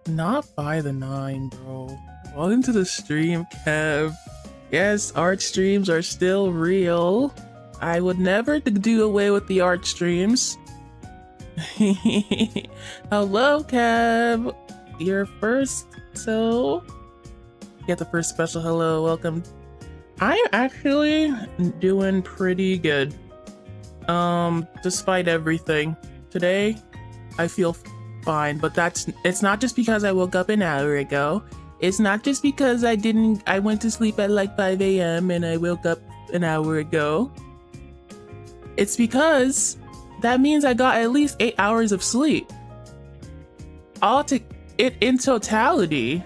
Not by the 9, bro. Welcome to the stream, Kev. Yes, art streams are still real. I would never do away with the art streams. Hello, Kev. You're first, so get the first special hello. Welcome. I'm actually doing pretty good. Despite everything. Today, I feel fine, but it's not just because I woke up an hour ago. It's not just because I went to sleep at like 5 a.m. and I woke up an hour ago. It's because that means I got at least 8 hours of sleep. In totality,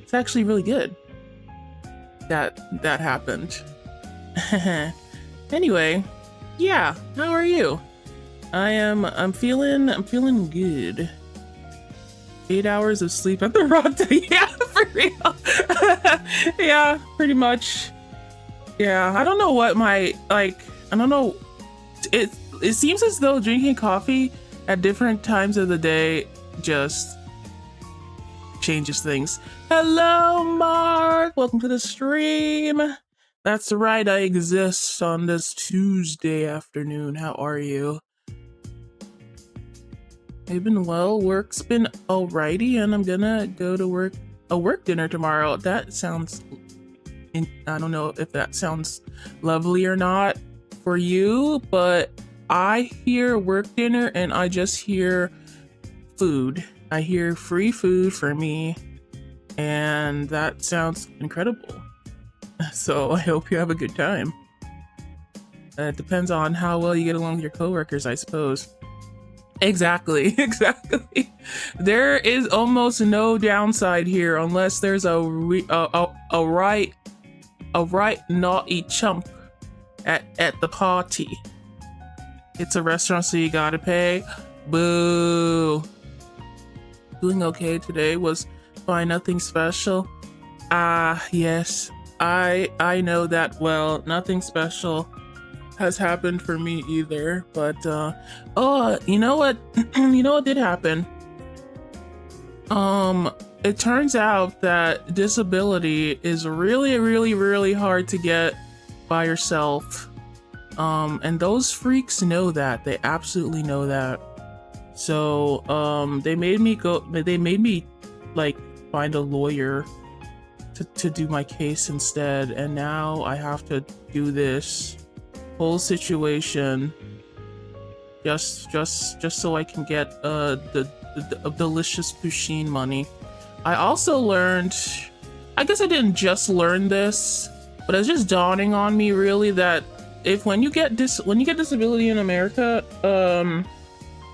it's actually really good that happened. Anyway, yeah, how are you? I'm feeling good. 8 hours of sleep at the Rata. Yeah, for real. Yeah, pretty much. Yeah, I don't know what I don't know. It seems as though drinking coffee at different times of the day just changes things. Hello, Mark. Welcome to the stream. That's right, I exist on this Tuesday afternoon. How are you? I've been well. Work's been alrighty, and I'm gonna go to a work dinner tomorrow. That sounds, I don't know if that sounds lovely or not for you, but I hear work dinner and I just hear food. I hear free food for me, and that sounds incredible. So I hope you have a good time. It depends on how well you get along with your coworkers, I suppose. Exactly. There is almost no downside here unless there's a right naughty chump at the party. It's a restaurant, so you gotta pay. Boo. Doing okay today, was fine, nothing special. Yes, I know that well. Nothing special has happened for me either, but oh, you know what? You know what did happen? It turns out that disability is really hard to get by yourself. And those freaks know that. They absolutely know that. So they made me like find a lawyer to do my case instead, and now I have to do this whole situation just so I can get the delicious poutine money. I also learned, I guess I didn't just learn this, but it's just dawning on me really that when you get disability in America,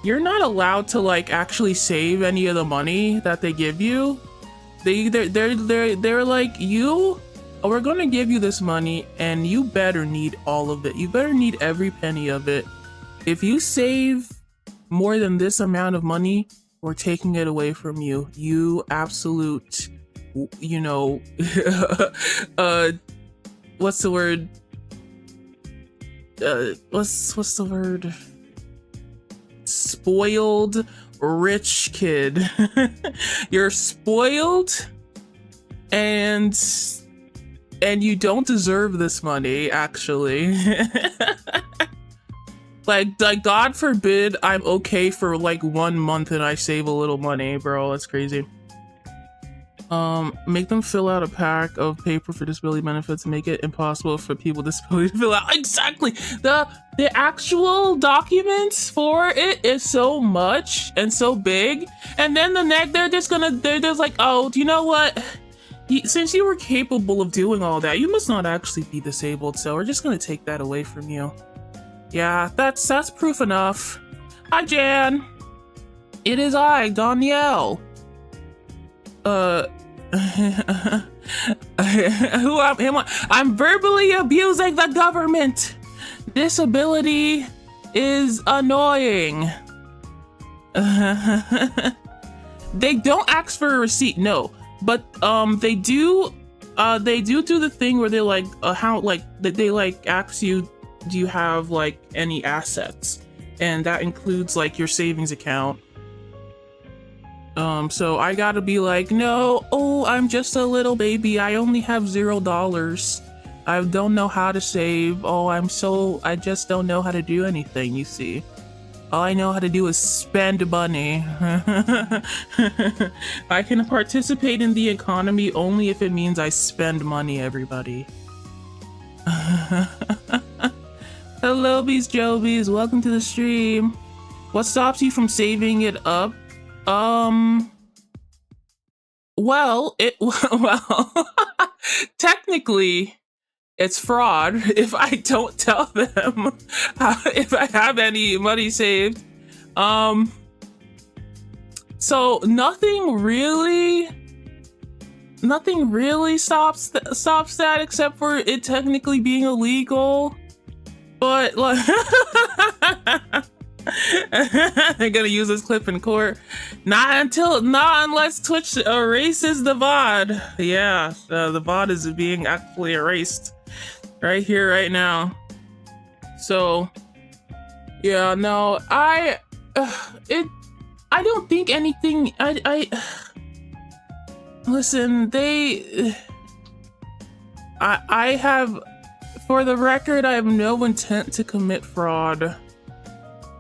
you're not allowed to like actually save any of the money that they give you. They're like, we're gonna give you this money and you better need all of it. You better need every penny of it. If you save more than this amount of money, we're taking it away from you. You absolute, you know, what's the word? What's the word? Spoiled rich kid. You're spoiled and you don't deserve this money, actually. like God forbid I'm okay for like 1 month and I save a little money, bro. That's crazy. Make them fill out a pack of paper for disability benefits and make it impossible for people with disability to fill out. Exactly. The actual documents for it is so much and so big, and then they're just like, oh, do you know what? Since you were capable of doing all that, you must not actually be disabled, so we're just gonna take that away from you. Yeah, that's proof enough. Hi, Jan. It is I, Danielle. Who am I? I'm verbally abusing the government. Disability is annoying. They don't ask for a receipt, no, but they do the thing where they like they like ask you, do you have like any assets, and that includes like your savings account. So I gotta be like, no, oh, I'm just a little baby. I only have $0. I don't know how to save. Oh, I just don't know how to do anything, you see. All I know how to do is spend money. I can participate in the economy only if it means I spend money, everybody. Hello, Bees Jobies. Welcome to the stream. What stops you from saving it up? Well, technically, it's fraud if I don't tell them if I have any money saved. So nothing really stops that except for it technically being illegal. But like, they're gonna use this clip in court. Not unless Twitch erases the VOD. Yeah, the VOD is being actually erased right here, right now. So, yeah, no, I don't think anything. Listen, I have, for the record, I have no intent to commit fraud.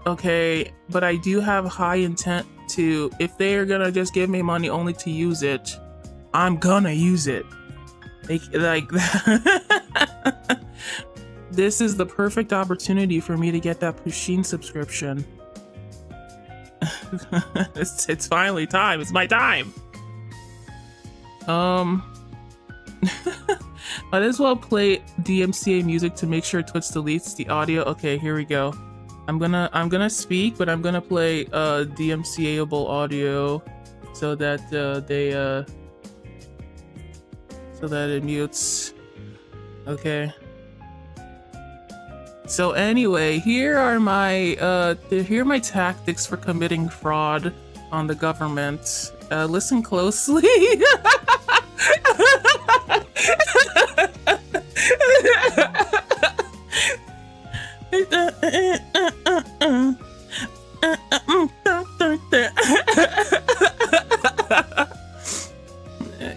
Okay, but I do have high intent to, if they are gonna just give me money only to use it, I'm gonna use it. Like this is the perfect opportunity for me to get that Pusheen subscription. It's finally time. It's my time. Might as well play DMCA music to make sure Twitch deletes the audio. Okay, here we go. I'm gonna speak, but I'm gonna play DMCA-able audio so that so that it mutes. Okay. So anyway, here are my tactics for committing fraud on the government. Listen closely.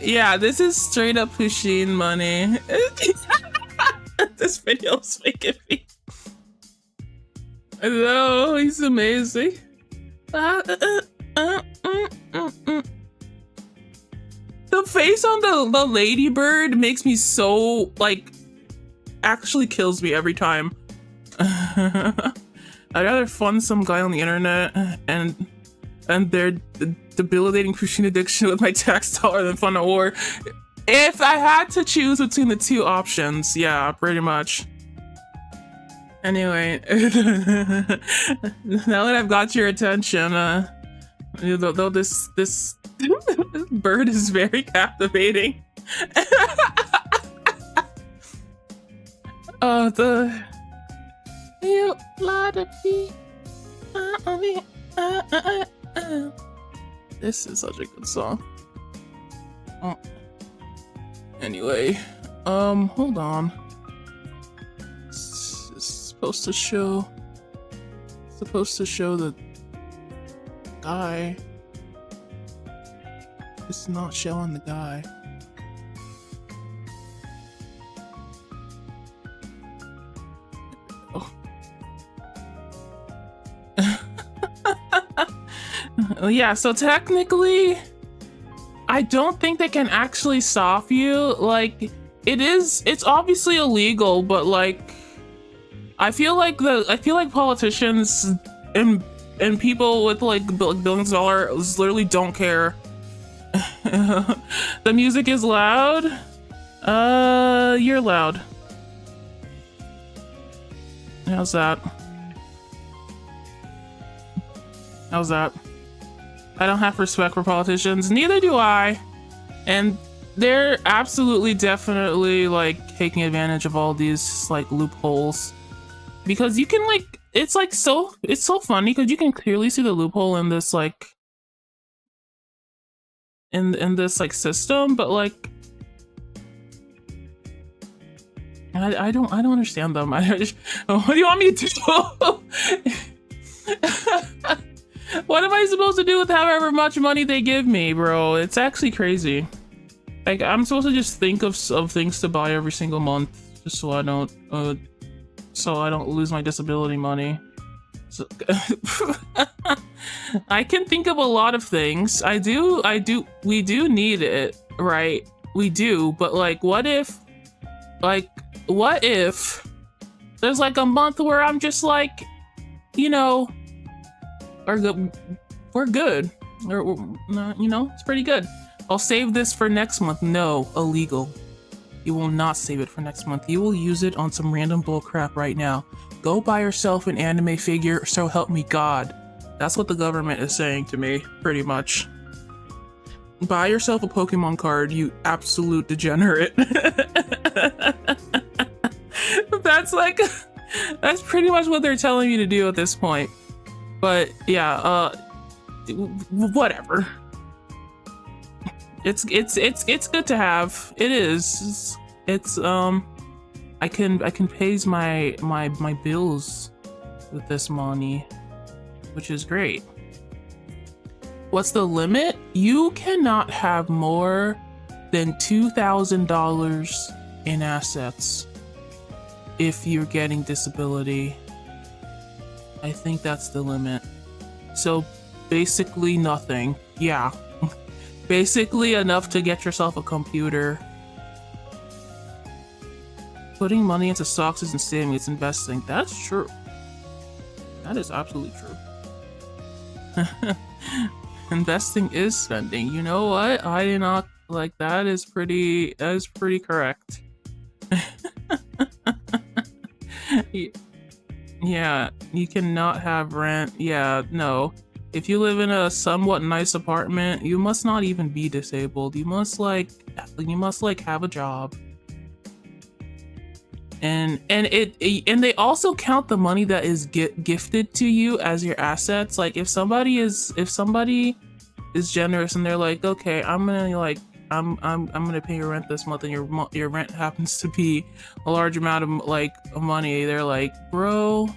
Yeah, this is straight up Pusheen money. This video's making me. Hello, he's amazing. The face on the ladybird makes me so, like, actually kills me every time. I'd rather fund some guy on the internet and their debilitating Pusheen addiction with my tax dollar than fund a war. If I had to choose between the two options, yeah, pretty much. Anyway, now that I've got your attention, though this bird is very captivating. You lot of This is such a good song. Oh. Anyway, hold on. It's supposed to show the guy. It's not showing the guy. Yeah, so technically, I don't think they can actually stop you. Like, it's obviously illegal, but like, I feel like politicians and people with like billions of dollars literally don't care. The music is loud. You're loud. How's that? How's that? I don't have respect for politicians, neither do I. And they're absolutely, definitely like taking advantage of all these like loopholes. Because you can like, it's so funny because you can clearly see the loophole in this like, in this like system, but like, I don't understand them. What do you want me to do? What am I supposed to do with however much money they give me, bro? It's actually crazy. Like, I'm supposed to just think of things to buy every single month, just so I don't lose my disability money. So, I can think of a lot of things. We do need it, right? We do, but like, what if there's like a month where I'm just like, you know, we're good. You know, it's pretty good. I'll save this for next month. No, illegal. You will not save it for next month. You will use it on some random bullcrap right now. Go buy yourself an anime figure, so help me God. That's what the government is saying to me, pretty much. Buy yourself a Pokemon card, you absolute degenerate. That's pretty much what they're telling me to do at this point. But yeah, whatever. It's good to have. It is. It's I can pay my bills with this money, which is great. What's the limit? You cannot have more than $2,000 in assets if you're getting disability. I think that's the limit. So basically nothing. Yeah. Basically enough to get yourself a computer. Putting money into stocks isn't saving, it's investing. That's true. That is absolutely true. Investing is spending. You know what? I did not like that is pretty correct. Yeah, you cannot have rent. Yeah, no. If you live in a somewhat nice apartment, you must not even be disabled. You must like have a job. And they also count the money that is gifted to you as your assets. Like if somebody is generous and they're like, okay, I'm gonna pay your rent this month, and your rent happens to be a large amount of money, they're like, bro,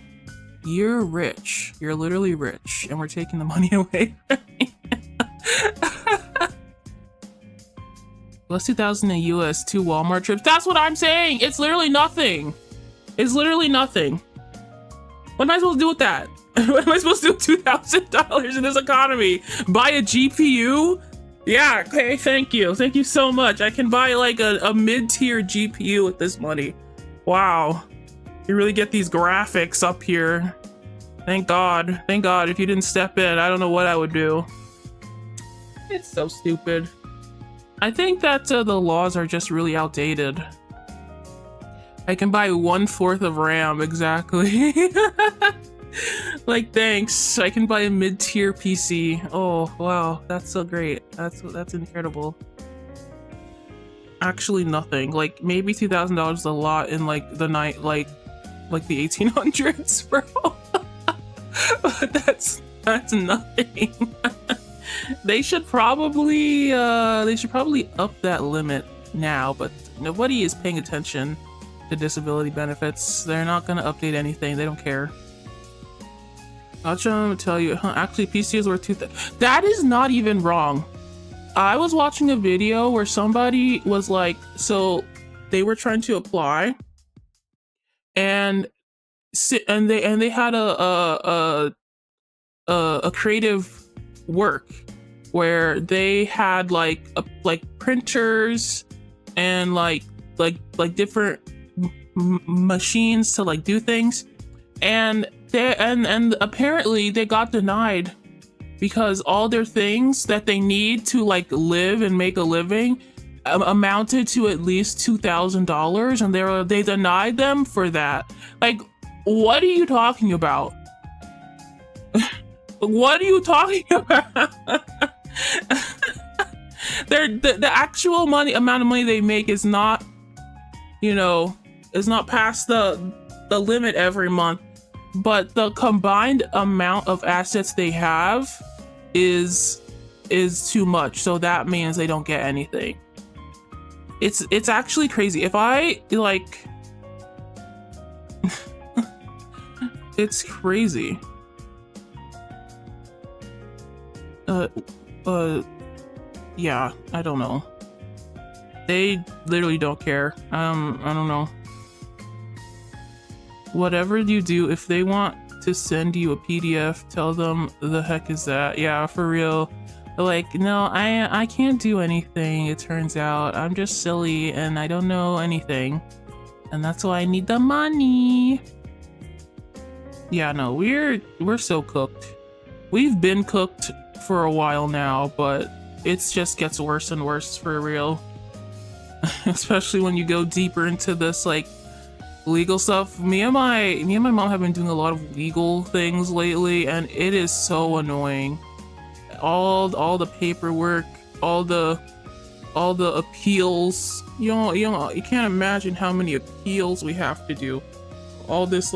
you're rich. You're literally rich, and we're taking the money away from you. Plus 2,000 in US, 2 Walmart trips. That's what I'm saying. It's literally nothing. It's literally nothing. What am I supposed to do with that? What am I supposed to do with $2,000 in this economy? Buy a GPU? Yeah, okay, thank you. Thank you so much. I can buy like a mid-tier GPU with this money. Wow. You really get these graphics up here. Thank God. Thank God. If you didn't step in, I don't know what I would do. It's so stupid. I think that the laws are just really outdated. I can buy 1/4 of RAM, exactly. Like, thanks. I can buy a mid-tier PC. Oh, wow. That's so great. That's incredible. Actually, nothing. Like, maybe $2,000 is a lot in like the night, like the 1800s, bro. But that's nothing. They should probably up that limit now, but nobody is paying attention to disability benefits. They're not gonna update anything. They don't care. I'll tell you, actually PC is worth 2,000. That is not even wrong. I was watching a video where somebody was like, so they were trying to apply, and they had a creative work where they had like printers and like different machines to like do things, and apparently they got denied because all their things that they need to like live and make a living amounted to at least $2,000, and they denied them for that. Like, what are you talking about? What are you talking about? The actual amount of money they make is not, is not past the limit every month, but the combined amount of assets they have is too much. So that means they don't get anything. It's actually crazy. If I like, it's crazy. uh, yeah, I don't know. They literally don't care. I don't know. Whatever you do, if they want to send you a PDF, tell them the heck is that? Yeah, for real. Like, no, I can't do anything, it turns out. I'm just silly and I don't know anything. And that's why I need the money. Yeah, no, we're so cooked. We've been cooked for a while now, but it just gets worse and worse for real. Especially when you go deeper into this like legal stuff. Me and my mom have been doing a lot of legal things lately, and it is so annoying. All the paperwork, all the appeals. You can't imagine how many appeals we have to do. All these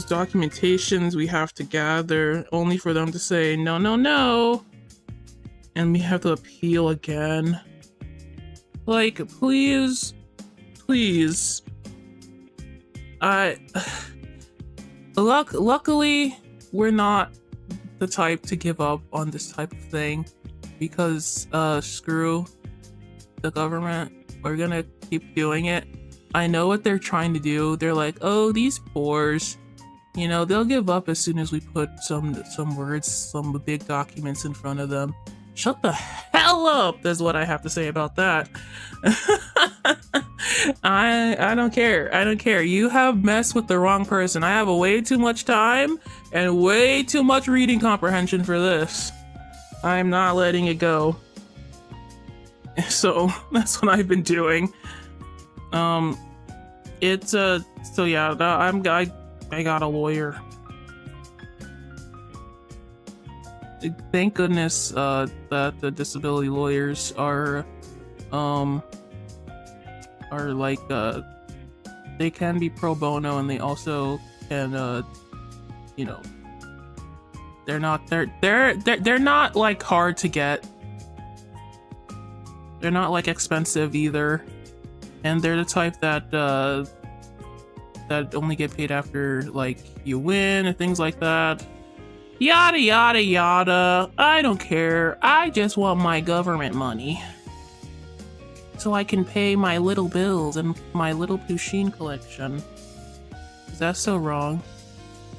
documentations we have to gather, only for them to say no, no, no, and we have to appeal again. Like, please. Luckily, we're not the type to give up on this type of thing, because screw the government. We're gonna keep doing it. I know what they're trying to do. They're like, oh, these pores, you know, they'll give up as soon as we put some words, some big documents in front of them. Shut the hell up! That's what I have to say about that. I don't care. I don't care. You have messed with the wrong person. I have way too much time and way too much reading comprehension for this. I'm not letting it go. So that's what I've been doing. So yeah, I got a lawyer. Thank goodness that the disability lawyers are like they can be pro bono, and they also can you know, they're not like hard to get. They're not like expensive either, and they're the type that only get paid after like you win and things like that. Yada yada yada. I don't care. I just want my government money, so I can pay my little bills and my little Pusheen collection. Is that so wrong?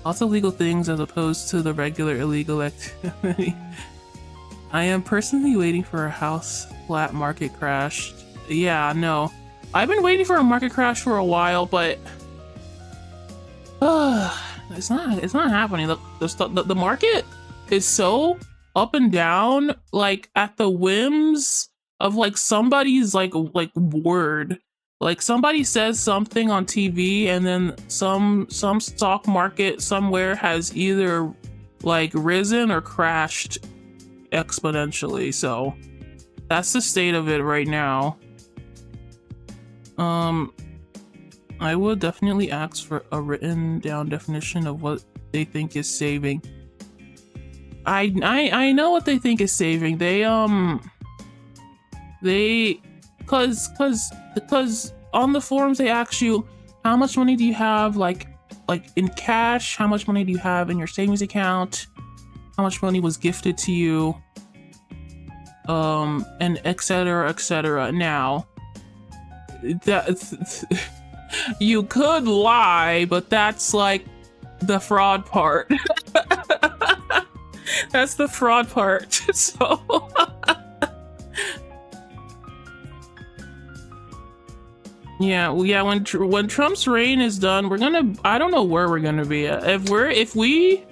Lots of legal things as opposed to the regular illegal activity. I am personally waiting for a house flat market crash. Yeah, no. I've been waiting for a market crash for a while, but it's not happening. The market is so up and down, like at the whims of like somebody's like word. Like somebody says something on TV, and then some stock market somewhere has either like risen or crashed exponentially. So that's the state of it right now. I would definitely ask for a written down definition of what they think is saving. I know what they think is saving. Cause on the forums they ask you, how much money do you have like in cash? How much money do you have in your savings account? How much money was gifted to you? And etc, etc. Now, that you could lie, but that's like the fraud part. That's the fraud part. So yeah, when Trump's reign is done, I don't know where we're gonna be at. If we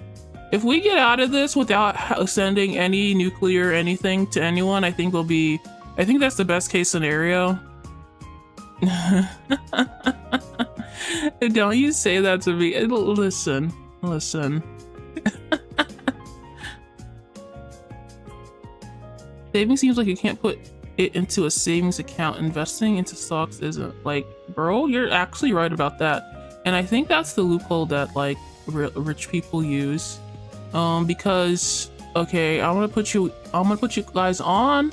get out of this without sending any nuclear anything to anyone, I think that's the best case scenario. Don't you say that to me. Listen. Saving seems like you can't put it into a savings account. Investing into stocks isn't. Like, bro, you're actually right about that. And I think that's the loophole that like rich people use. Because okay, I'm gonna put you guys on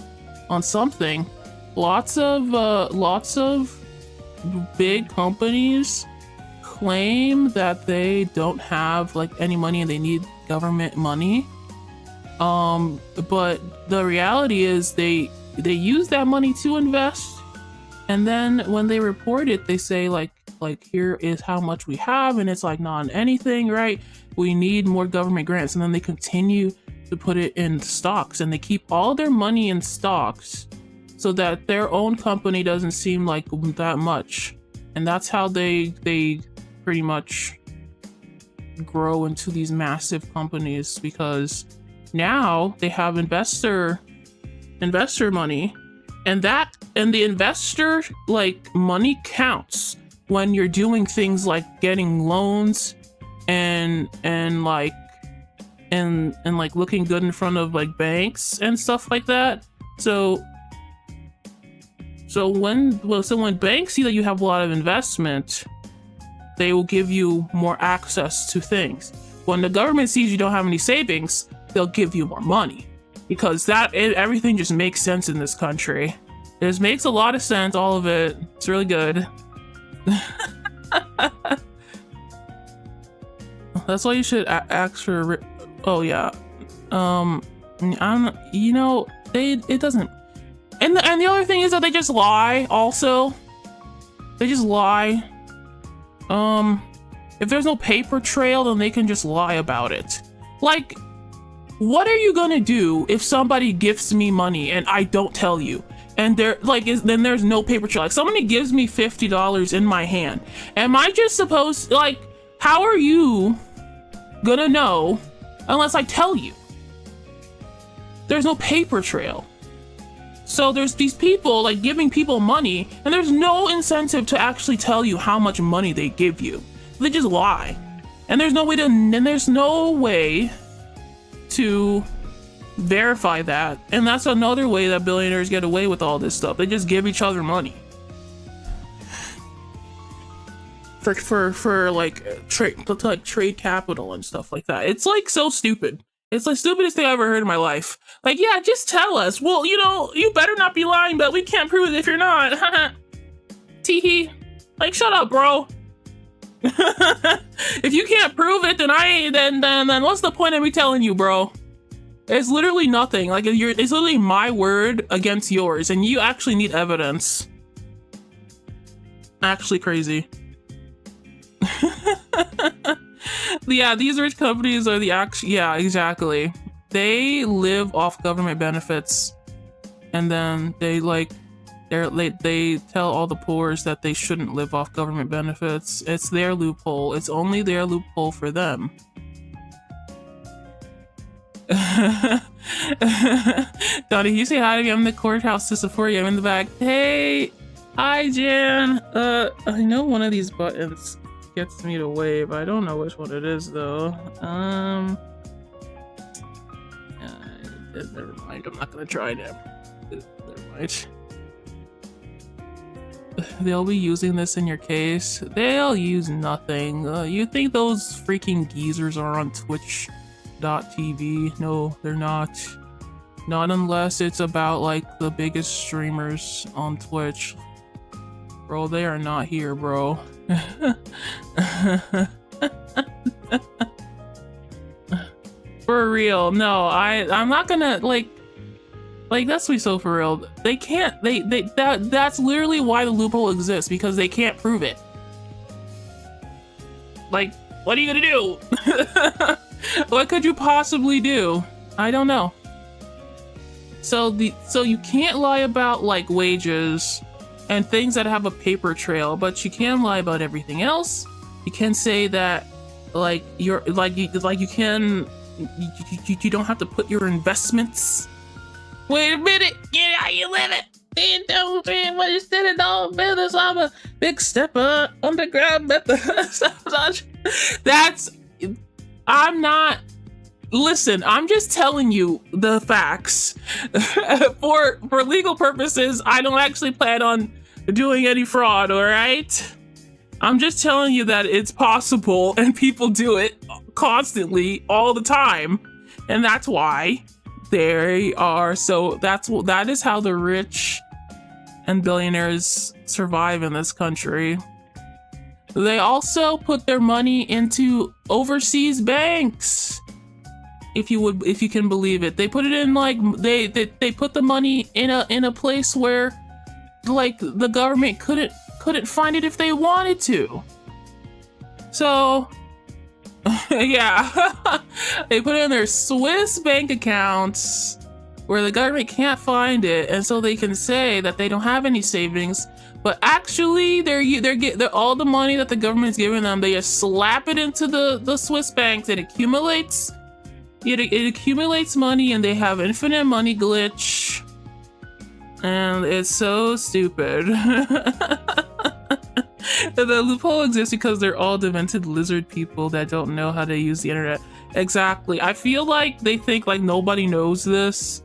something. Lots of big companies claim that they don't have like any money and they need government money. But the reality is they use that money to invest, and then when they report it, they say like here is how much we have, and it's like not anything, right? We need more government grants, and then they continue to put it in stocks, and they keep all their money in stocks so that their own company doesn't seem like that much, and that's how they pretty much grow into these massive companies, because now they have investor money, and the investor like money counts when you're doing things like getting loans and like looking good in front of like banks and stuff like that. So when banks see that you have a lot of investment, they will give you more access to things. When the government sees you don't have any savings, they'll give you more money, because everything just makes sense in this country. It just makes a lot of sense, all of it. It's really good. That's why you should ask for. Oh yeah. It doesn't. And the other thing is that they just lie. Also, they just lie. If there's no paper trail, then they can just lie about it. Like, what are you gonna do if somebody gifts me money and I don't tell you? And then there's no paper trail. Like, somebody gives me $50 in my hand. Am I just supposed, like, how are you gonna know unless I tell you? There's no paper trail. So there's these people like giving people money, and there's no incentive to actually tell you how much money they give you. They just lie. And there's no way to verify that. And that's another way that billionaires get away with all this stuff. They just give each other money. For like trade capital and stuff like that. It's like so stupid. It's the stupidest thing I've ever heard in my life. Like, yeah, just tell us. Well, you better not be lying, but we can't prove it if you're not. Teehee. Like, shut up, bro. If you can't prove it, then what's the point of me telling you, bro? It's literally nothing. Like, it's literally my word against yours, and you actually need evidence. Actually crazy. Yeah, these rich companies are yeah, exactly. They live off government benefits, and then they tell all the poors that they shouldn't live off government benefits. It's their loophole. It's only their loophole for them. Donnie, you say hi to me. I'm in the courthouse to support you. I'm in the back. Hey, hi, Jan. I know one of these buttons gets me to wave. I don't know which one it is though. Never mind. I'm not gonna try now. Never mind. They'll be using this in your case. They'll use nothing. You think those freaking geezers are on Twitch.tv? No, they're not. Not unless it's about like the biggest streamers on Twitch. Bro, they are not here, bro. For real. No, I'm not gonna like let's be so for real. They can't that's literally why the loophole exists, because they can't prove it. Like, what are you gonna do? What could you possibly do? I don't know. So you can't lie about like wages and things that have a paper trail, but you can lie about everything else. You can say that like you don't have to put your investments. Wait a minute, get how you live it. What is it all business? I'm a big stepper underground method. Listen, I'm just telling you the facts. For legal purposes, I don't actually plan on doing any fraud, all right? I'm just telling you that it's possible and people do it constantly all the time. And that's why they are that is how the rich and billionaires survive in this country. They also put their money into overseas banks. if you can believe it. They put it in like they put the money in a place where like the government couldn't find it if they wanted to. So yeah, they put it in their Swiss bank accounts where the government can't find it, and so they can say that they don't have any savings, but actually they're all the money that the government's giving them, they just slap it into the Swiss banks. It accumulates. It accumulates money, and they have infinite money glitch, and it's so stupid. The loophole exists because they're all demented lizard people that don't know how to use the internet. Exactly. I feel like they think like nobody knows this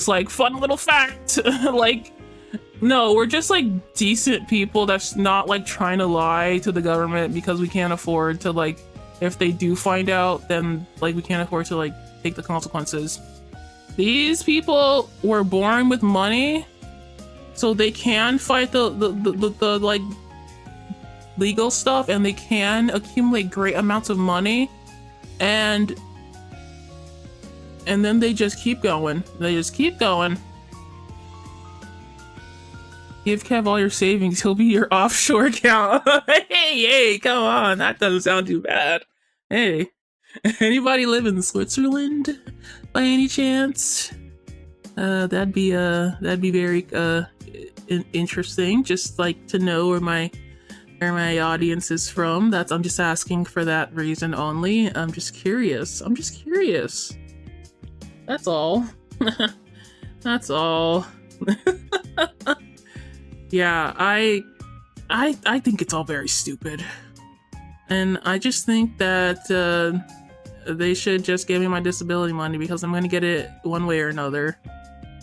like fun little fact. Like, no, we're just like decent people that's not like trying to lie to the government because we can't afford to, like, if they do find out, then like we can't afford to like take the consequences. These people were born with money, so they can fight the like legal stuff, and they can accumulate great amounts of money, and then they just keep going. They just keep going. Give Kev all your savings, he'll be your offshore account. Hey, come on, that doesn't sound too bad. Hey, anybody live in Switzerland by any chance? That'd be very interesting. Just like to know where my audience is from. I'm just asking for that reason only. I'm just curious. That's all. That's all. Yeah, I think it's all very stupid. And I just think that they should just give me my disability money because I'm gonna get it one way or another.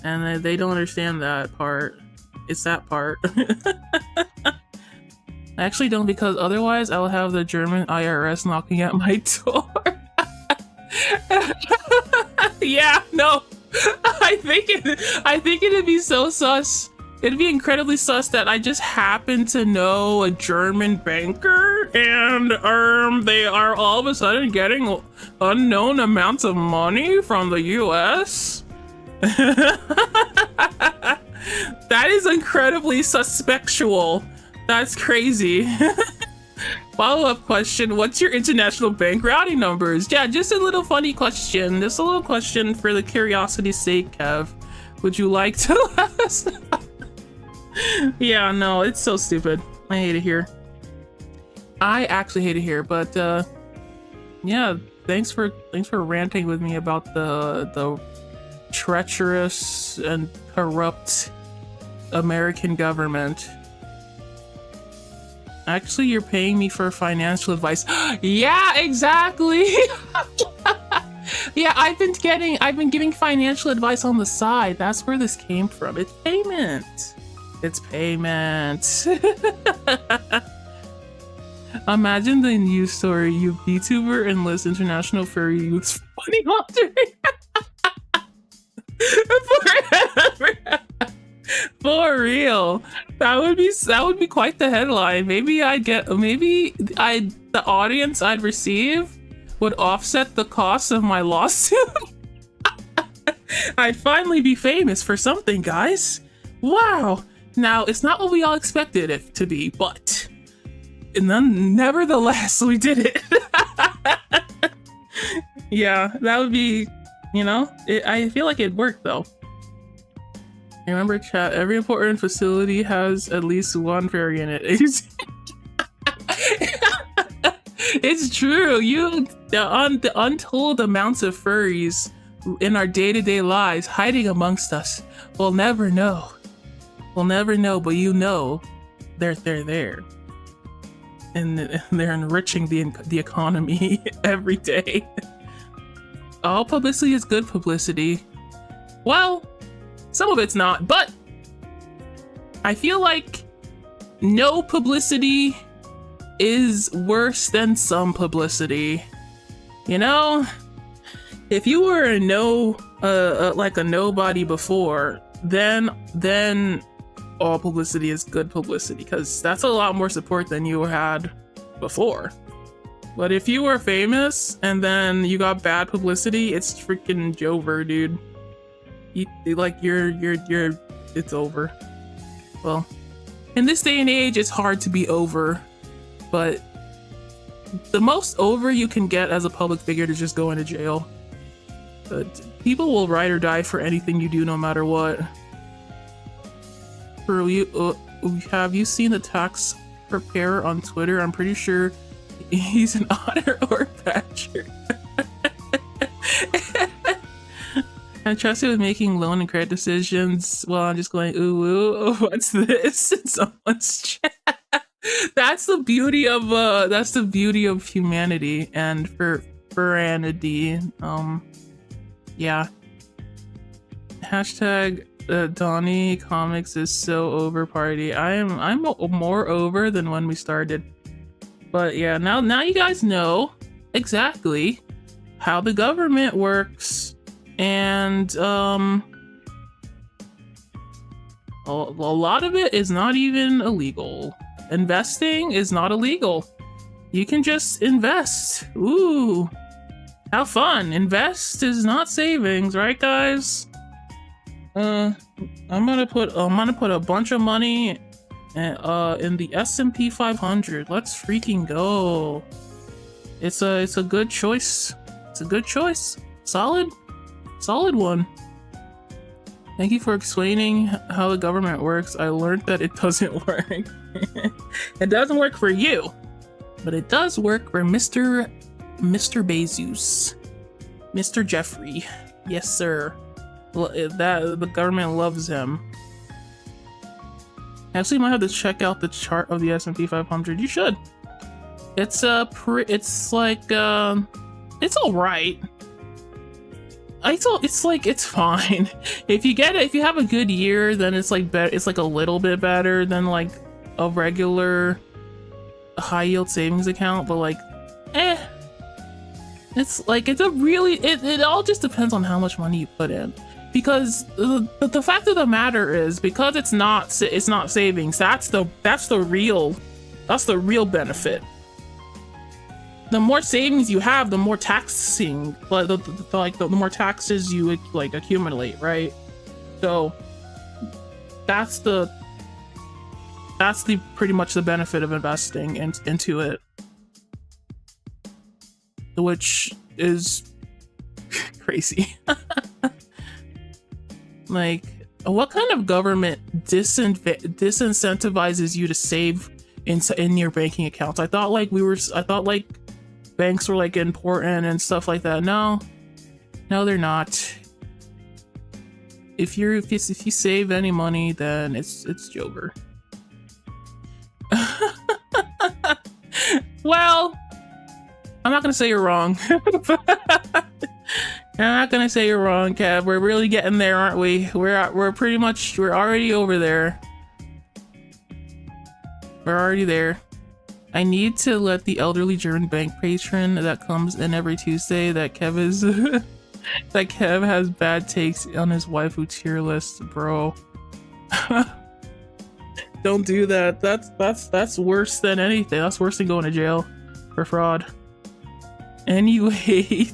And they don't understand that part. It's that part. I actually don't, because otherwise I'll have the German IRS knocking at my door. Yeah, no. I think it'd be so sus. It'd be incredibly sus that I just happen to know a German banker, and they are all of a sudden getting unknown amounts of money from the US. That is incredibly suspectual. That's crazy. Follow-up question, what's your international bank routing numbers? Yeah, just a little funny question. Just a little question for the curiosity's sake, Kev. Would you like to let us know? Yeah, no, it's so stupid. I hate it here. I actually hate it here, but yeah, thanks for ranting with me about the treacherous and corrupt American government. Actually, you're paying me for financial advice. Yeah, exactly. Yeah, I've been giving financial advice on the side. That's where this came from. It's payment. It's payment. Imagine the news story. You VTuber enlists international furry youths money laundering. For real. That would be quite the headline. Maybe the audience I'd receive would offset the cost of my lawsuit. I'd finally be famous for something, guys. Wow. Now, it's not what we all expected it to be, but nevertheless, we did it. Yeah, that would be, I feel like it worked though. Remember, chat, every important facility has at least one fairy in it. It's true. The untold amounts of furries in our day-to-day lives hiding amongst us. We'll never know. We'll never know, but they're there. And they're enriching the economy every day. All publicity is good publicity. Well, some of it's not, but I feel like no publicity is worse than some publicity. If you were a nobody before, then all publicity is good publicity, because that's a lot more support than you had before. But if you were famous and then you got bad publicity, it's freaking Jover, dude. You're it's over. Well, in this day and age, it's hard to be over, but the most over you can get as a public figure is just going to jail. But people will ride or die for anything you do, no matter what. For you, have you seen the tax preparer on Twitter? I'm pretty sure he's an otter or badger. I'm trusted with making loan and credit decisions. Well, I'm just going, ooh, what's this in someone's chat? That's the beauty of humanity and foranity. Yeah. Hashtag Donnie Comics is so over party. I'm more over than when we started. But yeah, now you guys know exactly how the government works. And a lot of it is not even illegal. Investing is not illegal. You can just invest. Ooh, have fun. Invest is not savings, right, guys? I'm gonna put a bunch of money in the S&P 500. Let's freaking go. It's a good choice. It's a good choice. Solid one. Thank you for explaining how the government works. I learned that it doesn't work. It doesn't work for you, but it does work for Mr. Bezos, Mr. Jeffrey. Yes, sir. That the government loves him. Actually, you might have to check out the chart of the S&P 500. You should. It's it's all right. It's fine. If you have a good year, then it's like it's like a little bit better than like a regular high yield savings account, but like it's like it all just depends on how much money you put in, because the fact of the matter is, because it's not savings, that's the real benefit. The more savings you have, the more taxing, the more taxes you like accumulate, right? So that's pretty much the benefit of investing into it, which is crazy. Like, what kind of government disincentivizes you to save in your banking accounts? I thought banks were like important and stuff like that. No, they're not. If you save any money, then it's Jover. Well, I'm not gonna say you're wrong. I'm not gonna say you're wrong, Kev. We're really getting there, aren't we? We're already over there. We're already there. I need to let the elderly German bank patron that comes in every Tuesday that Kev is that Kev has bad takes on his waifu tier list, bro. Don't do that. That's worse than anything. That's worse than going to jail for fraud. Anyway,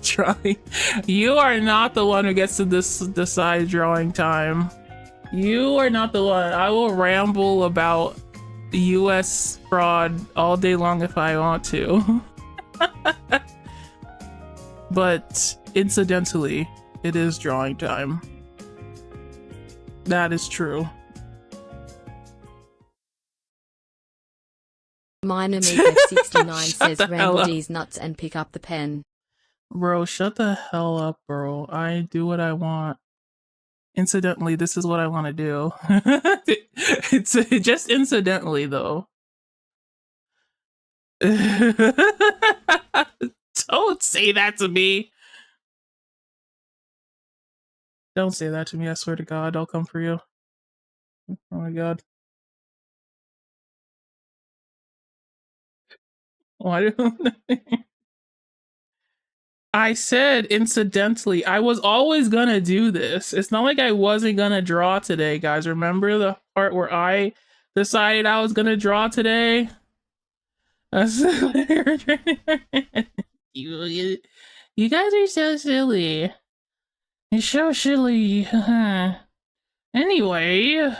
you are not the one who gets to decide drawing time. You are not the one. I will ramble about the US fraud all day long if I want to. But incidentally, it is drawing time. That is true. Minor Mika 69 says ramble these nuts and pick up the pen. Bro, shut the hell up, bro. I do what I want. Incidentally, this is what I want to do. It's just incidentally, though. Don't say that to me. Don't say that to me. I swear to God, I'll come for you. Oh my God. Why do I said incidentally? I was always gonna do this. It's not like I wasn't gonna draw today, guys. Remember the part where I decided I was gonna draw today? That's you guys are so silly. You're so silly. Anyway,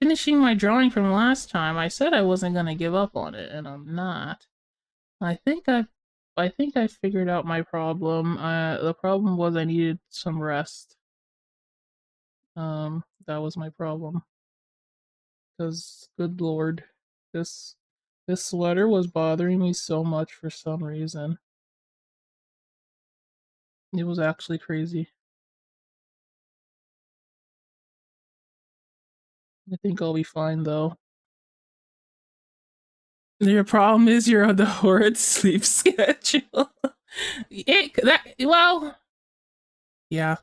finishing my drawing from last time, I said I wasn't gonna give up on it, and I'm not. I think I figured out my problem. The problem was I needed some rest. That was my problem. Because, good lord, this this sweater was bothering me so much for some reason. It was actually crazy. I think I'll be fine though. Your problem is you're on the horrid sleep schedule. Well, yeah.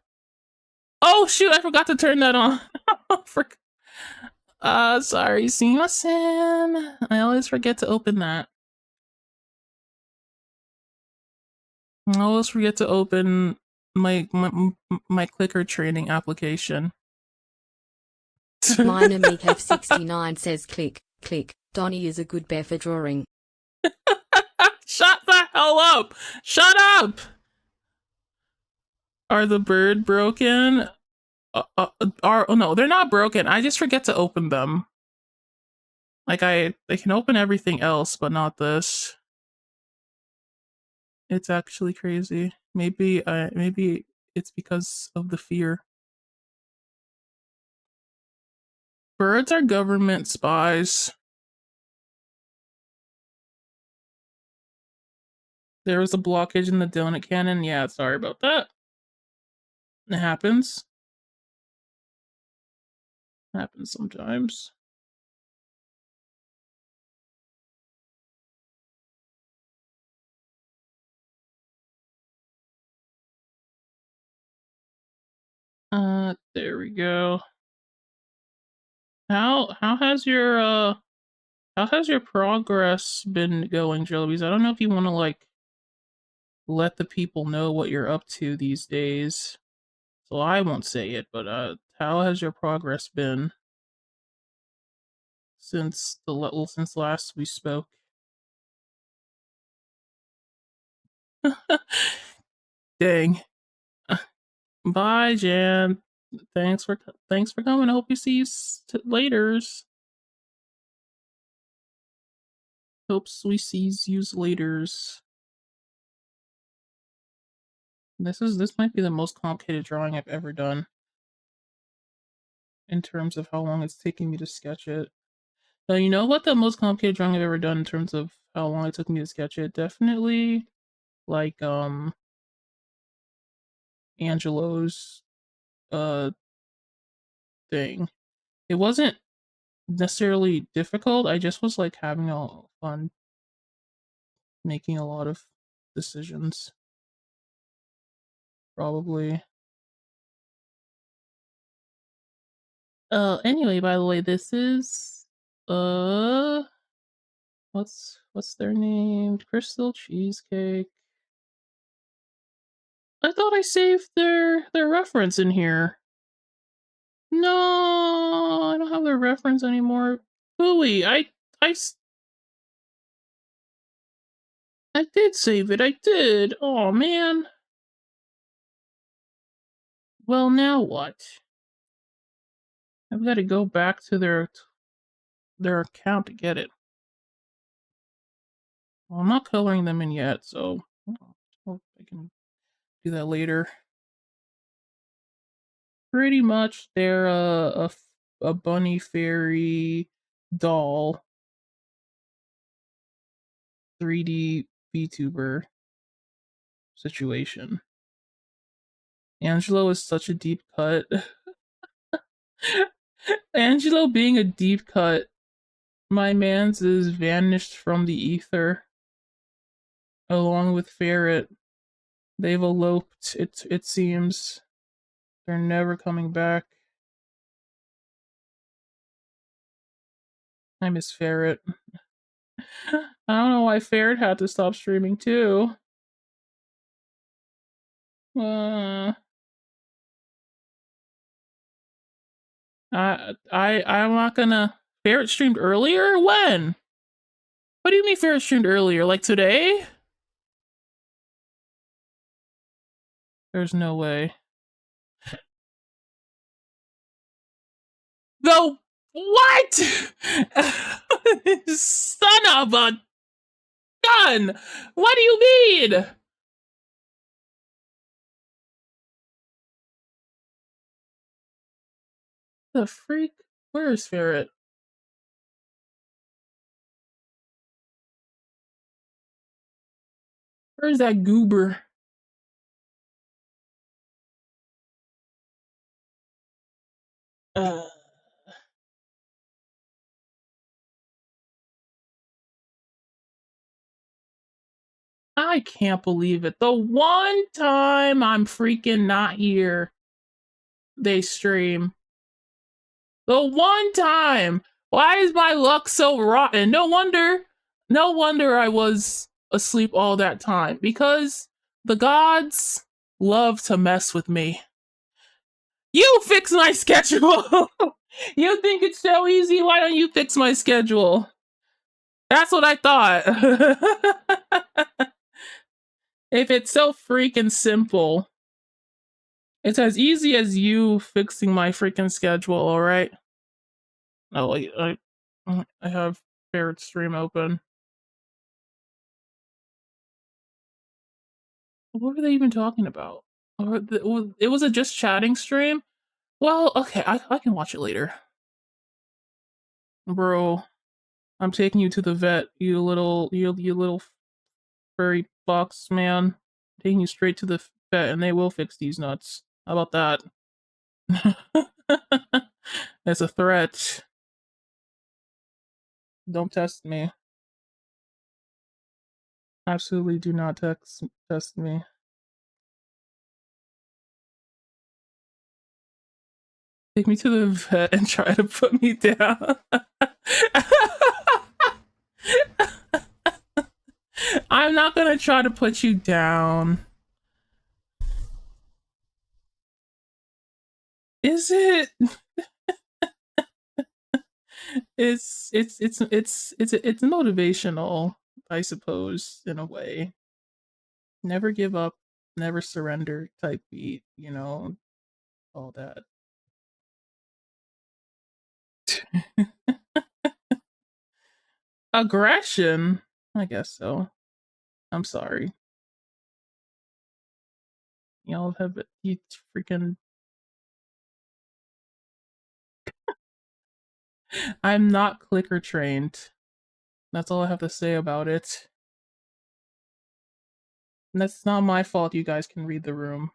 Oh shoot, I forgot to turn that on. For, sorry, Sima-san. I always forget to open that. I always forget to open my clicker training application. Minor Meek F69 says click, click. Donnie is a good bear for drawing. Shut the hell up! Shut up! Are the bird broken? No, they're not broken. I just forget to open them. Like I can open everything else, but not this. It's actually crazy. Maybe it's because of the fear. Birds are government spies. There was a blockage in the donut cannon. Yeah, sorry about that. It happens. It happens sometimes. There we go. How has your progress been going, Jellies? I don't know if you want to like let the people know what you're up to these days. So I won't say it, but how has your progress been since since last we spoke? Dang. Bye, Jan. Thanks for coming. I hope you see you later's. Hopes we sees yous later's. This might be the most complicated drawing I've ever done in terms of how long it's taking me to sketch it. So you know what the most complicated drawing I've ever done in terms of how long it took me to sketch it? Definitely like Angelo's thing. It wasn't necessarily difficult. I just was like having a fun making a lot of decisions. Probably. Anyway, by the way, this is what's their name? Crystal Cheesecake. I thought I saved their reference in here. No, I don't have their reference anymore. Hooey, I did save it. I did. Oh man. Well, now what? I've got to go back to their account to get it. Well, I'm not coloring them in yet, so I can do that later. Pretty much, they're a bunny fairy doll 3D VTuber situation. Angelo is such a deep cut. Angelo being a deep cut, my man's is vanished from the ether. Along with Ferret. They've eloped, it seems. They're never coming back. I miss Ferret. I don't know why Ferret had to stop streaming too. I'm not gonna. Ferret streamed earlier? When? What do you mean Ferris streamed earlier? Like today? There's no way. The what? Son of a gun! What do you mean? The freak? Where is Ferret? Where's that goober? Uh, I can't believe it. The one time I'm freaking not here, they stream. The one time. Why is my luck so rotten? No wonder I was asleep all that time. Because the gods love to mess with me. You fix my schedule! You think it's so easy? Why don't you fix my schedule? That's what I thought. If it's so freaking simple, it's as easy as you fixing my freaking schedule, alright? Oh, I have Ferret stream open. What were they even talking about? It was a just chatting stream? Well, okay, I can watch it later. Bro, I'm taking you to the vet, you little furry fox man. Taking you straight to the vet and they will fix these nuts. How about that? That's a threat. Don't test me. Absolutely do not test me. Take me to the vet and try to put me down. I'm not gonna try to put you down. Is it? It's motivational, I suppose, in a way. Never give up, never surrender type beat, you know, all that. Aggression? I guess so. I'm sorry. Y'all have you freaking. I'm not clicker trained. That's all I have to say about it. And that's not my fault you guys can read the room.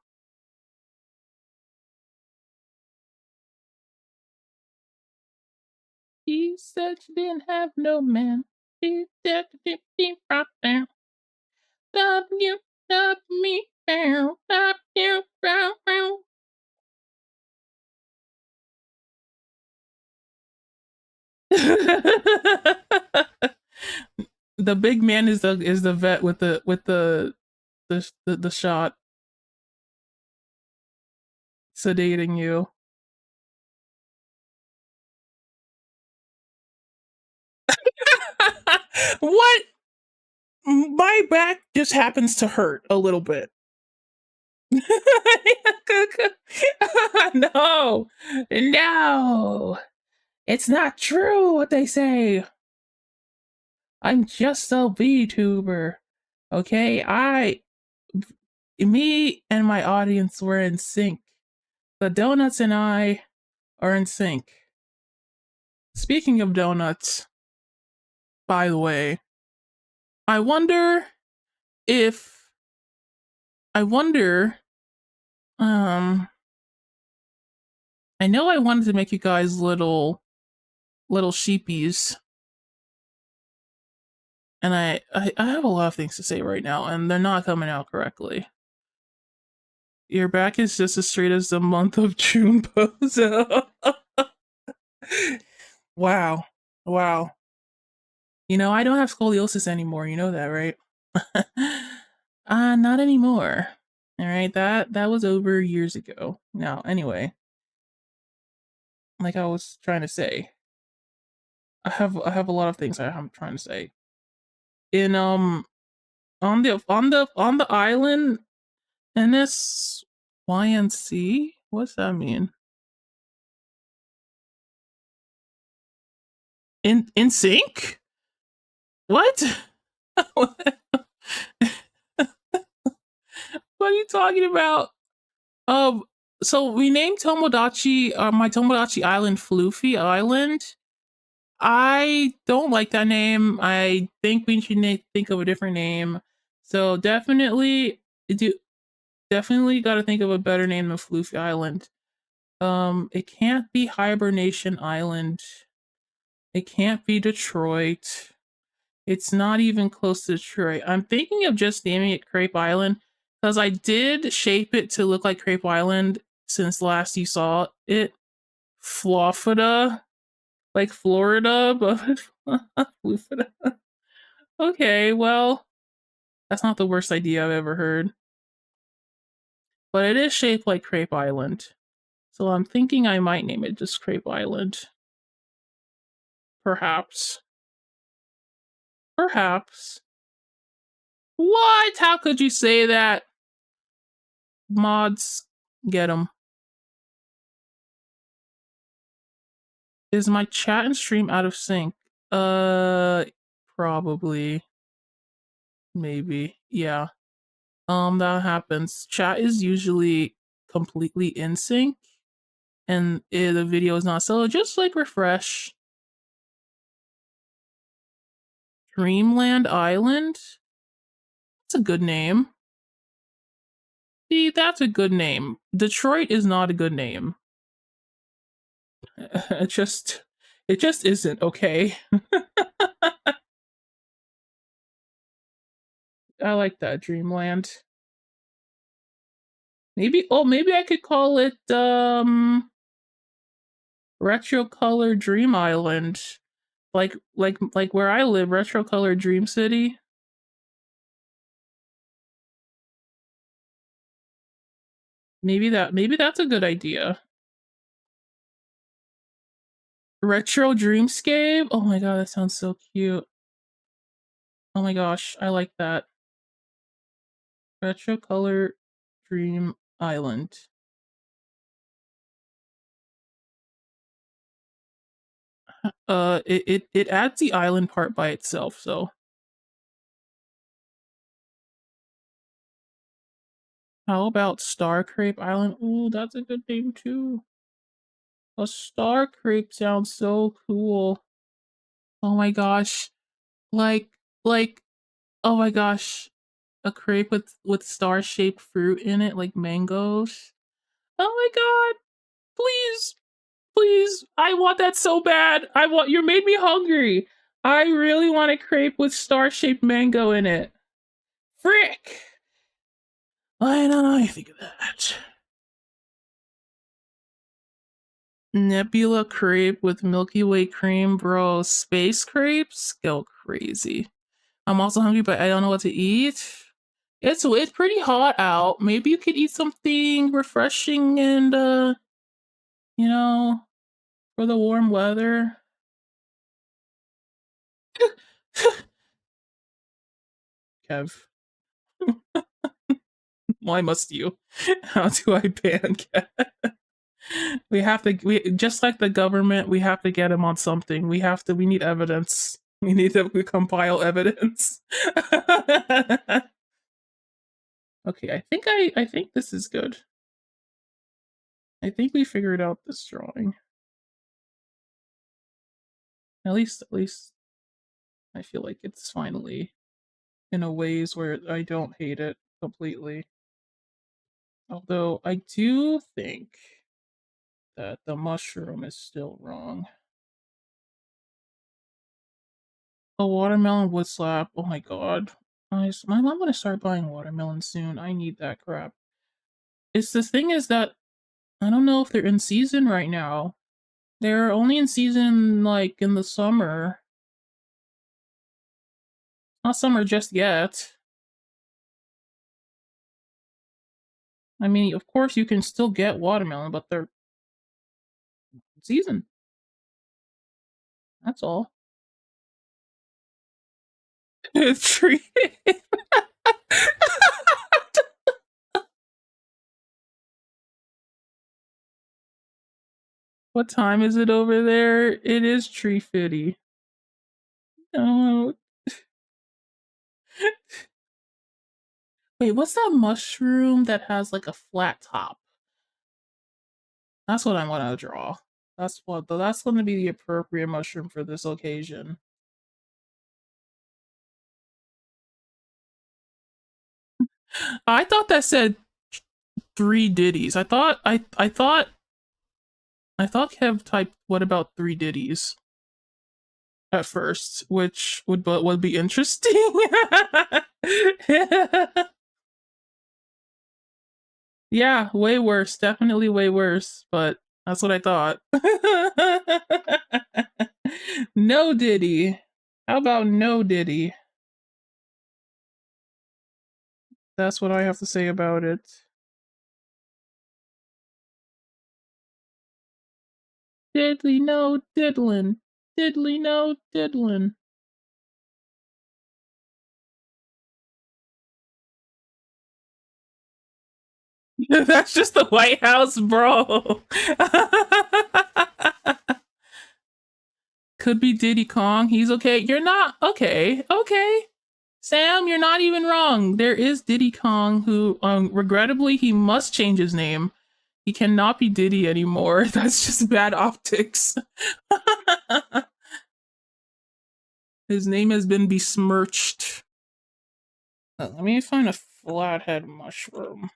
He said she didn't have no man. She said she didn't right down. Stop you, stop me down. Stop you, down. The big man is the vet with the shot sedating you. What? My back just happens to hurt a little bit. No, no, it's not true what they say. I'm just a VTuber. Okay, me and my audience were in sync. The donuts and I are in sync. Speaking of donuts, by the way, I wonder if I wonder I know I wanted to make you guys little sheepies. And I have a lot of things to say right now, and they're not coming out correctly. Your back is just as straight as the month of June pose. Wow. Wow. You know, I don't have scoliosis anymore, you know that, right? Not anymore. Alright, that was over years ago. Now, anyway. Like I was trying to say. I have a lot of things I'm trying to say. in on the island NSYNC. What's that mean? In sync? What? What are you talking about? Um, so we named Tomodachi, my Tomodachi Island Floofy Island. I don't like that name. I think we should think of a different name. So do definitely got to think of a better name than Floofy Island. It can't be Hibernation Island. It can't be Detroit. It's not even close to Detroit. I'm thinking of just naming it Crepe Island because I did shape it to look like Crepe Island since last you saw it. Florida, like Florida, but Florida. Okay, well, that's not the worst idea I've ever heard. But it is shaped like Crepe Island. So I'm thinking I might name it just Crepe Island. Perhaps. Perhaps. What? How could you say that? Mods, get them. Is my chat and stream out of sync? Probably. Maybe. Yeah. That happens. Chat is usually completely in sync and the video is not. So just like refresh. Dreamland Island? That's a good name. See, that's a good name. Detroit is not a good name. It just isn't, okay? I like that, Dreamland. Maybe I could call it Retro Color Dream Island. Like where I live, Retro Color Dream City. Maybe that's a good idea. Retro Dreamscape? Oh my god, that sounds so cute. Oh my gosh, I like that. Retro Color Dream Island. It adds the island part by itself, so. How about Star Crepe Island? Ooh, that's a good name too. A Star Crepe sounds so cool. Oh my gosh. Like, oh my gosh. A crepe with star-shaped fruit in it, like mangoes. Oh my god. Please. Please. I want that so bad. You made me hungry. I really want a crepe with star-shaped mango in it. Frick. Why don't I think of that? Nebula crepe with Milky Way cream, bro. Space crepes? Go crazy. I'm also hungry, but I don't know what to eat. It's pretty hot out. Maybe you could eat something refreshing and you know, for the warm weather. Kev, why must you? How do I ban Kev? We just like the government, we have to get him on something. We need evidence. We need to compile evidence. Okay, I think this is good. I think we figured out this drawing. At least I feel like it's finally in a ways where I don't hate it completely. Although I do think that the mushroom is still wrong. A watermelon wood slap. Oh my god. My mom gonna start buying watermelon soon. I need that crap. It's the thing is that I don't know if they're in season right now. They're only in season like in the summer. Not summer just yet. I mean, of course you can still get watermelon, but they're in season. That's all. Tree. What time is it over there? It is tree fitty. Oh, wait, what's that mushroom that has like a flat top? That's what I want to draw. That's going to be the appropriate mushroom for this occasion. I thought that said 3 ditties. I thought Kev typed what about 3 ditties at first, which would be interesting. Yeah, way worse. Definitely way worse, but that's what I thought. No Diddy. How about no Diddy? That's what I have to say about it. Diddly no diddlin'. Diddly no diddlin'. That's just the White House, bro. Could be Diddy Kong. He's okay. You're not okay. Okay. Sam, you're not even wrong. There is Diddy Kong who, regrettably, he must change his name. He cannot be Diddy anymore. That's just bad optics. His name has been besmirched. Let me find a flathead mushroom.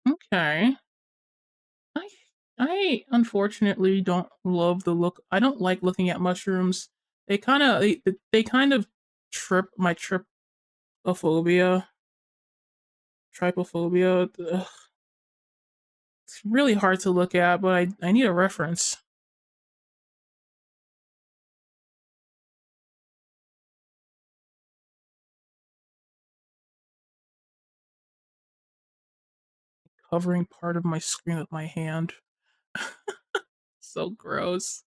Okay. I unfortunately don't love the look. I don't like looking at mushrooms. They kind of trip my trypophobia. Trypophobia. Ugh. It's really hard to look at, but I need a reference. Covering part of my screen with my hand. So gross.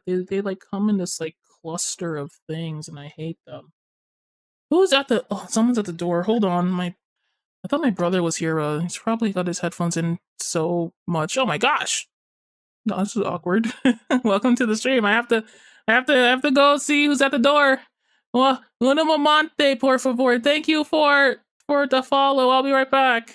They like come in this like cluster of things, and I hate them. Who's at the? Oh, someone's at the door. Hold on, I thought my brother was here. He's probably got his headphones in so much. Oh my gosh! No, this is awkward. Welcome to the stream. I have to go see who's at the door. Well, una momante, por favor. Thank you for the follow. I'll be right back.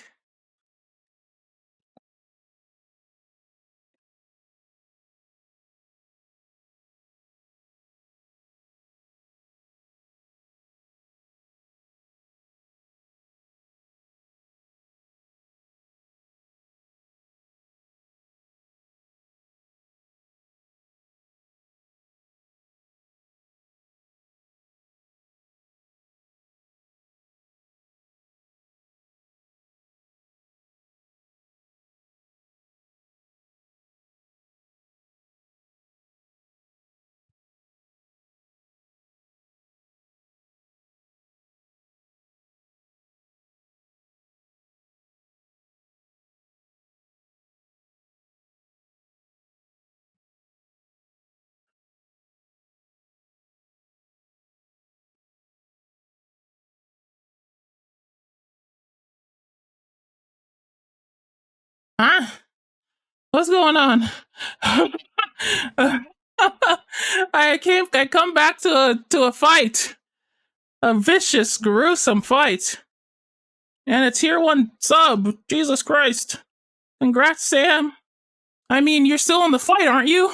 Huh? What's going on? I come back to a fight. A vicious, gruesome fight. And a tier 1 sub. Jesus Christ. Congrats, Sam. I mean, you're still in the fight, aren't you?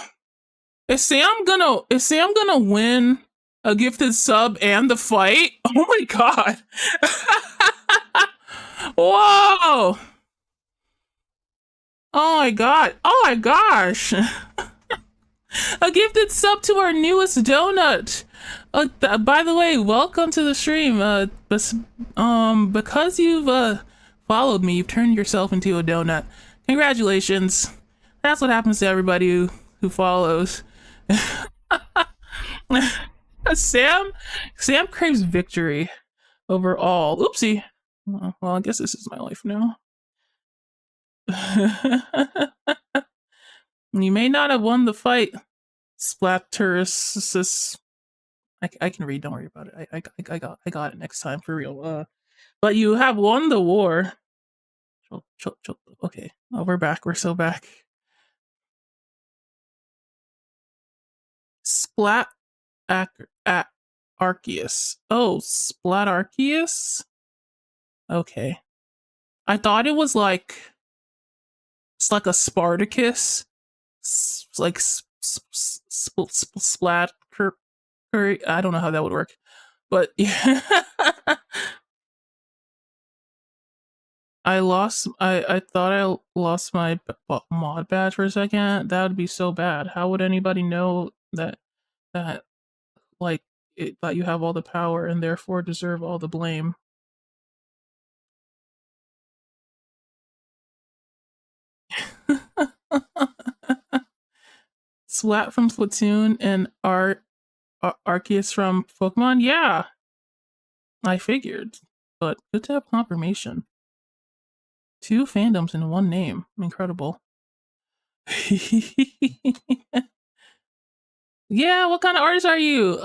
Is Sam gonna win a gifted sub and the fight? Oh my god. Whoa. Oh my god. Oh my gosh. A gifted sub to our newest donut. By the way, welcome to the stream. Because you've followed me, you've turned yourself into a donut. Congratulations. That's what happens to everybody who follows. Sam craves victory over all. Oopsie. Well, I guess this is my life now. You may not have won the fight, Splatterus. I can read. Don't worry about it. I got it next time for real. But you have won the war. Okay. Oh, we're back. We're so back. Splat Arceus. Oh, Splat Arceus? Okay. I thought it was like it's like a Spartacus. Like splat curry. I don't know how that would work. But yeah. I thought I lost my mod badge for a second. That would be so bad. How would anybody know that like that you have all the power and therefore deserve all the blame? Splat from Splatoon and Arceus from Pokemon? Yeah, I figured. But good to have confirmation. 2 fandoms in one name. Incredible. Yeah, what kind of artist are you?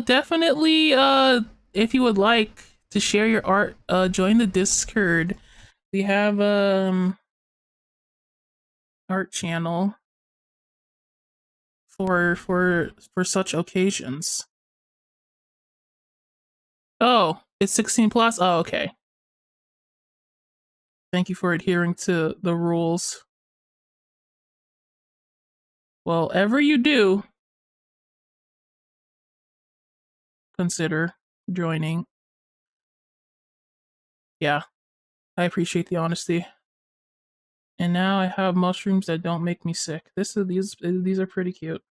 Definitely if you would like to share your art, join the Discord. We have art channel for such occasions. Oh, it's 16 plus? Oh, okay. Thank you for adhering to the rules. Well, ever you do, consider joining. Yeah, I appreciate the honesty. And now I have mushrooms that don't make me sick. These are pretty cute.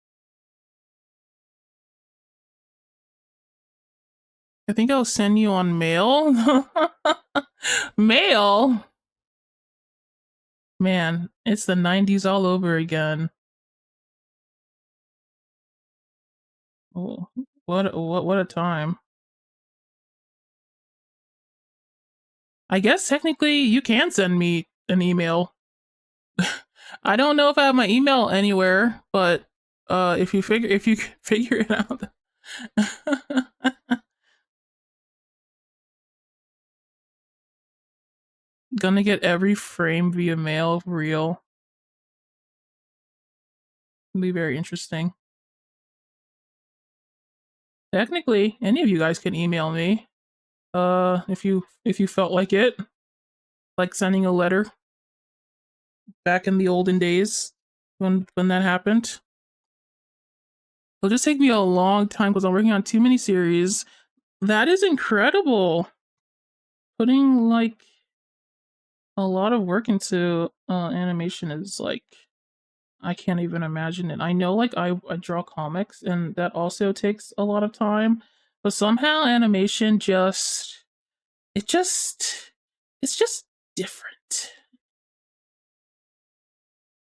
I think I'll send you on mail. Mail? Man, it's the 90s all over again. Oh, what a time. I guess technically you can send me an email. I don't know if I have my email anywhere, but if you figure it out. Gonna get every frame via mail, real. It'll be very interesting. Technically, any of you guys can email me. If you felt like it, like sending a letter back in the olden days when that happened. It'll just take me a long time because I'm working on too many series. That is incredible. Putting like a lot of work into animation is like I can't even imagine it. I know like I draw comics and that also takes a lot of time, but somehow animation it's just different.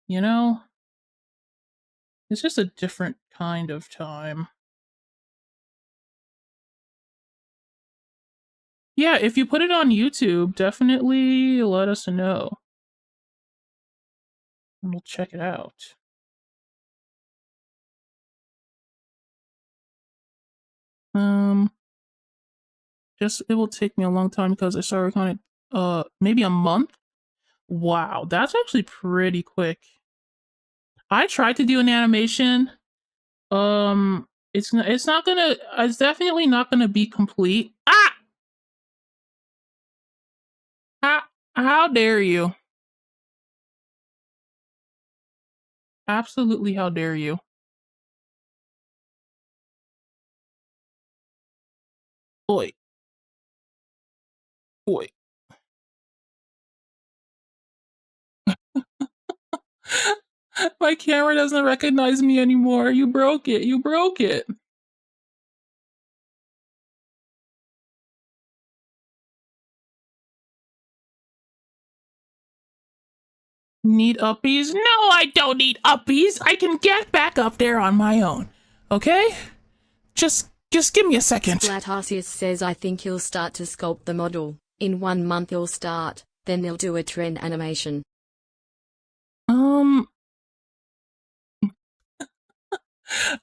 You know? It's just a different kind of time. Yeah, if you put it on YouTube, definitely let us know. And we'll check it out. Just it will take me a long time because I started recording maybe a month. Wow, that's actually pretty quick. I tried to do an animation. It's definitely not gonna be complete. Ah! How dare you? Absolutely how dare you? Oi. Oi. My camera doesn't recognize me anymore. You broke it. You broke it. Need uppies? No, I don't need uppies. I can get back up there on my own. Okay? Just Just give me a second. Splatasius says I think he'll start to sculpt the model. In 1 month he'll start, then they'll do a trend animation.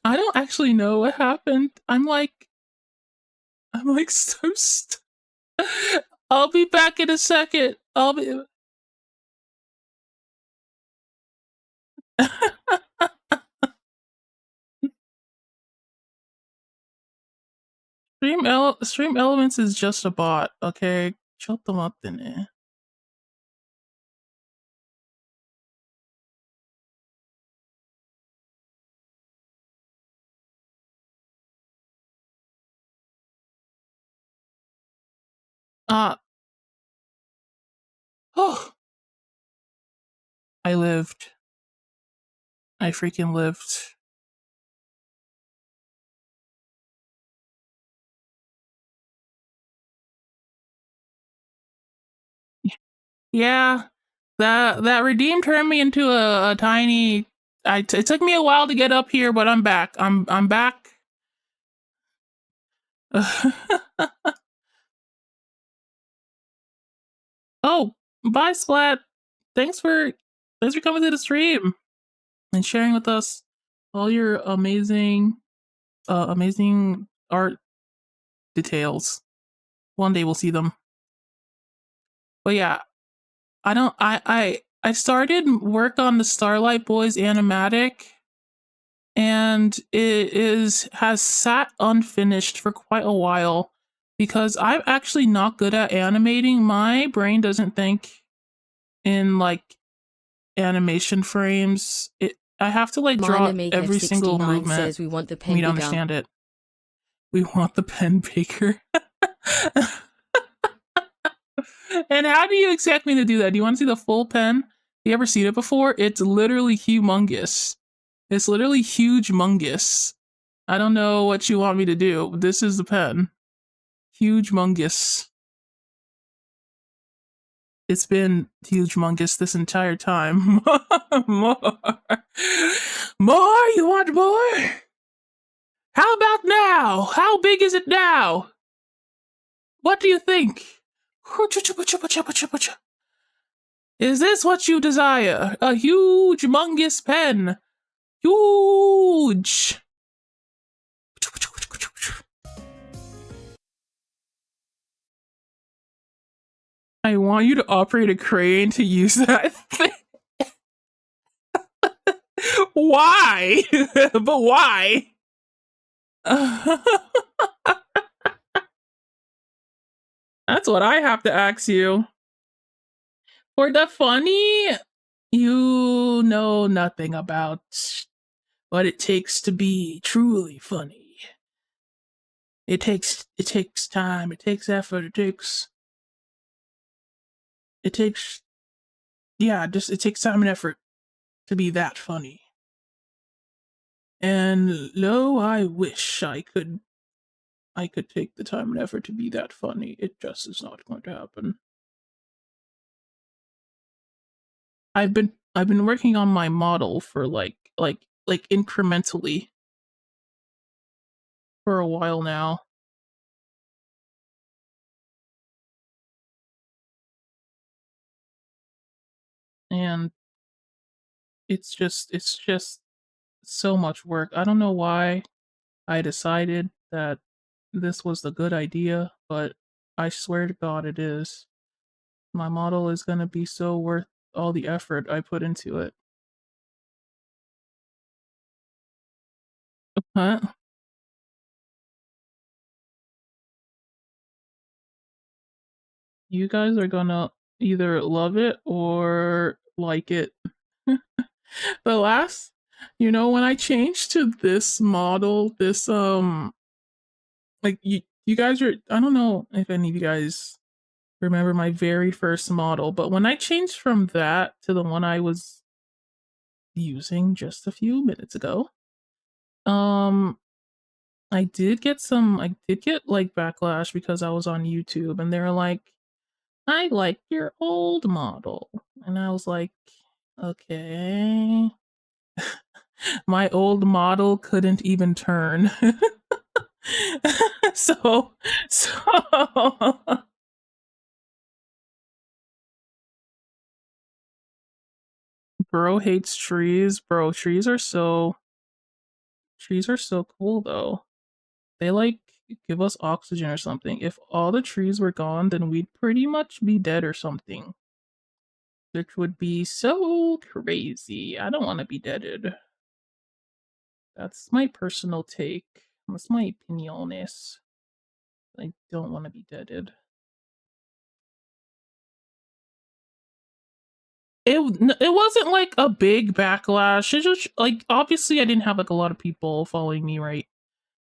I don't actually know what happened. I'm like so I'll be back in a second. I'll be Stream Elements is just a bot, okay? Shut them up then. Oh, I lived. I freaking lived. Yeah, that redeem turned me into a tiny. It took me a while to get up here, but I'm back. I'm back. Oh, bye, Splat. Thanks for coming to the stream and sharing with us all your amazing art details. One day we'll see them. But yeah, I started work on the Starlight Boys animatic, and it has sat unfinished for quite a while because I'm actually not good at animating. My brain doesn't think in like animation frames. I have to like draw every single movement says we want the pen for me to bigger. understand it. We want the pen bigger. And how do you expect me to do that? Do you want to see the full pen? You ever seen it before? It's literally humongous. It's literally huge-mongous. I don't know what you want me to do. This is the pen. Huge-mongous. It's been huge-mongous this entire time. More. More? You want more? How about now? How big is it now? What do you think? Is this what you desire? A huge, humongous pen. Huge. I want you to operate a crane to use that thing. Why? But why? That's what I have to ask you. For the funny, you know nothing about what it takes to be truly funny. It takes time, it takes effort, it takes it takes time and effort to be that funny. And lo, I wish I could take the time and effort to be that funny. It just is not going to happen. I've been working on my model for like incrementally for a while now. And it's just so much work. I don't know why I decided that this was the good idea, but I swear to God it is. My model is going to be so worth all the effort I put into it. Huh? You guys are gonna either love it or like it. The last, when I changed to this model, this like you guys are, I don't know if any of you guys remember my very first model, but when I changed from that to the one I was using just a few minutes ago, I did get like backlash because I was on YouTube and they're like, I like your old model. And I was like, okay. My old model couldn't even turn. So bro hates trees. Bro, trees are so cool though. They like give us oxygen or something. If all the trees were gone, then we'd pretty much be dead or something. Which would be so crazy. I don't want to be deaded. That's my personal take. That's my opiniones. I don't want to be deaded. It wasn't like a big backlash. It just like obviously I didn't have like a lot of people following me right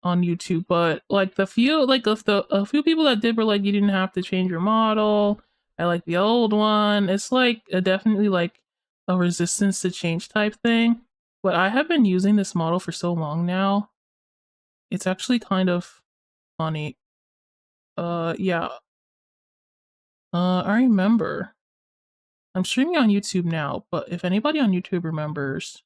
on YouTube, but like the few like of the a few people that did were like you didn't have to change your model. I like the old one. It's like a definitely like a resistance to change type thing. But I have been using this model for so long now. It's actually kind of funny. Yeah. I remember. I'm streaming on YouTube now, but if anybody on YouTube remembers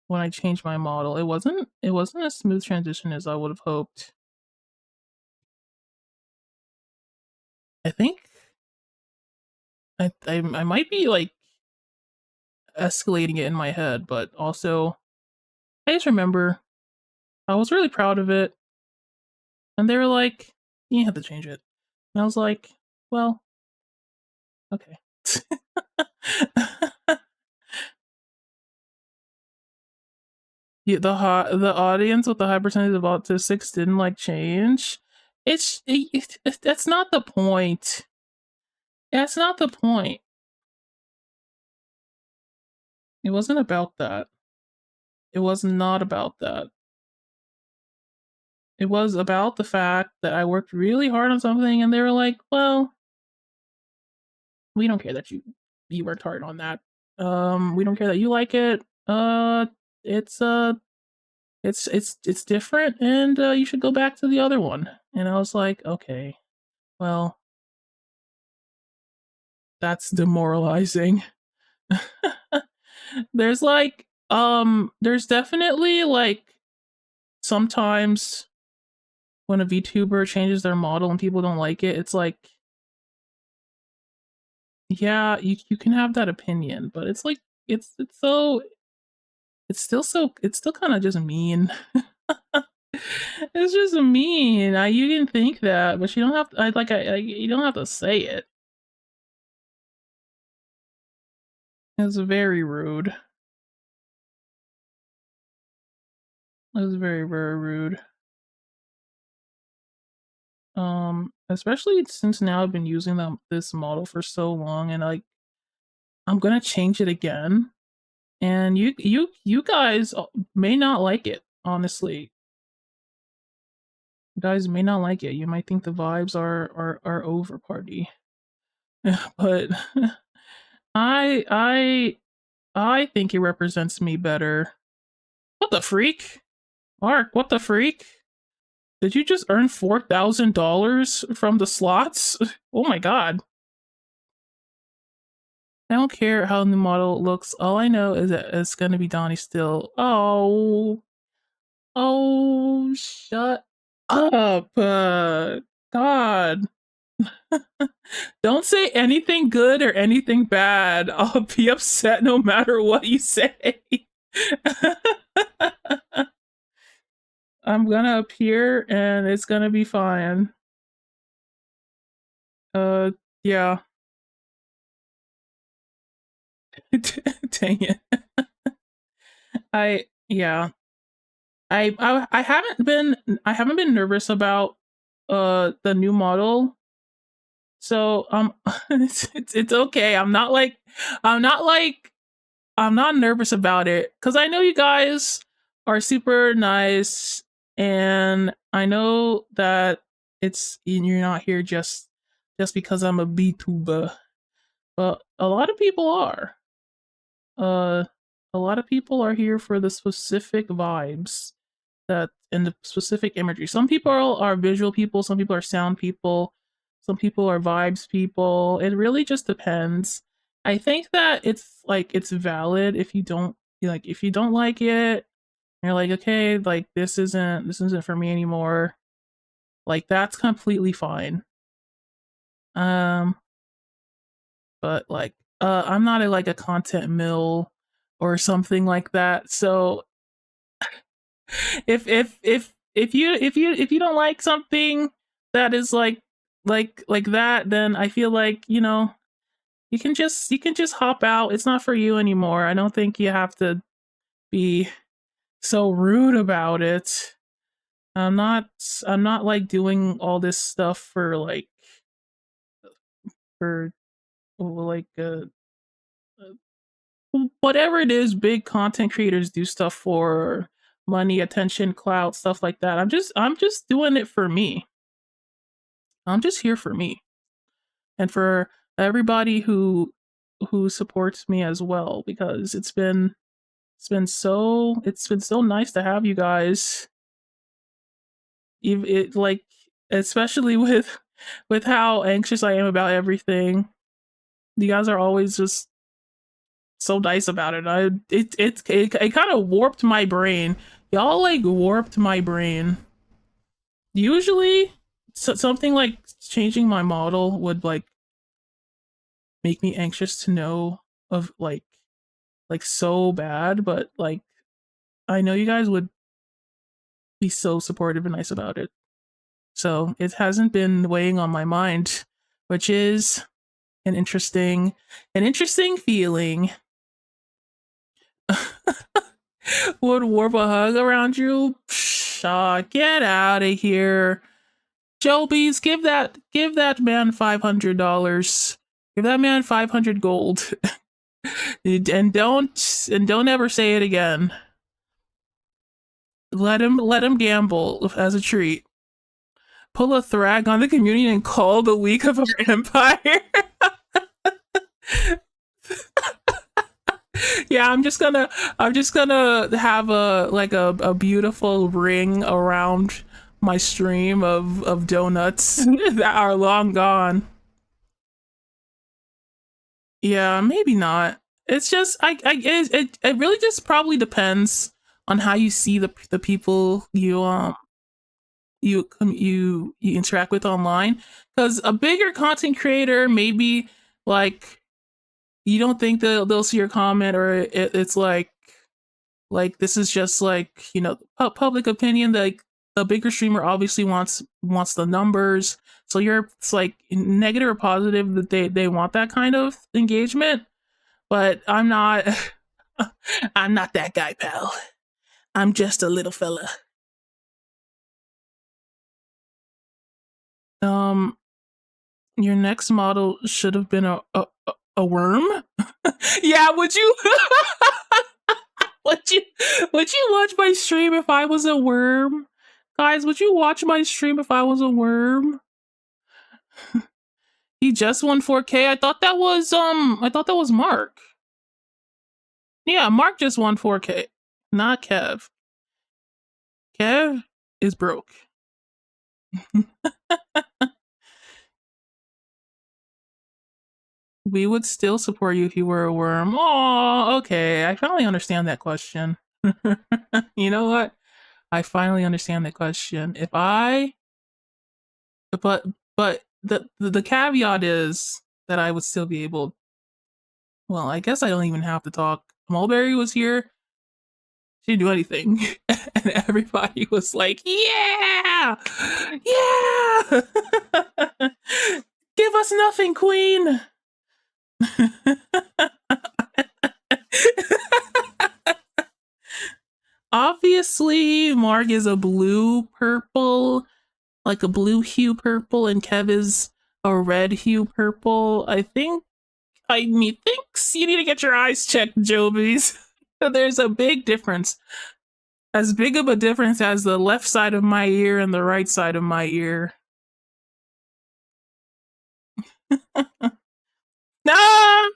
when I changed my model, it wasn't a smooth transition as I would have hoped. I think I might be like escalating it in my head, but also I just remember I was really proud of it, and they were like, "You have to change it," and I was like, "Well, okay." Yeah, the audience with the high percentage of autistics didn't like change. That's not the point. That's not the point. It wasn't about that. It was not about that. It was about the fact that I worked really hard on something and they were like, "Well, we don't care that you worked hard on that. We don't care that you like it. It's it's different and you should go back to the other one." And I was like, "Okay. Well, that's demoralizing." There's definitely like sometimes when a VTuber changes their model and people don't like it, it's like, yeah, you can have that opinion, but it's like it's so it's still kind of just mean. It's just mean. You can think that, but you don't have to. You don't have to say it. It's very rude. It was very rude. Especially since now I've been using this model for so long, and like I'm gonna change it again, and you guys may not like it. Honestly, you guys may not like it. You might think the vibes are over party, but I I I think it represents me better. What the freak, Mark? What the freak? Did you just earn $4,000 from the slots? Oh my god. I don't care how the model looks. All I know is that it's gonna be Donnie still. Oh, oh, shut up. God. Don't say anything good or anything bad. I'll be upset no matter what you say. I'm gonna appear and it's gonna be fine. Uh, yeah. Dang it. Yeah. I haven't been nervous about the new model. So it's okay. I'm not like I'm not nervous about it cuz I know you guys are super nice and I know that you're not here just because I'm a VTuber. But a lot of people are. Uh a lot of people are here for the specific vibes that and the specific imagery. Some people are visual people, some people are sound people, some people are vibes people. It really just depends. I think that it's valid if you don't like it. You're like, okay, like this isn't for me anymore. Like that's completely fine. Um, but like I'm not like a content mill or something like that. So if you don't like something that is like that, then I feel like, you can just hop out. It's not for you anymore. I don't think you have to be so rude about it. I'm not I'm not like doing all this stuff for like whatever it is big content creators do stuff for money, attention, clout, stuff like that. I'm just doing it for me. I'm just here for me and for everybody who supports me as well, because it's been so nice to have you guys. It like, especially with how anxious I am about everything. You guys are always just so nice about it. It kind of warped my brain. Y'all like warped my brain. Usually, something like changing my model would like make me anxious to know of like so bad, but like I know you guys would be so supportive and nice about it. So it hasn't been weighing on my mind, which is an interesting feeling. Would warp a hug around you? Pshaw, get out of here. Jobies, give that man $500. Give that man 500 gold. and don't ever say it again. Let him gamble as a treat. Pull a thrag on the community and call the weak of our empire. Yeah, I'm just gonna have a beautiful ring around my stream of donuts that are long gone. Yeah, maybe not. It's just it really just probably depends on how you see the people you interact with online. Because a bigger content creator, maybe like you don't think they'll see your comment, or it's like this is just like, public opinion. Like the bigger streamer obviously wants the numbers, so it's like negative or positive that they want that kind of engagement. But I'm not. I'm not that guy, pal. I'm just a little fella. um your next model should have been a worm. Yeah, would you would you would you watch my stream if I was a worm? Guys, would you watch my stream if I was a worm? He just won 4K. I thought that was Mark. Yeah, Mark just won 4K. Not Kev. Kev is broke. We would still support you if you were a worm. Oh, okay. I finally understand that question. You know what? I finally understand that question. But the caveat is that I would still be able. Well, I guess I don't even have to talk. Mulberry was here. She didn't do anything, and everybody was like, "Yeah, yeah, give us nothing, Queen." Obviously, Marg is a blue purple, like a blue hue purple, and Kev is a red hue purple. Methinks you need to get your eyes checked, Jobies. There's a big difference. As big of a difference as the left side of my ear and the right side of my ear. No!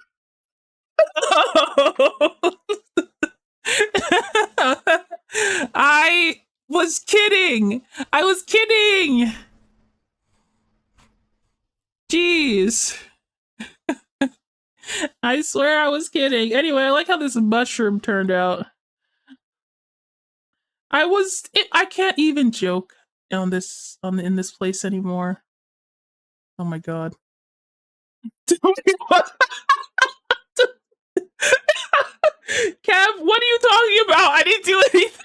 I was kidding. I was kidding. Jeez. I swear I was kidding. Anyway, I like how this mushroom turned out. I can't even joke on this in this place anymore. Oh my god. Kev, what are you talking about? I didn't do anything.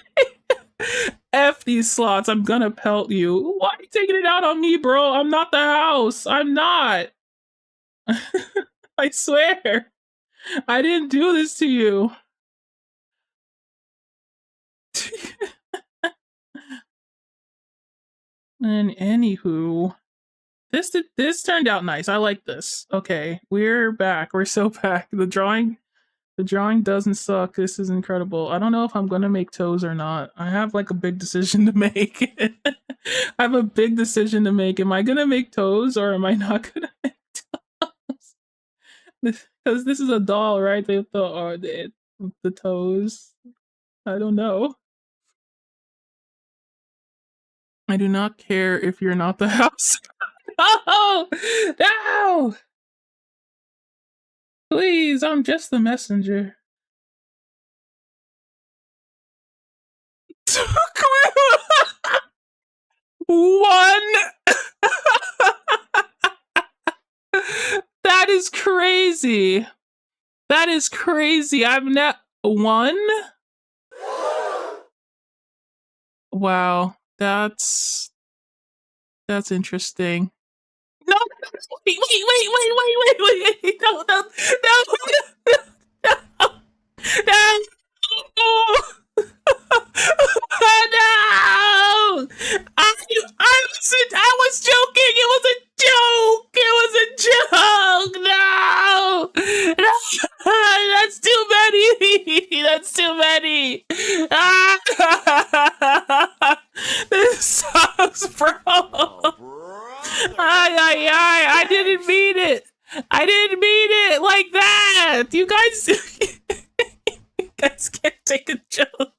F these slots. I'm gonna pelt you. Why are you taking it out on me, bro? I'm not the house. I'm not. I swear. I didn't do this to you. And anywho, this turned out nice. I like this. Okay, we're back. We're so back. The drawing doesn't suck. This is incredible. I don't know if I'm gonna make toes or not. I have like a big decision to make. I have a big decision to make. Am I gonna make toes or am I not gonna make toes? Because this is a doll, right? The toes. I don't know. I do not care if you're not the house. No! No! Please, I'm just the messenger. One! That is crazy. That is crazy. I'm not one. Wow, that's interesting. No, wait. No, no, no, no, no. No! I was joking. It was a joke. It was a joke. No! No! That's too many. That's too many. This sucks, bro. I didn't mean it. I didn't mean it like that. You guys can't take a joke.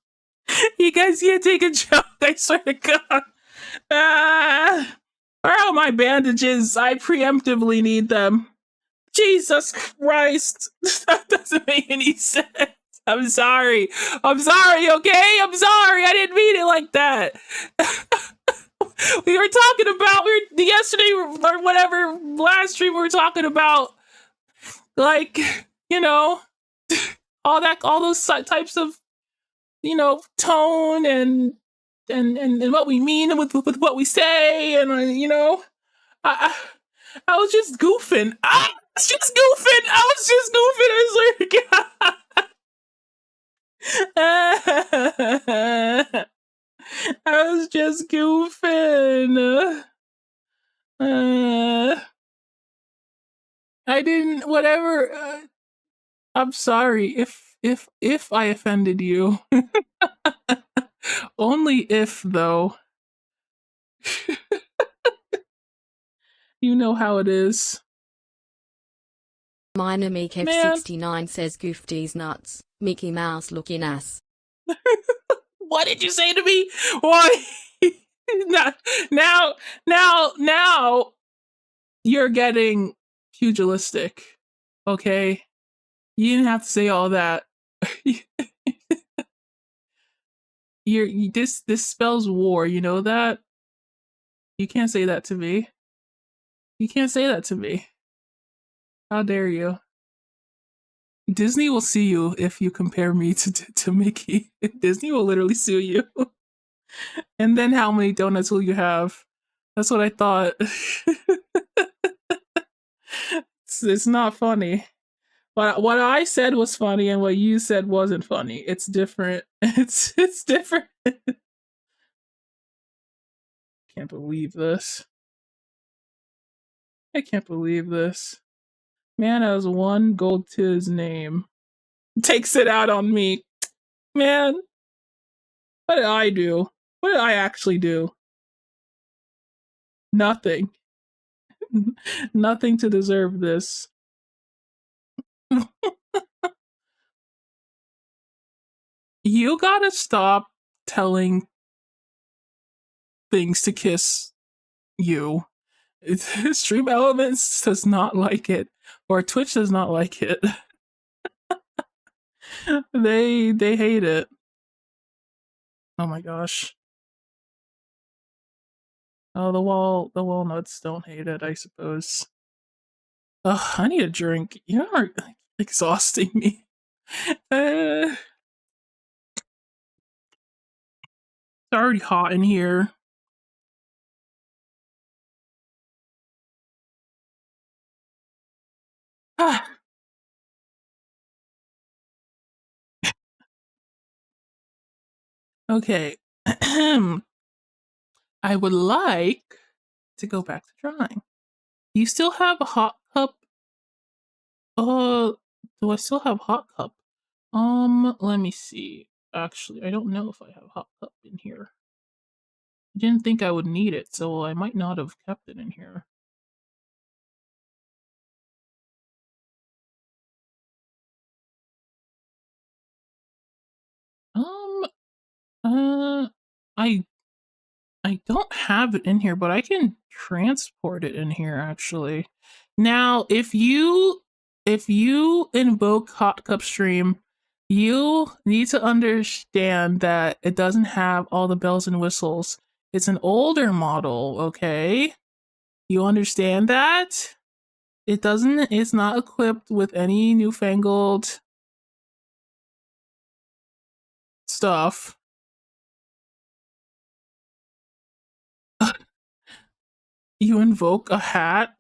You guys can't take a joke. I swear to God. Where are my bandages? I preemptively need them. Jesus Christ. That doesn't make any sense. I'm sorry. I'm sorry, okay? I'm sorry. I didn't mean it like that. We were talking about, yesterday or whatever, last stream we were talking about, like, you know, all those types of, you know, tone and what we mean with what we say, and you know, I was just goofing. I was just goofing. I swear to God. I was just goofing. I didn't. Whatever. I'm sorry if I offended you. Only if, though. You know how it is. Minor Meek69 says Goofy's nuts. Mickey Mouse looking ass. What did you say to me? Why? now you're getting pugilistic. Okay? You didn't have to say all that. This spells war, you know that? You can't say that to me. You can't say that to me. How dare you? Disney will sue you if you compare me to Mickey. Disney will literally sue you. And then how many donuts will you have? That's what I thought. It's not funny. But what I said was funny and what you said wasn't funny. It's different. It's different. Can't believe this. I can't believe this. Man has one gold to his name. Takes it out on me. Man. What did I do? What did I actually do? Nothing. Nothing to deserve this. You gotta stop telling things to kiss you. Stream Elements does not like it, or Twitch does not like it. They hate it. Oh my gosh. Oh, the walnuts don't hate it, I suppose. Ugh, I need a drink. You are exhausting me. It's already hot in here. Okay. I would like to go back to drawing. Do you still have a hot cup? Uh, do I still have hot cup? Let me see. Actually, I don't know if I have hot cup in here. I didn't think I would need it, so I might not have kept it in here. Um, uh, I I don't have it in here, but I can transport it in here actually. Now, if you invoke Hot Cup Stream, you need to understand that it doesn't have all the bells and whistles. It's an older model, okay? You understand that? It's not equipped with any newfangled stuff. You invoke a hat?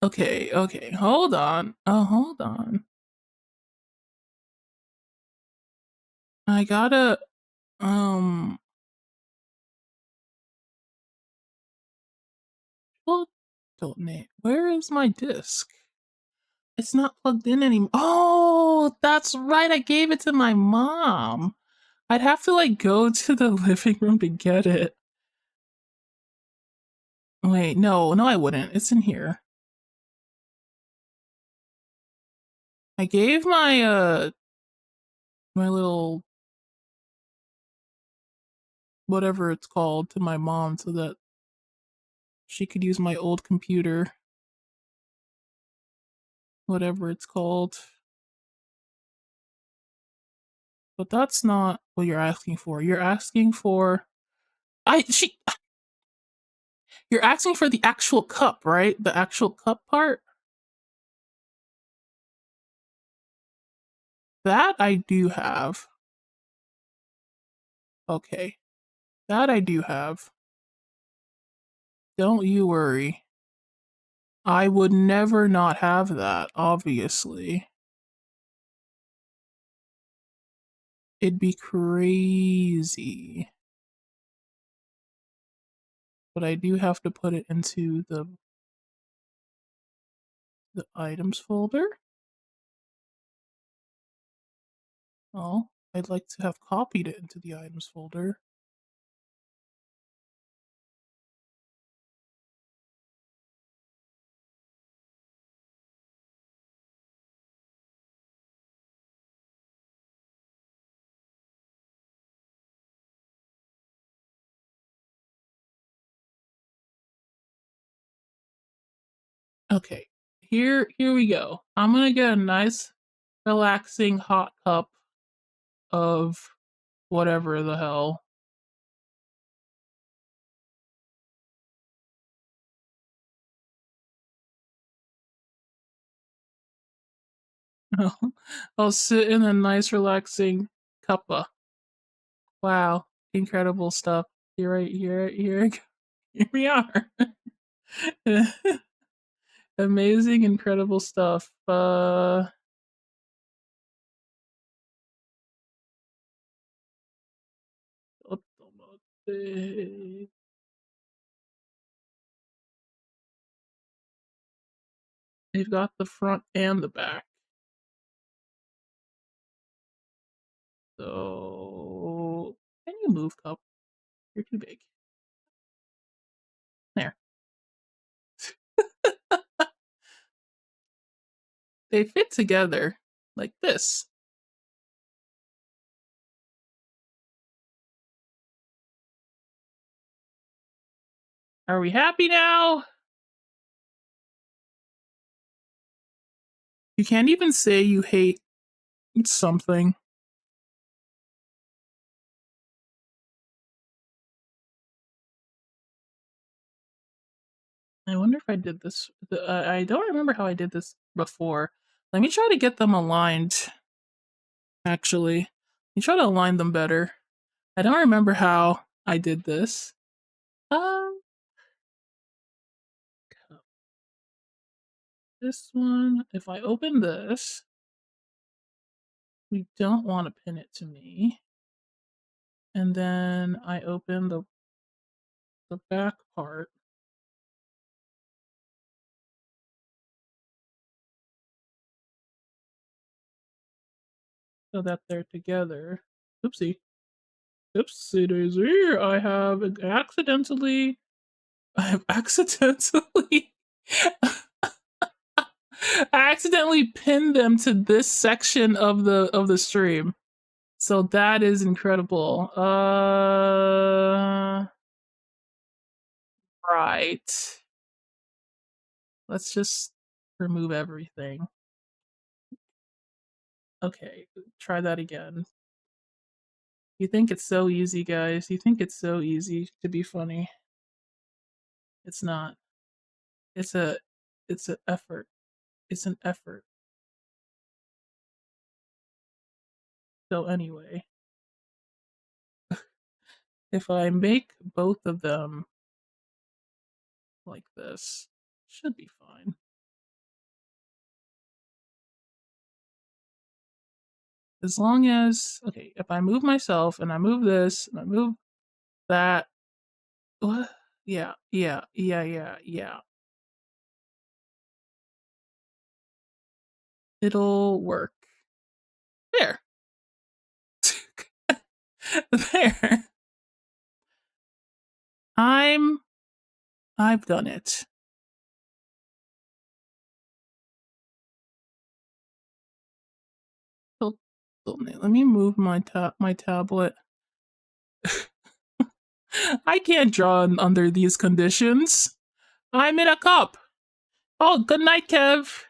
Okay, okay, hold on. Oh, hold on. I gotta, um, well, donate. Where is my disc? It's not plugged in anymore. Oh, that's right. I gave it to my mom. I'd have to like go to the living room to get it. Wait, no, no, I wouldn't. It's in here. I gave my little whatever it's called to my mom so that she could use my old computer, whatever it's called. But that's not what you're asking for. You're asking for I she you're asking for the actual cup, right? The actual cup part? That I do have. Okay. That I do have. Don't you worry. I would never not have that, obviously. It'd be crazy. But I do have to put it into the items folder. Oh, I'd like to have copied it into the items folder. Okay. Here we go. I'm gonna get a nice relaxing hot cup of whatever the hell. I'll sit in a nice relaxing cuppa. Wow, incredible stuff. Here, here we are. Amazing, incredible stuff. They've got the front and the back. So, can you move, cup? You're too big. There. They fit together like this. Are we happy now? You can't even say you hate something. I wonder if I did this. I don't remember how I did this before. Let me try to get them aligned, actually. Let me try to align them better. I don't remember how I did this. Um, this one, if I open this, we don't want to pin it to me. And then I open the back part so that they're together. Oopsie. Oopsie daisy. I have accidentally I accidentally pinned them to this section of the stream. So that is incredible. Right. Let's just remove everything. Okay, try that again. You think it's so easy, guys. You think it's so easy to be funny. It's not. It's a it's an effort. It's an effort. So anyway, if I make both of them like this, should be fine. As long as, okay, if I move myself and I move this and I move that, what? Yeah. It'll work. There. There. I'm I've done it. So, let me move my tablet. I can't draw under these conditions. I'm in a cup. Oh, good night, Kev.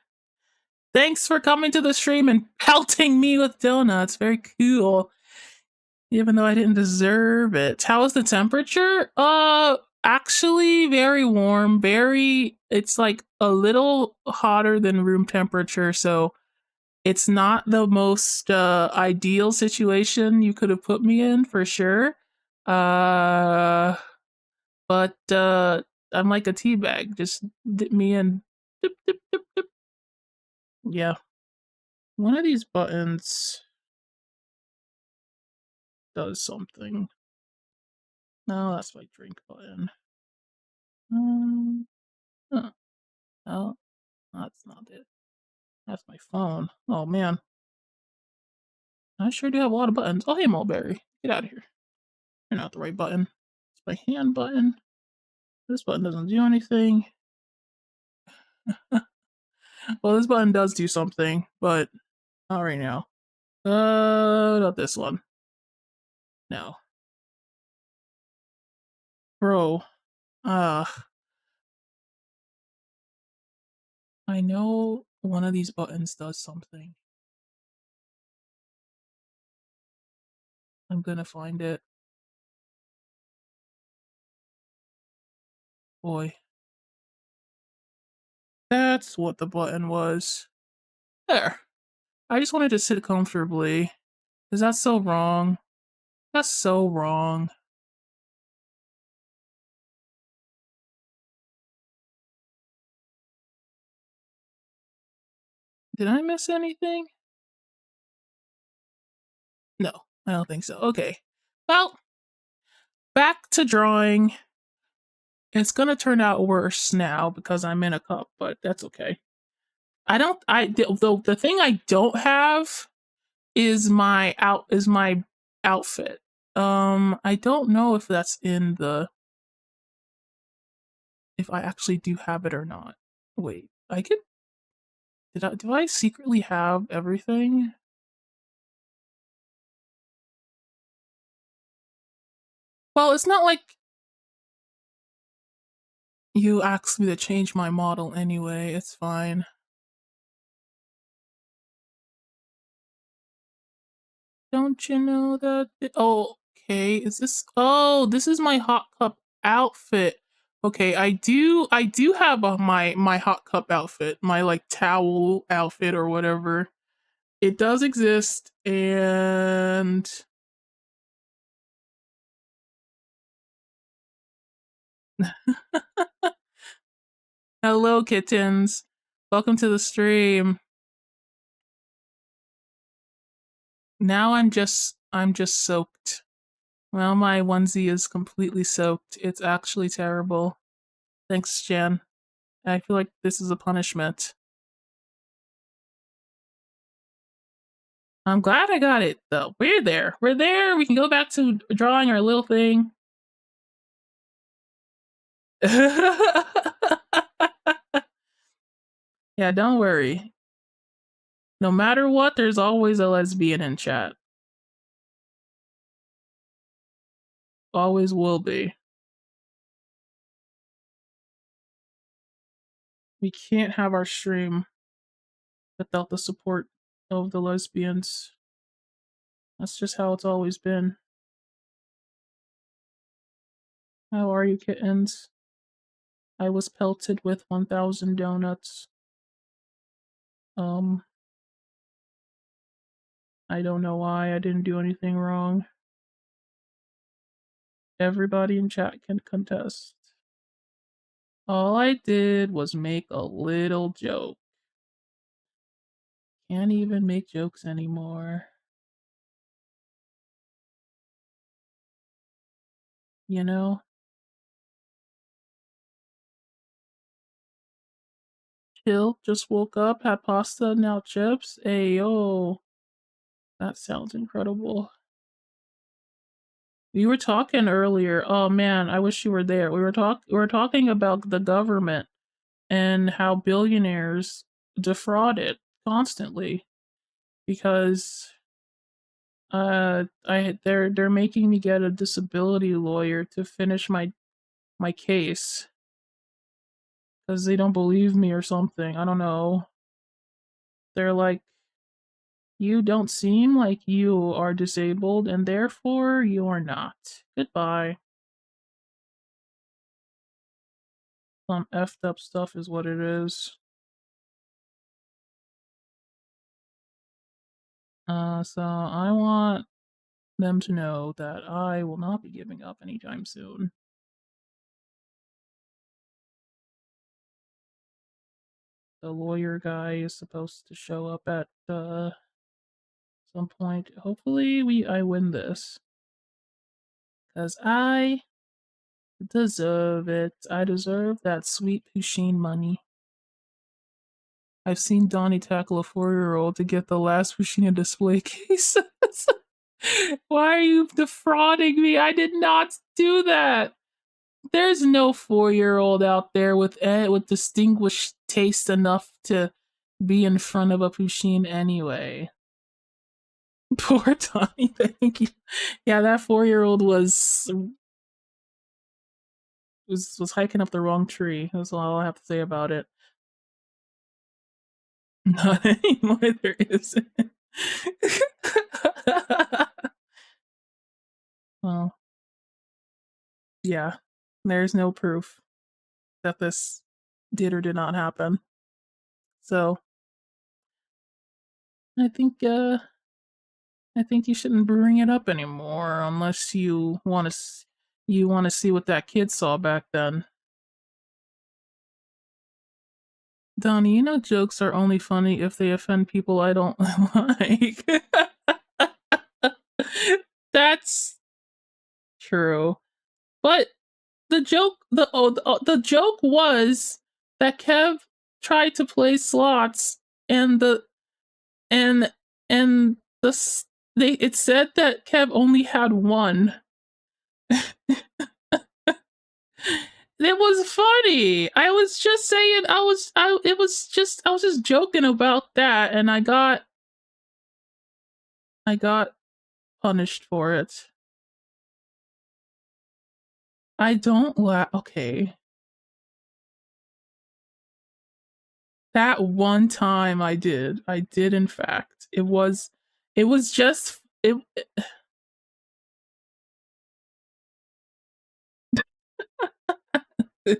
Thanks for coming to the stream and pelting me with donuts. Very cool. Even though I didn't deserve it. How is the temperature? Actually very warm. It's like a little hotter than room temperature, so it's not the most ideal situation you could have put me in for sure. Uh but I'm like a tea bag. Just dip me in. Dip, dip, dip, dip. Yeah. One of these buttons does something. No, that's my drink button. Huh. Oh, that's not it. That's my phone. Oh man. I sure do have a lot of buttons. Oh hey Mulberry. Get out of here. You're not the right button. It's my hand button. This button doesn't do anything. Well, this button does do something, but not right now. Not this one. No. Bro. Uh, I know one of these buttons does something. I'm gonna find it. Boy. That's what the button was. There. I just wanted to sit comfortably. Is that so wrong? That's so wrong. Did I miss anything? No, I don't think so. Okay. Well, back to drawing. It's gonna turn out worse now because I'm in a cup, but that's okay. I don't. The thing I don't have is my outfit. I don't know if that's in the if I actually do have it or not. Wait, I could. Do I secretly have everything? Well, it's not like you asked me to change my model anyway. It's fine. Don't you know that? Oh, okay. Is this? Oh, this is my hot cup outfit. Okay, I do have my hot cup outfit, my like towel outfit or whatever. It does exist, and hello kittens. Welcome to the stream. Now I'm just soaked. Well, my onesie is completely soaked. It's actually terrible. Thanks, Jan. I feel like this is a punishment. I'm glad I got it though. We're there. We're there. We can go back to drawing our little thing. Yeah, don't worry. No matter what, there's always a lesbian in chat. Always will be. We can't have our stream without the support of the lesbians. That's just how it's always been. How are you, kittens? I was pelted with 1,000 donuts. I don't know why. I didn't do anything wrong. Everybody in chat can contest. All I did was make a little joke. Can't even make jokes anymore. You know? Chill, just woke up, had pasta, now chips. Ayo. That sounds incredible. We were talking earlier. Oh man, I wish you were there. We were talking about the government and how billionaires defraud it constantly because they're making me get a disability lawyer to finish my case because they don't believe me or something. I don't know. They're like, you don't seem like you are disabled and therefore you are not. Goodbye. Some effed up stuff is what it is. So I want them to know that I will not be giving up anytime soon. The lawyer guy is supposed to show up at some point. Hopefully I win this. Cause I deserve it. I deserve that sweet Pusheen money. I've seen Donnie tackle a 4-year-old to get the last Pusheen display case. Why are you defrauding me? I did not do that. There's no 4-year-old out there with distinguished taste enough to be in front of a Pusheen anyway. Poor Donnie, thank you. Yeah, that 4-year-old was hiking up the wrong tree. That's all I have to say about it. Not anymore, there isn't. Well, yeah, there's no proof that this did or did not happen. So I think you shouldn't bring it up anymore unless you want to see what that kid saw back then. Donnie, you know jokes are only funny if they offend people I don't like. That's true. But the joke was that Kev tried to play slots and and it said that Kev only had one. It was funny. I was just saying I was just joking about that and I got punished for it. I don't okay. That one time I did. I did in fact. It was just it It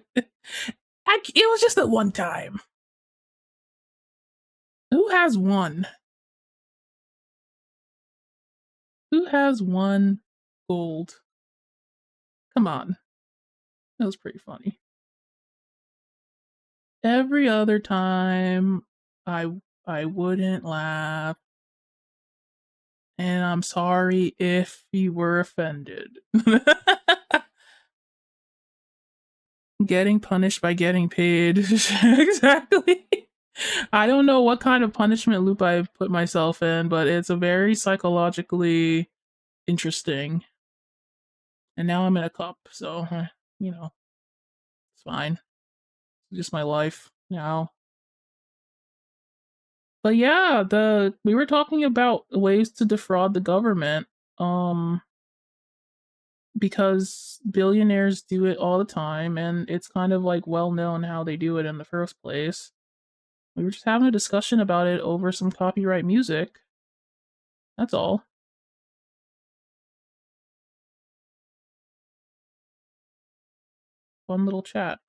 was just at one time. Who has one? Who has one gold? Come on. That was pretty funny. Every other time, I I wouldn't laugh, and I'm sorry if you were offended. Getting punished by getting paid. Exactly. I don't know what kind of punishment loop I've put myself in, but it's a very psychologically interesting. And now I'm in a cup, so you know, it's fine. It's just my life now. But yeah, the we were talking about ways to defraud the government. Um because billionaires do it all the time and it's kind of like well known how they do it in the first place. We were just having a discussion about it over some copyright music. That's all. Fun little chat.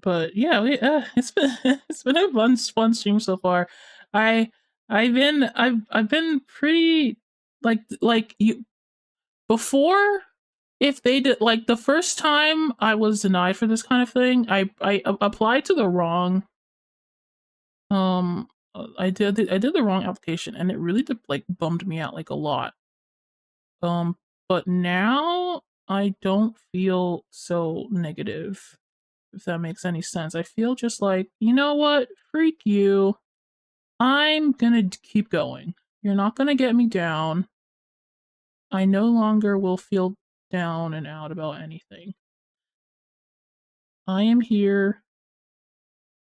But yeah, it's been it's been a fun stream so far. I I've been pretty like you before. If they did like the first time I was denied for this kind of thing, applied to the wrong I did the wrong application and it really like bummed me out like a lot. Um but now I don't feel so negative, if that makes any sense. I feel just like, you know what? Freak you. I'm gonna keep going. You're not gonna get me down. I no longer will feel down and out about anything. I am here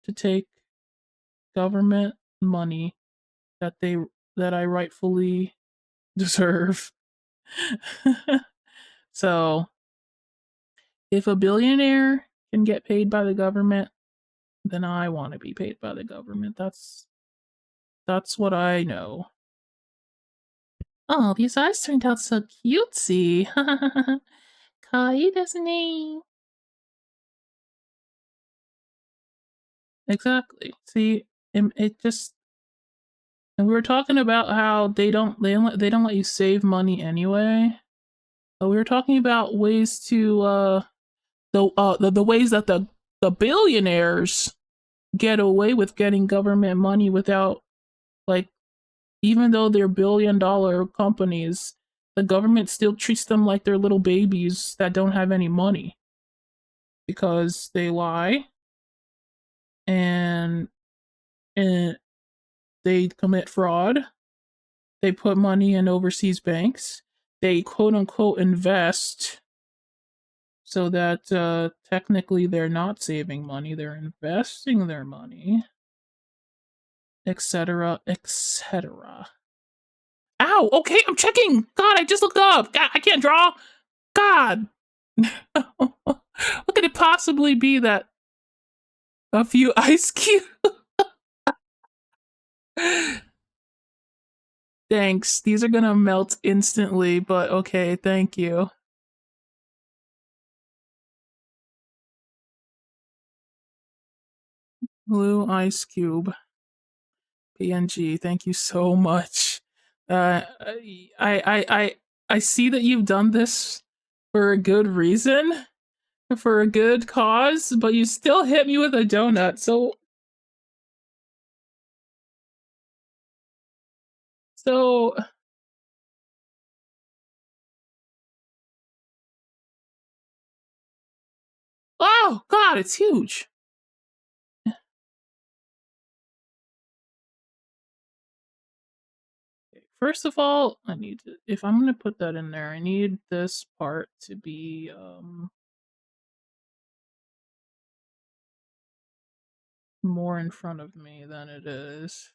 to take government money that they that I rightfully deserve. So, if a billionaire can get paid by the government, then I want to be paid by the government. That's what I know. Oh, these eyes turned out so cutesy. Kawaii desu ne. Exactly. See, it just and we were talking about how they don't let you save money anyway. But we were talking about ways to the ways that the billionaires get away with getting government money without like even though they're billion-dollar companies, the government still treats them like they're little babies that don't have any money because they lie and and they commit fraud. They put money in overseas banks. They quote unquote invest so that technically they're not saving money, they're investing their money, etc., etc. Ow, okay, I'm checking. God, I just looked up. God, I can't draw. God. What could it possibly be that a few ice cubes? Thanks. These are gonna melt instantly, but okay, thank you. Blue ice cube. PNG. Thank you so much. I see that you've done this for a good reason, for a good cause, but you still hit me with a donut. So oh god, it's huge. First of all, I need to, if I'm gonna put that in there, I need this part to be more in front of me than it is.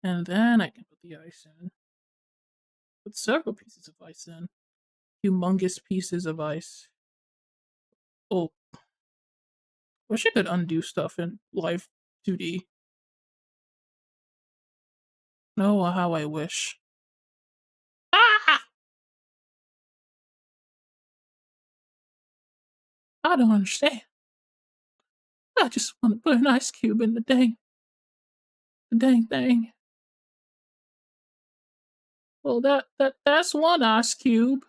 And then I can put the ice in. Put several pieces of ice in. Humongous pieces of ice. Oh, wish I could undo stuff in live 2D. Oh, how I wish. Ah! I don't understand. I just want to put an ice cube in the dang thing. Well, that's one ice cube.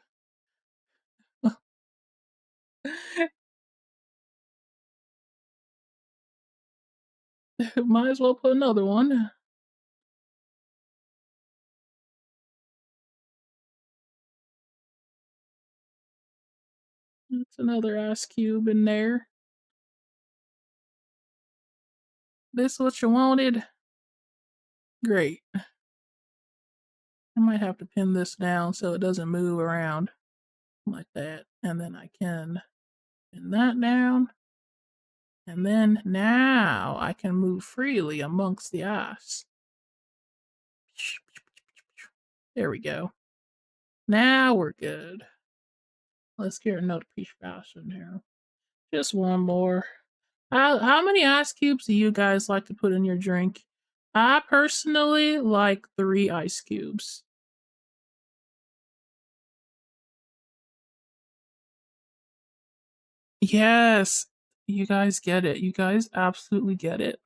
Might as well put another one. That's another ice cube in there. This what you wanted? Great. I might have to pin this down so it doesn't move around like that. And then I can pin that down. And then now I can move freely amongst the ice. There we go. Now we're good. Let's get another piece of ice in here. Just one more. How many ice cubes do you guys like to put in your drink? I personally like 3 ice cubes. Yes, you guys get it. You guys absolutely get it.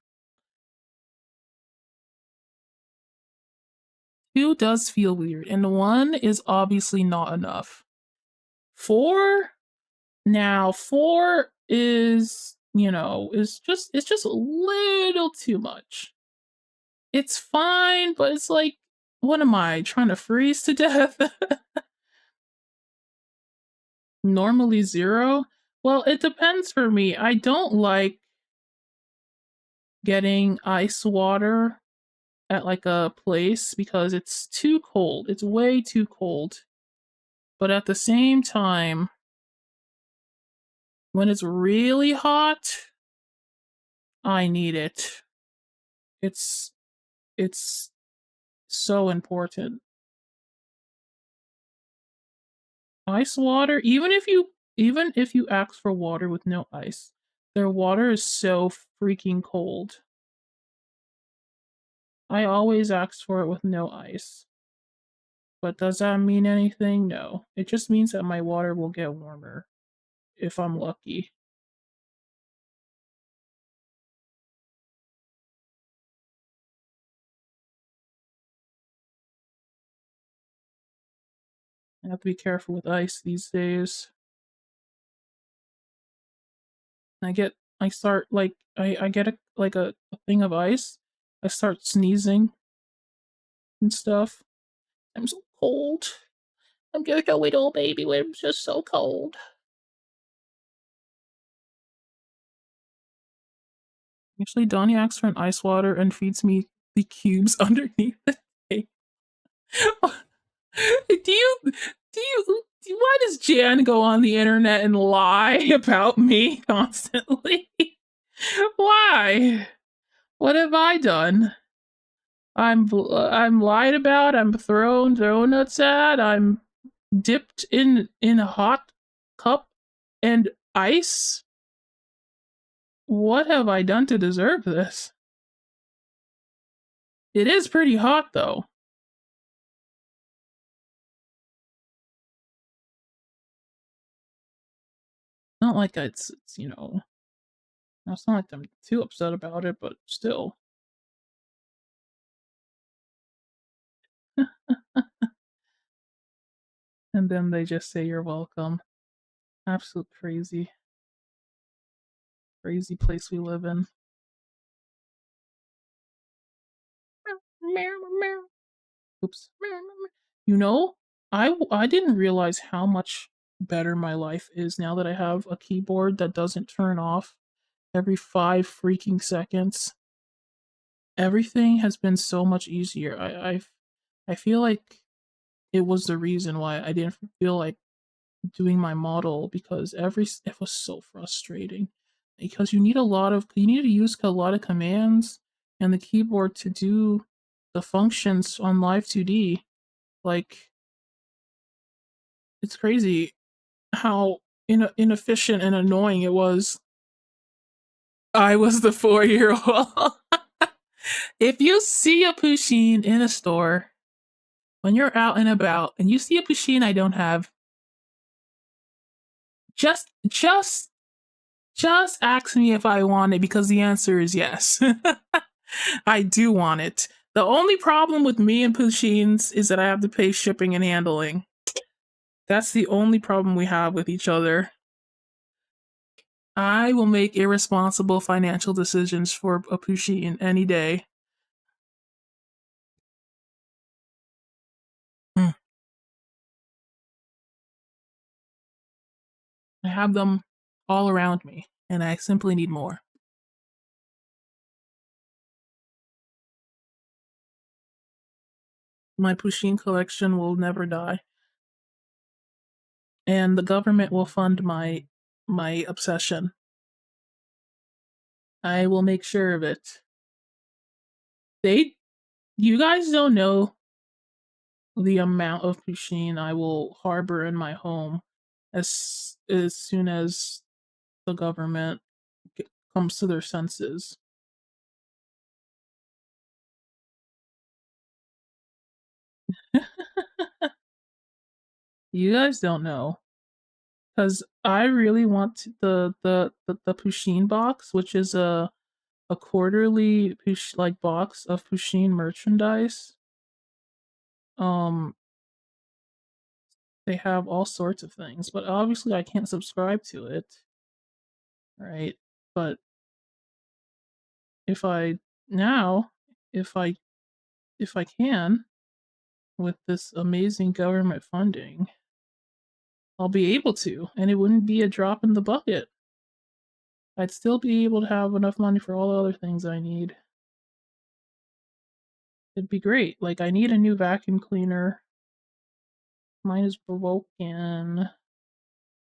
2 does feel weird, and 1 is obviously not enough. 4? Now, 4 is, it's just a little too much. It's fine, but it's like, what am I, trying to freeze to death? Normally 0? Well, it depends for me. I don't like getting ice water at, like, a place because it's too cold. It's way too cold. But at the same time, when it's really hot, I need it. It's it's so important. Ice water, even if you ask for water with no ice, their water is so freaking cold. I always ask for it with no ice. But does that mean anything? No. It just means that my water will get warmer if I'm lucky. I have to be careful with ice these days. I start like I get a thing of ice. I start sneezing and stuff. I'm so cold. I'm just a little baby when it's just so cold. Actually, Donnie asks for an ice water and feeds me the cubes underneath the tank. do you why does Jan go on the internet and lie about me constantly? Why? What have I done? I'm lied about. I'm thrown donuts at. I'm dipped in a hot cup and ice. What have I done to deserve this? It is pretty hot though. Not like it's not like I'm too upset about it, but still. And then they just say you're welcome. Absolute crazy. Crazy place we live in. Oops. You know, I didn't realize how much better my life is now that I have a keyboard that doesn't turn off every 5 freaking seconds. Everything has been so much easier. I feel like it was the reason why I didn't feel like doing my model because it was so frustrating because you need to use a lot of commands and the keyboard to do the functions on Live 2D. Like, it's crazy how inefficient and annoying it was. I was the 4-year-old. If you see a Pusheen in a store, when you're out and about and you see a Pusheen I don't have, just ask me if I want it, because the answer is yes. I do want it. The only problem with me and Pusheens is that I have to pay shipping and handling. That's the only problem we have with each other. I will make irresponsible financial decisions for a Pusheen any day. Hmm. I have them all around me, and I simply need more. My Pusheen collection will never die, and the government will fund my obsession. I will make sure of it. You guys don't know the amount of Pusheen I will harbor in my home as soon as the government comes to their senses. You guys don't know, because I really want the Pusheen box, which is a quarterly like box of Pusheen merchandise. Um, they have all sorts of things, but obviously I can't subscribe to it, right? But if I now, if I if I can, with this amazing government funding, I'll be able to, and it wouldn't be a drop in the bucket. I'd still be able to have enough money for all the other things I need. It'd be great. Like, I need a new vacuum cleaner. Mine is broken.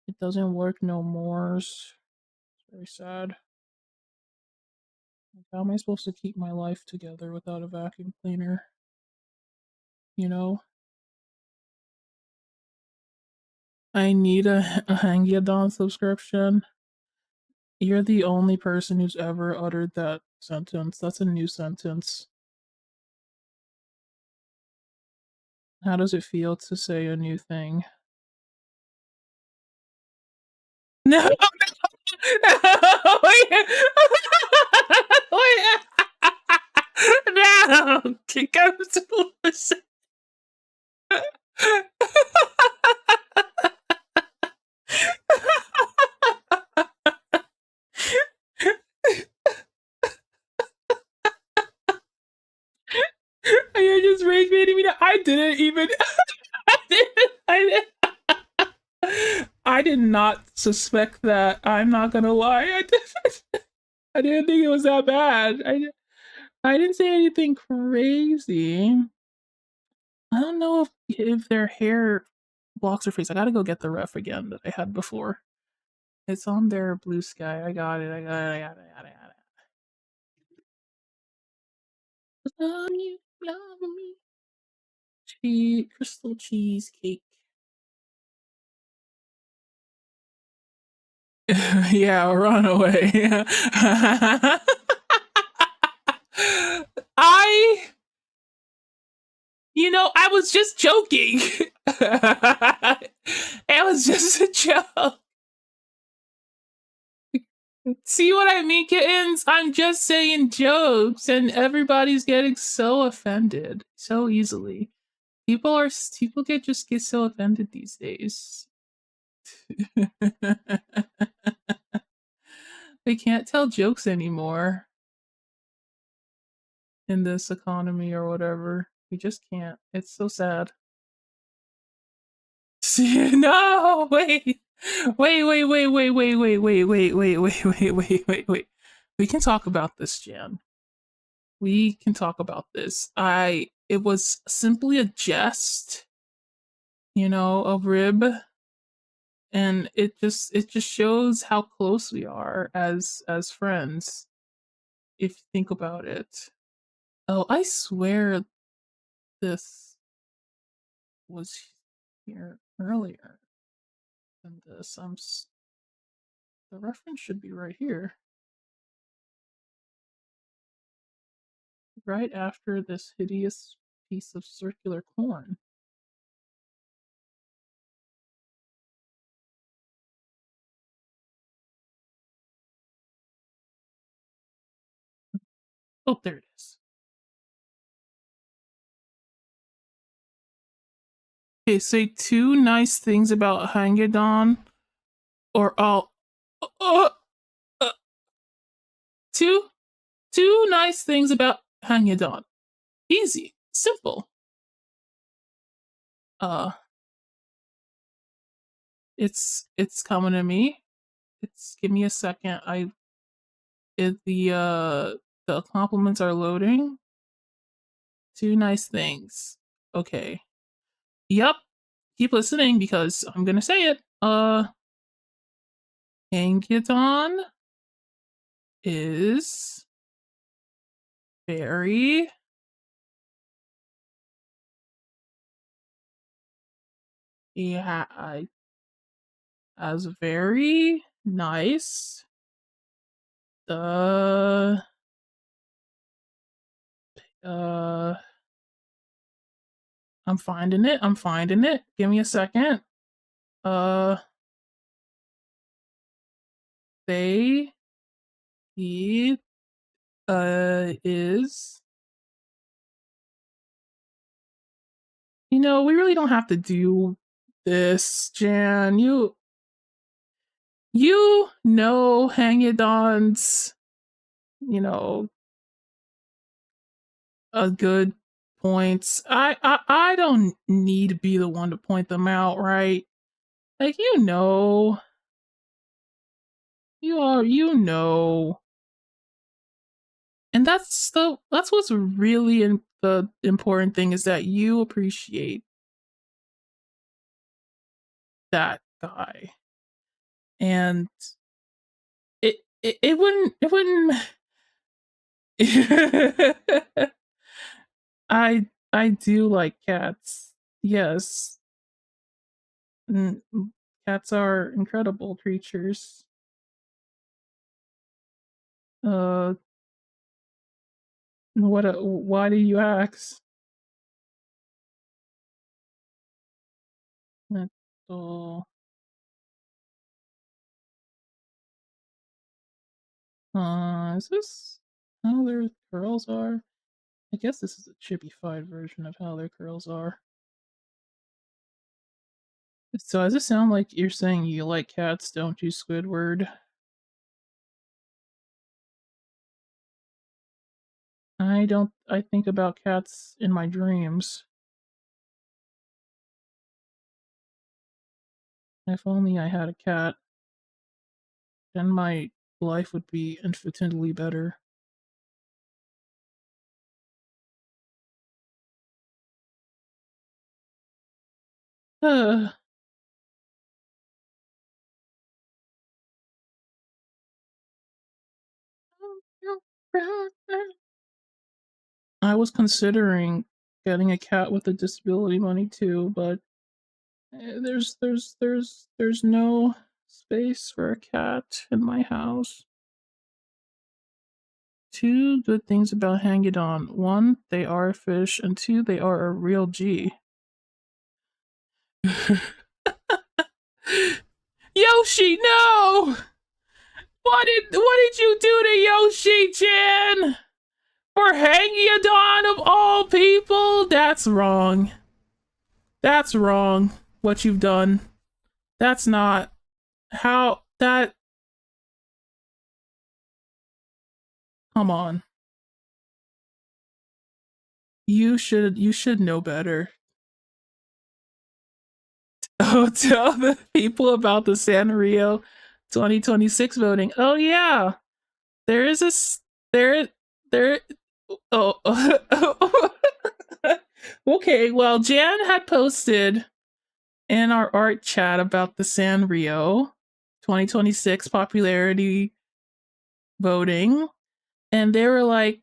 It doesn't work no more. It's very sad. Like, how am I supposed to keep my life together without a vacuum cleaner? You know? I need a Hangyadon subscription. You're the only person who's ever uttered that sentence. That's a new sentence. How does it feel to say a new thing? No, no, wait, wait, no, kick out of You're just rage baiting me. I didn't even. I did not suspect that. I'm not gonna lie. I didn't think it was that bad. I didn't say anything crazy. I don't know if their hair blocks their face. I gotta go get the ref again that I had before. It's on their blue sky. I got it. I got it. I got it. I got it. I got it. Love you, love me. Crystal cheesecake. Yeah, run away. I, I was just joking. It was just a joke. See what I mean, kittens? I'm just saying jokes, and everybody's getting so offended so easily. People get so offended these days. They can't tell jokes anymore in this economy or whatever. We just can't. It's so sad. No, wait. Wait. We can talk about this, Jan. We can talk about this. It was simply a jest, a rib, and it just shows how close we are as friends if you think about it. Oh, I swear this was here earlier than this. The reference should be right here. Right after this hideous piece of circular corn. Oh, there it is. Okay, say two nice things about Hangedon, or uh, uh, two two nice things about Hangedon. Easy, simple. Uh, it's coming to me. It's give me a second. The compliments are loading. Two nice things. Okay. Yep. Keep listening because I'm gonna say it. Hangedon is very yeah, I as very nice. Uh, uh, I'm finding it. I'm finding it. Give me a second. Uh, they he is. You know, we really don't have to do this, Jan. You know Hangedon's, you know, a good points. I don't need to be the one to point them out, right? Like you know. And that's what's really the important thing is that you appreciate that guy. And it wouldn't I do like cats. Yes. Mm, cats are incredible creatures. Uh why do you ask? Oh, is this how their curls are? I guess this is a chibified version of how their curls are. So does it sound like you're saying you like cats, don't you, Squidward? I don't I think about cats in my dreams. If only I had a cat, then my life would be infinitely better. Uh, I was considering getting a cat with the disability money too, but there's no space for a cat in my house. Two good things about Hangidon. One, they are a fish, and two, they are a real G. Yoshi, no! What did you do to Yoshi, Chan? For Hangidon of all people? That's wrong. That's wrong. What you've done. That's not how that come on. You should know better. Oh, tell the people about the Sanrio 2026 voting. Oh yeah, there is a there there. Oh, okay. Well, Jan had posted in our art chat about the Sanrio 2026 popularity voting, and they were like,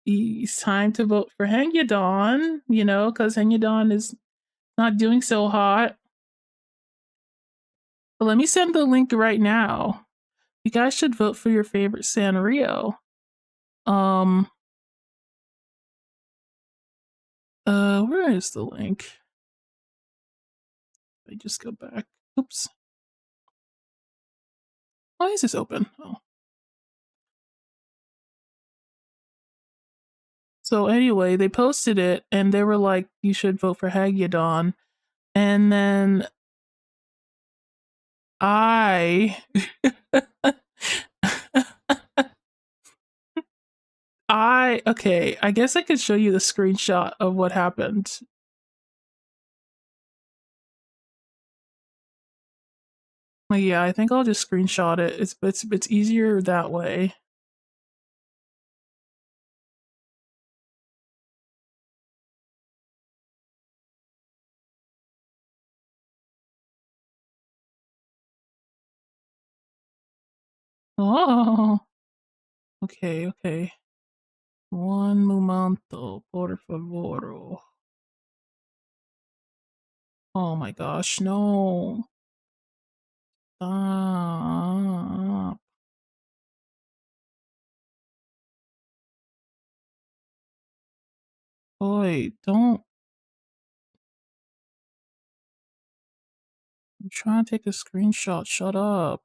It's time to vote for Hangudon, you know, because Hangudon is not doing so hot. But let me send the link right now. You guys should vote for your favorite Sanrio. Um, where is the link? I just go back. Oops. Why is this open? Oh. So anyway, they posted it and they were like, you should vote for Hagedon. And then I I guess I could show you the screenshot of what happened. Yeah, I think I'll just screenshot it. It's easier that way. Oh, okay. Un momento, por favor. Oh my gosh, no. Stop. Boy, don't. I'm trying to take a screenshot. Shut up.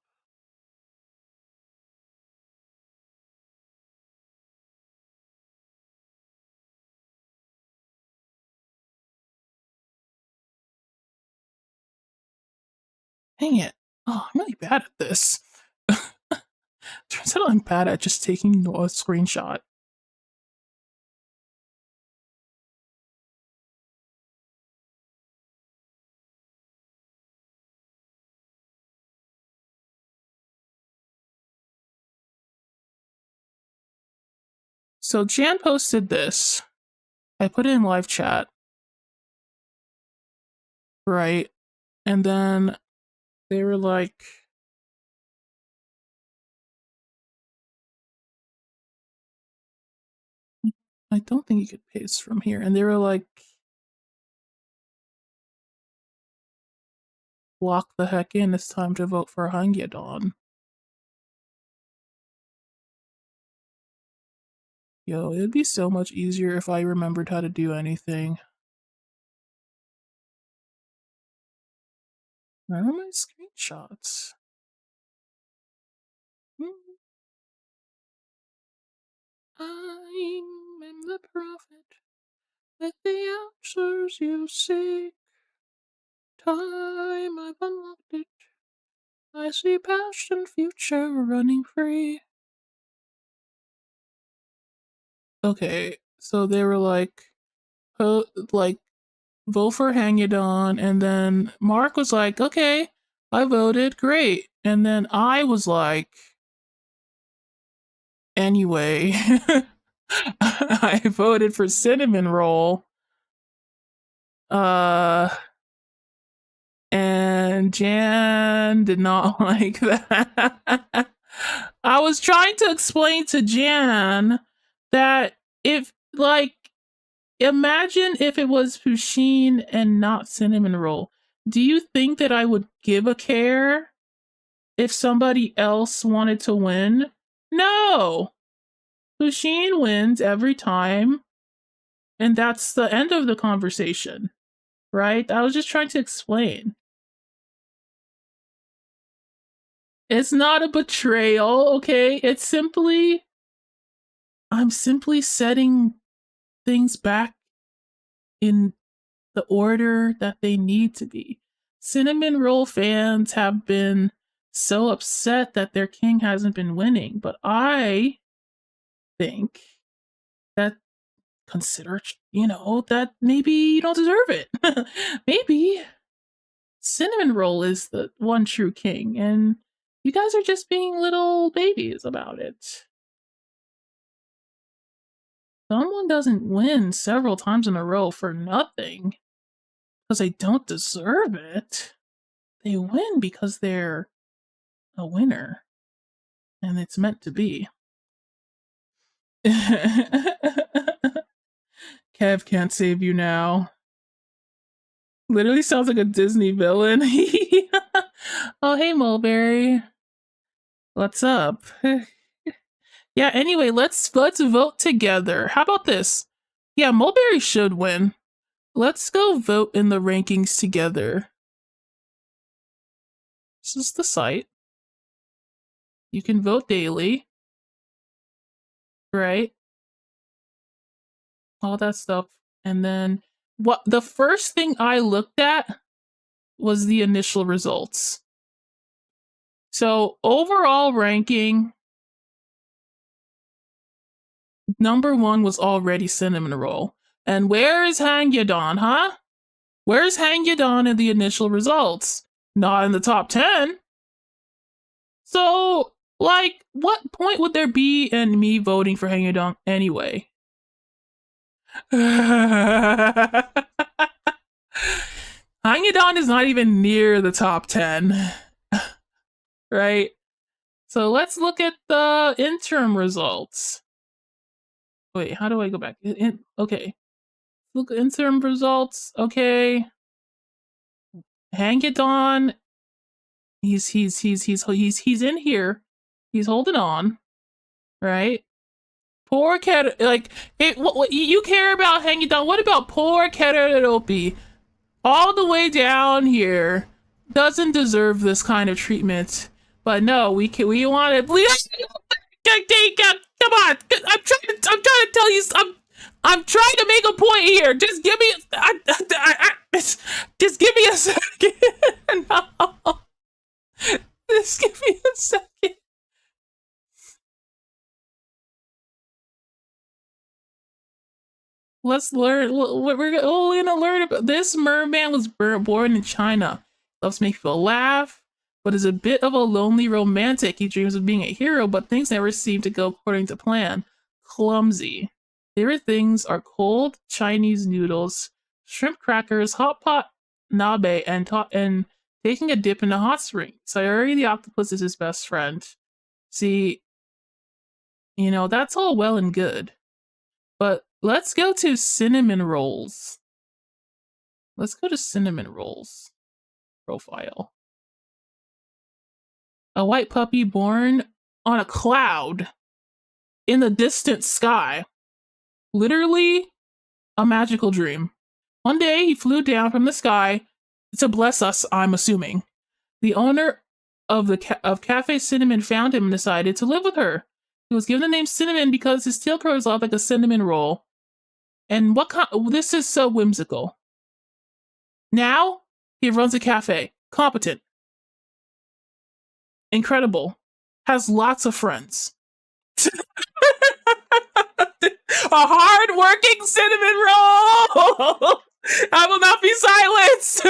Dang it. Oh, I'm really bad at this. Turns out I'm bad at just taking a screenshot. So Jan posted this. I put it in live chat. Right. And then they were like, I don't think you could paste from here. And they were like, lock the heck in. It's time to vote for Hangyadon. Yo, it'd be so much easier if I remembered how to do anything. Where are my screenshots? I am the prophet with the answers you seek. Time I've unlocked it. I see past and future running free. Okay, so they were like, like, vote for Hangudon, and then Mark was like, okay, I voted, great. And then I was like, anyway, I voted for Cinnamon Roll. And Jan did not like that. I was trying to explain to Jan that if, like, imagine if it was Pusheen and not Cinnamon Roll. Do you think that I would give a care if somebody else wanted to win? No! Pusheen wins every time, and that's the end of the conversation, right? I was just trying to explain. It's not a betrayal, okay? It's simply, I'm simply setting things back in the order that they need to be. Cinnamon Roll fans have been so upset that their king hasn't been winning, but I think that consider, that maybe you don't deserve it. Maybe Cinnamon Roll is the one true king, and you guys are just being little babies about it. Someone doesn't win several times in a row for nothing because they don't deserve it. They win because they're a winner and it's meant to be. Kev can't save you now. Literally sounds like a Disney villain. Oh, hey, Mulberry. What's up? Yeah, anyway, let's vote together. How about this? Yeah, Mulberry should win. Let's go vote in the rankings together. This is the site. You can vote daily, right? All that stuff. And then what the first thing I looked at was the initial results. So overall ranking, number one was already Cinnamon Roll. And where is Hangyadon, huh? Where's Hangyadon in the initial results? Not in the top 10. So, like, what point would there be in me voting for Hangyadon anyway? Hangyadon is not even near the top 10. Right? So let's look at the interim results. Wait, how do I go back? Okay. Look at interim results. Okay. Hangyadon. He's in here. He's holding on. Right? Poor cat, like what you care about Hangyadon. What about poor Keteropi? All the way down here doesn't deserve this kind of treatment. But no, we want it. Come on, I'm trying to tell you. I'm trying to make a point here. Just give me. Just give me a second. No, just give me a second. Let's learn. We're gonna learn about this. Merman was born in China. Loves to make people laugh, but is a bit of a lonely romantic. He dreams of being a hero, but things never seem to go according to plan. Clumsy. Favorite things are cold Chinese noodles, shrimp crackers, hot pot nabe, and taking a dip in a hot spring. Sayori the octopus is his best friend. See, that's all well and good. But let's go to cinnamon rolls. Let's go to cinnamon rolls profile. A white puppy born on a cloud in the distant sky. Literally a magical dream. One day he flew down from the sky to bless us, I'm assuming. The owner of Cafe Cinnamon found him and decided to live with her. He was given the name Cinnamon because his tail curls up like a cinnamon roll. And this is so whimsical. Now he runs a cafe. Competent. Incredible. Has lots of friends. A hard-working cinnamon roll. I will not be silenced.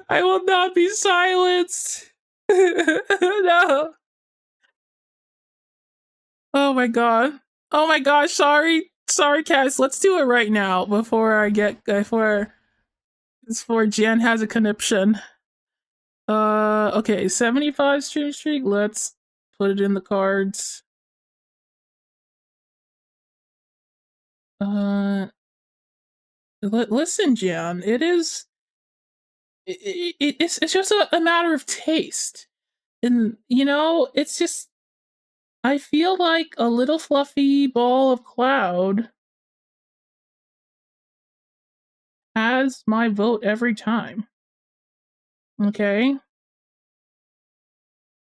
I will not be silenced. No. Oh my god. Oh my gosh, sorry, Cass. Let's do it right now before Jan has a conniption. Okay, 75 stream streak. Let's put it in the cards. Listen, Jan. It's just a matter of taste, and it's just. I feel like a little fluffy ball of cloud has my vote every time. Okay?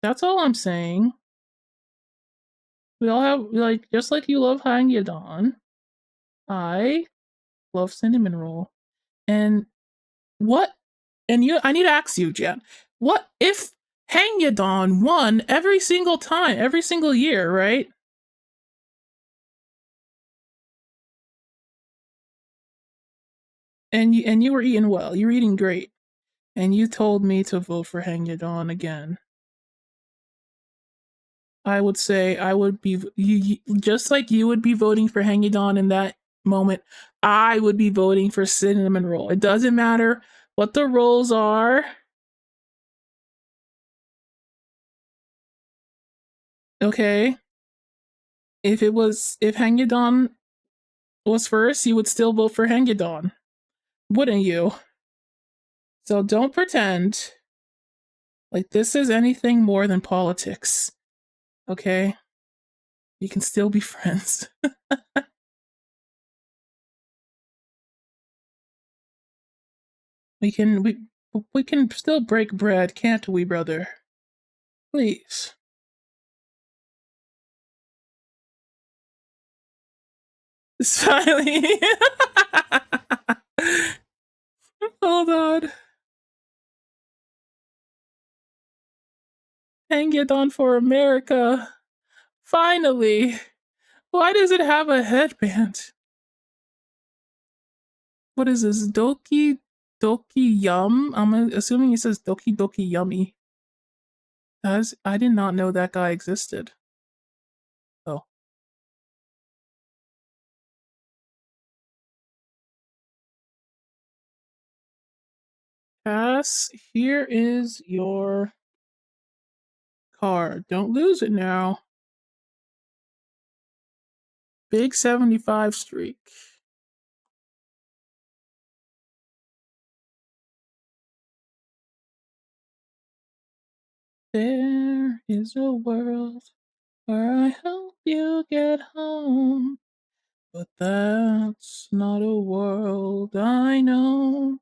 That's all I'm saying. We all have, just like you love Hangyadon, I love cinnamon roll. And I need to ask you, Jen, what if Hangyadon won every single time, every single year, right? And you were eating well. You were eating great. And you told me to vote for Hangyadon again. I would say I would be just like you would be voting for Hangyadon in that moment. I would be voting for cinnamon roll. It doesn't matter what the rolls are. Okay. If Hangedon was first, you would still vote for Hangedon, wouldn't you? So don't pretend like this is anything more than politics. Okay? You can still be friends. We can still break bread, can't we, brother? Please. Smiley. Hold on. Hang it on for America. Finally. Why does it have a headband? What is this? Doki Doki Yum? I'm assuming it says Doki Doki Yummy. I did not know that guy existed. Oh. Cass, here is your card. Don't lose it now. Big 75 streak. There is a world where I help you get home. But that's not a world I know.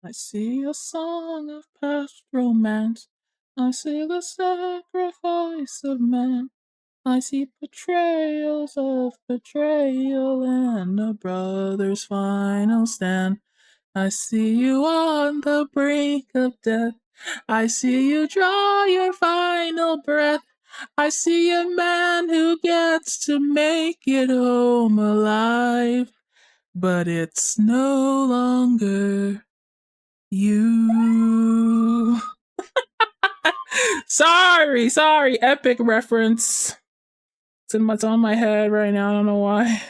I see a song of past romance. I see the sacrifice of man. I see portrayals of betrayal and a brother's final stand. I see you on the brink of death. I see you draw your final breath. I see a man who gets to make it home alive, but it's no longer you. Sorry, epic reference. It's on my head right now. I don't know why.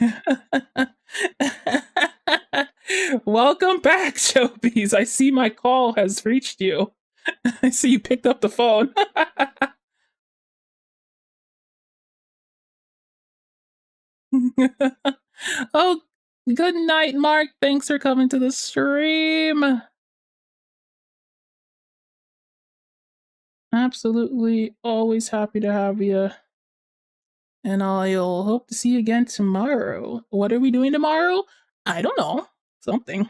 Welcome back, Chobies. I see my call has reached you. I see you picked up the phone. Oh, good night, Mark. Thanks for coming to the stream. Absolutely, always happy to have you. And I'll hope to see you again tomorrow. What are we doing tomorrow? I don't know. Something.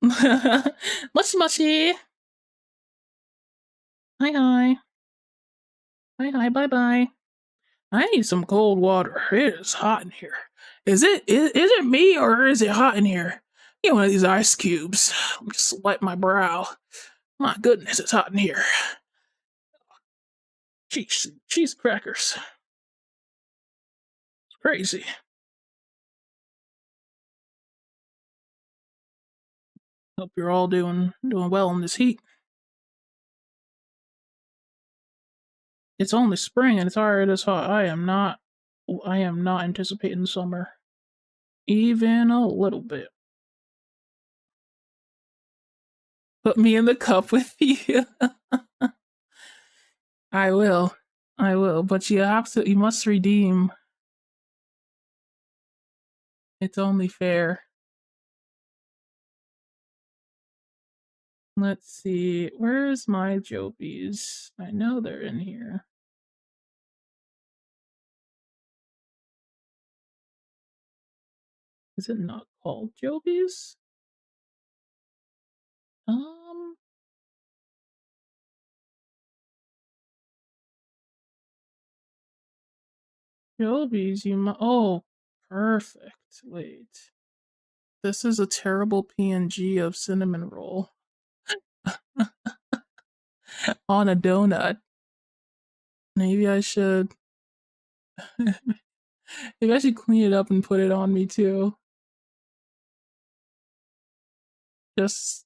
Mushy mushy. Hi hi. Hi hi. Bye bye. I need some cold water. It is hot in here. Is it me or is it hot in here? Get one of these ice cubes. Just wipe my brow. My goodness, it's hot in here. Cheese crackers. It's crazy. Hope you're all doing well in this heat. It's only spring and it's already this hot. I am not anticipating summer. Even a little bit. Put me in the cup with you. I will. I will. But you must redeem. It's only fair. Let's see. Where's my Jobies? I know they're in here. Is it not called Jobies? Jobies, oh, perfect. Wait. This is a terrible PNG of cinnamon roll on a donut. Maybe I should maybe I should clean it up and put it on me too. Just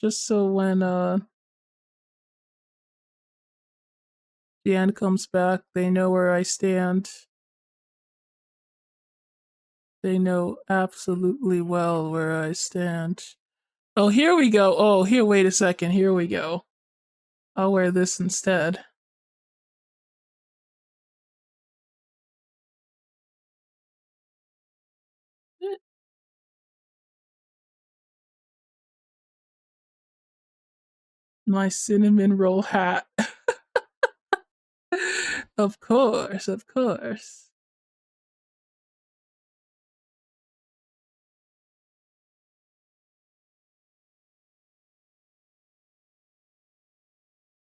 so when the end comes back, they know where I stand. They know absolutely well where I stand. Oh, here we go. Oh, here, wait a second. Here we go. I'll wear this instead. My cinnamon roll hat. Of course, of course.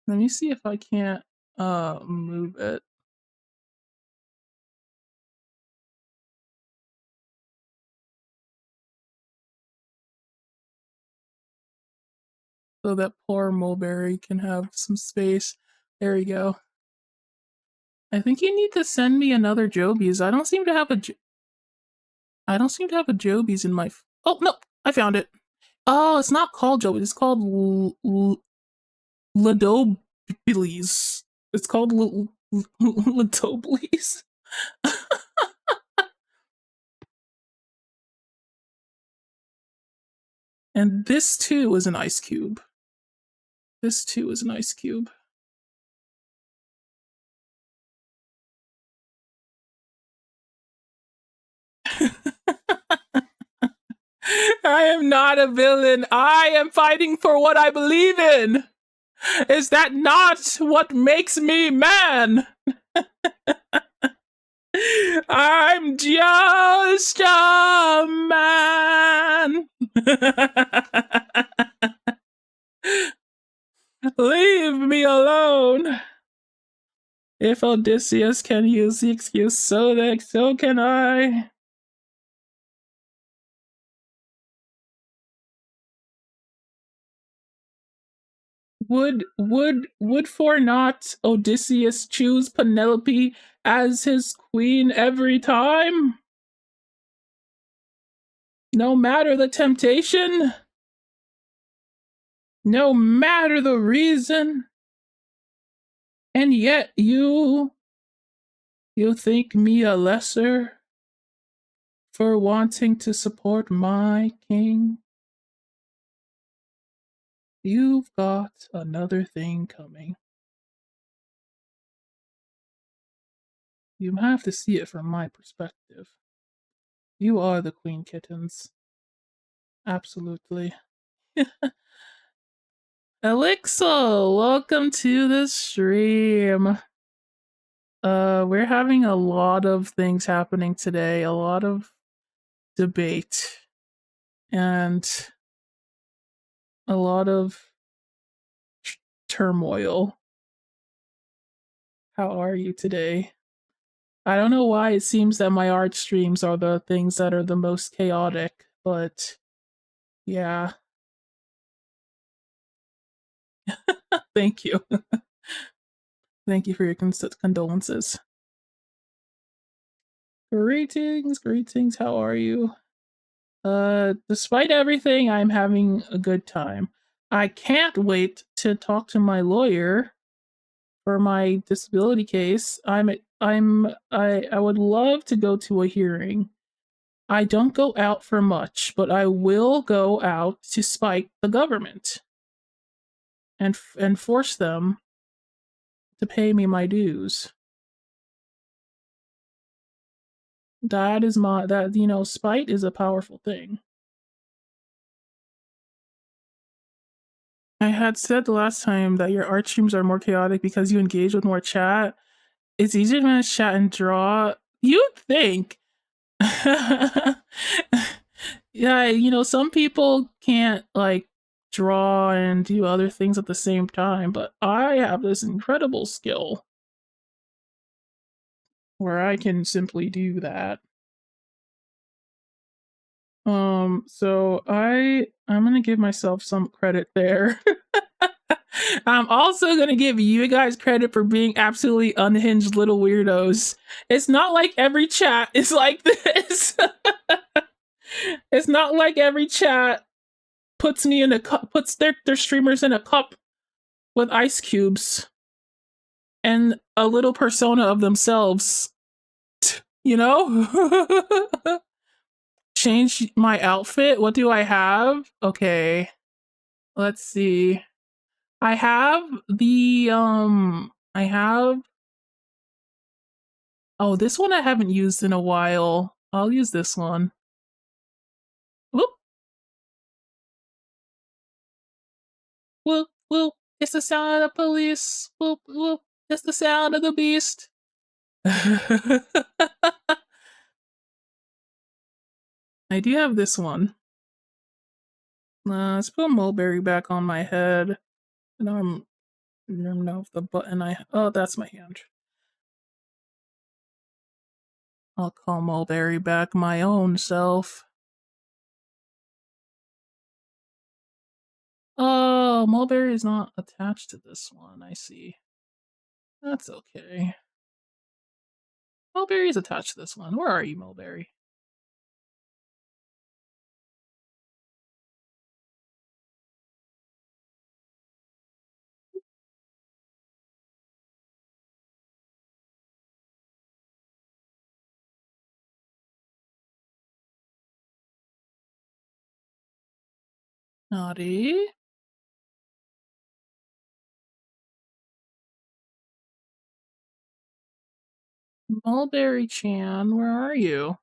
Let me see if I can't move it. So that poor mulberry can have some space. There we go. I think you need to send me another Jobies. I don't seem to have a Jobies in my oh no, I found it. Oh, it's not called Jobies, it's called Ladoblies. It's called Ladoblies. And this too is an ice cube. This too is an ice cube. I am not a villain. I am fighting for what I believe in. Is that not what makes me man? I'm just a man. Leave me alone. If Odysseus can use the excuse, so can I. Would for not Odysseus choose Penelope as his queen every time? No matter the temptation, no matter the reason, and yet you think me a lesser for wanting to support my king? You've got another thing coming. You have to see it from my perspective. You are the queen kittens. Absolutely. Elixir, welcome to the stream. We're having a lot of things happening today, a lot of debate, and a lot of turmoil. How are you today? I don't know why it seems that my art streams are the things that are the most chaotic, but yeah. Thank you. Thank you for your condolences. Greetings, greetings. How are you? Despite everything, I'm having a good time. I can't wait to talk to my lawyer for my disability case. I would love to go to a hearing. I don't go out for much, but I will go out to spite the government and force them to pay me my dues. That is spite is a powerful thing. I had said the last time that your art streams are more chaotic because you engage with more chat. It's easier to manage chat and draw. You'd think. Yeah, some people can't like draw and do other things at the same time, but I have this incredible skill where I can simply do that. So I'm gonna give myself some credit there. I'm also gonna give you guys credit for being absolutely unhinged little weirdos. It's not like every chat is like this. It's not like every chat puts me in a cup, puts their streamers in a cup with ice cubes and a little persona of themselves. You know? Change my outfit. What do I have? Okay. Let's see. I have I have oh, this one I haven't used in a while. I'll use this one. Whoop, whoop, whoop. It's the sound of the police. Whoop, whoop. It's the sound of the beast. I do have this one. Let's put mulberry back on my head. And I don't know if the button oh, that's my hand. I'll call mulberry back my own self. Oh, mulberry is not attached to this one. I see. That's okay. Mulberry is attached to this one. Where are you, mulberry? Naughty. Mulberry Chan, where are you?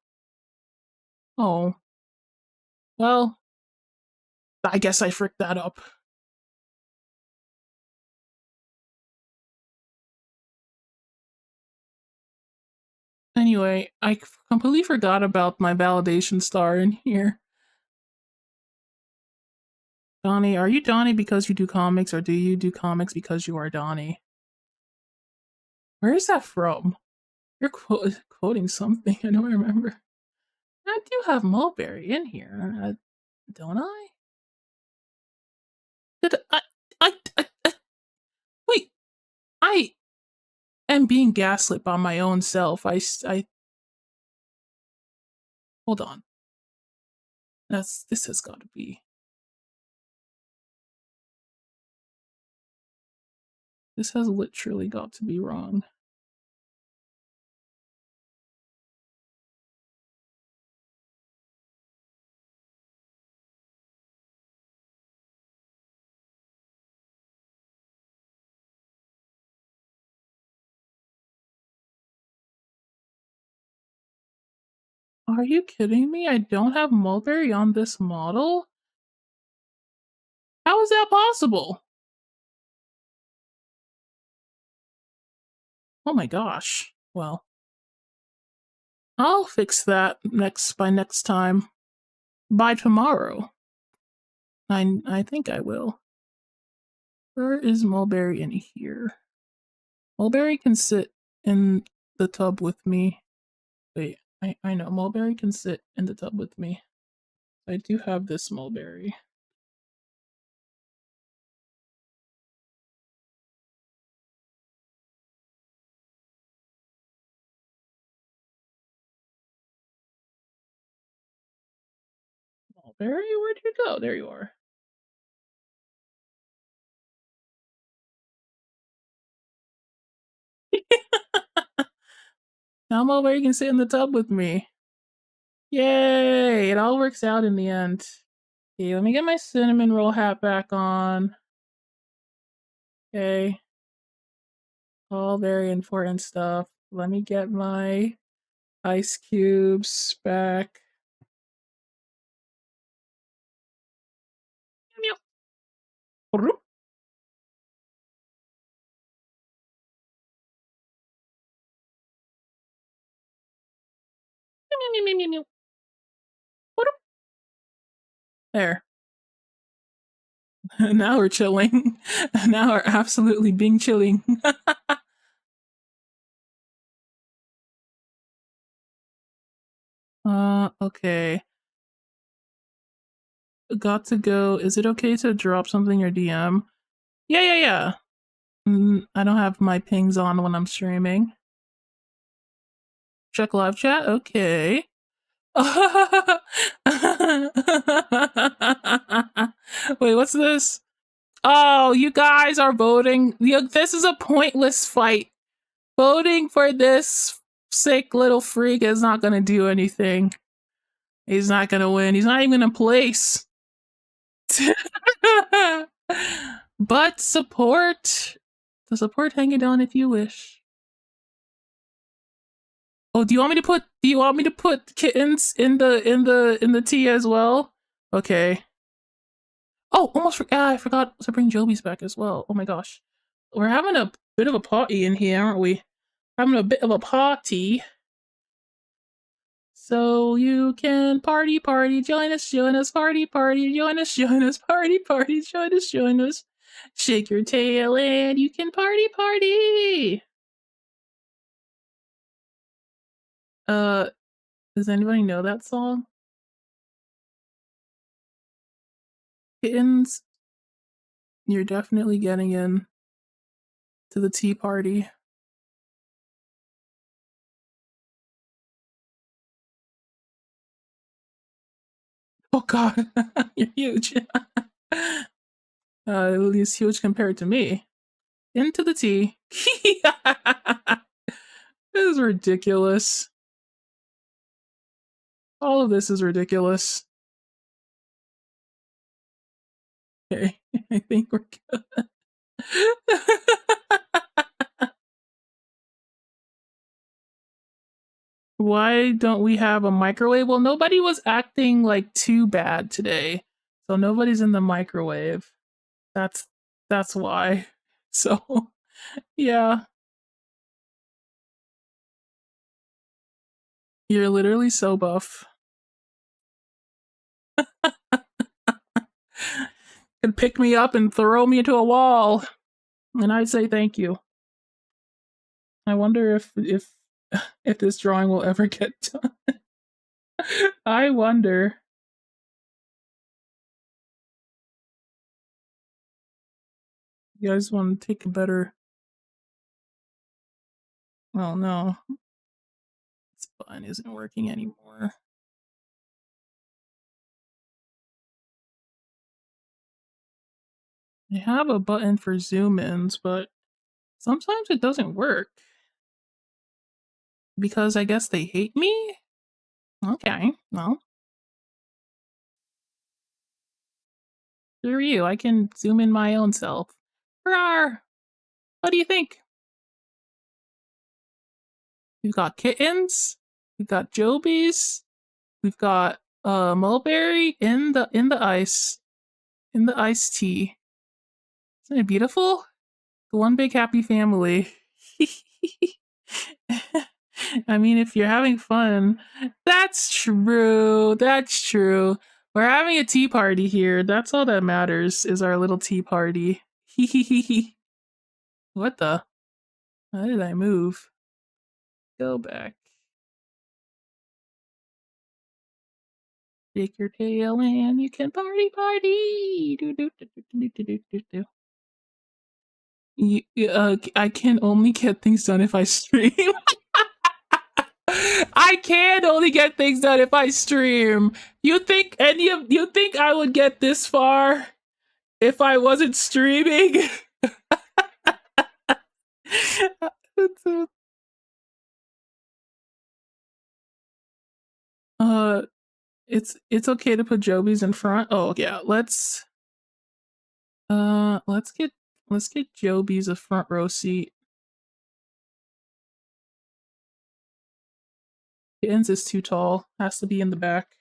Oh. Well, I guess I fricked that up. Anyway, I completely forgot about my validation star in here. Donnie, are you Donnie because you do comics, or do you do comics because you are Donnie? Where is that from? You're quoting something. I don't remember. I do have mulberry in here, don't I? Did wait? I am being gaslit by my own self. I hold on. This has got to be. This has literally got to be wrong. Are you kidding me? I don't have mulberry on this model? How is that possible? Oh my gosh. Well, I'll fix that by next time. By tomorrow. I think I will. Where is mulberry in here? Mulberry can sit in the tub with me. Wait, I know mulberry can sit in the tub with me. I do have this mulberry. Mulberry, where'd you go? There you are. Now mulberry can sit in the tub with me. Yay! It all works out in the end. Okay, let me get my cinnamon roll hat back on. Okay. All very important stuff. Let me get my ice cubes back. There. Now we're chilling. Now we're absolutely being chilling. Okay. Got to go. Is it okay to drop something in your DM? Yeah. I don't have my pings on when I'm streaming. Check live chat? Okay. Wait, what's this? Oh, you guys are voting. This is a pointless fight. Voting for this sick little freak is not gonna do anything. He's not gonna win. He's not even gonna place. But support the support hanging down if you wish. Oh, do you want me to put kittens in the tea as well? Okay. Oh, I forgot to bring Joby's back as well. Oh my gosh. We're having a bit of a party in here, aren't we? Having a bit of a party. So you can party, join us, party, join us, party, join us. Shake your tail and you can party. Uh, does anybody know that song? Kittens, you're definitely getting in to the tea party. Oh god, you're huge. At least huge compared to me. Into the tea. This is ridiculous. All of this is ridiculous. Okay, I think we're good. Why don't we have a microwave? Well, nobody was acting like too bad today. So nobody's in the microwave. That's that's why. So, yeah, you're literally so buff. Could pick me up and throw me into a wall, and I'd say thank you. I wonder if this drawing will ever get done. I wonder. You guys want to take a better? Oh no, this button isn't working anymore. I have a button for zoom ins, but sometimes it doesn't work because I guess they hate me. Okay, well, screw you. I can zoom in my own self. Rawr! What do you think? We've got kittens. We've got Jobies. We've got mulberry in the iced tea. Isn't it beautiful? The one big happy family. I mean, if you're having fun, that's true. That's true. We're having a tea party here. That's all that matters is our little tea party. What the? How did I move? Go back. Shake your tail and you can party. Do. I can only get things done if I stream. I can only get things done if I stream. You think I would get this far if I wasn't streaming? uh it's okay to put Jobies in front. Oh yeah, uh let's get let's get Jobies a front row seat. Kittens is too tall. Has to be in the back.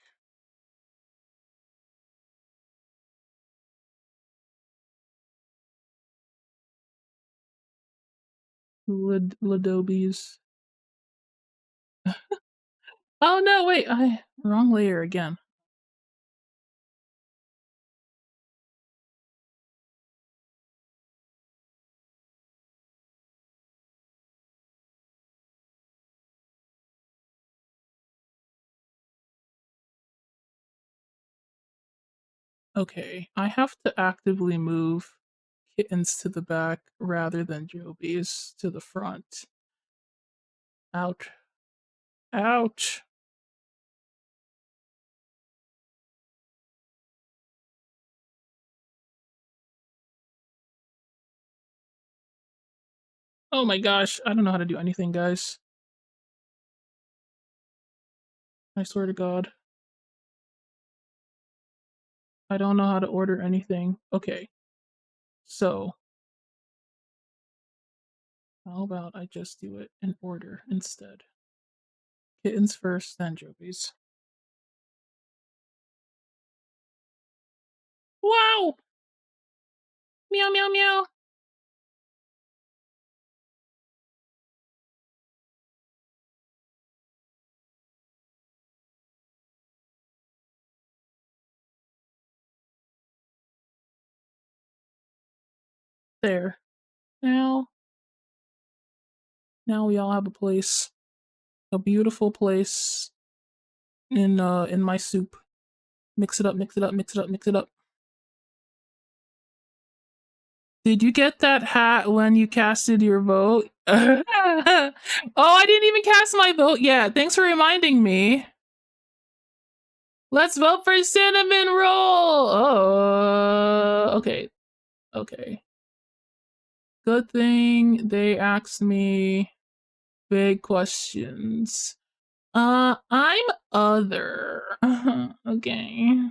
Ladobies. Oh no, wait, I wrong layer again. Okay, I have to actively move kittens to the back rather than Jobies to the front. Ouch. Ouch. Oh my gosh, I don't know how to do anything, guys. I swear to God. I don't know how to order anything. Okay. So, how about I just do it in order instead? Kittens first, then Jovies. Wow! Meow, meow, meow. There. Now, now we all have a place. A beautiful place in my soup. Mix it up, mix it up, mix it up, mix it up. Did you get that hat when you casted your vote? Oh, I didn't even cast my vote yet. Thanks for reminding me. Let's vote for cinnamon roll. Oh, okay. Okay. Good thing they asked me big questions. I'm other. Okay.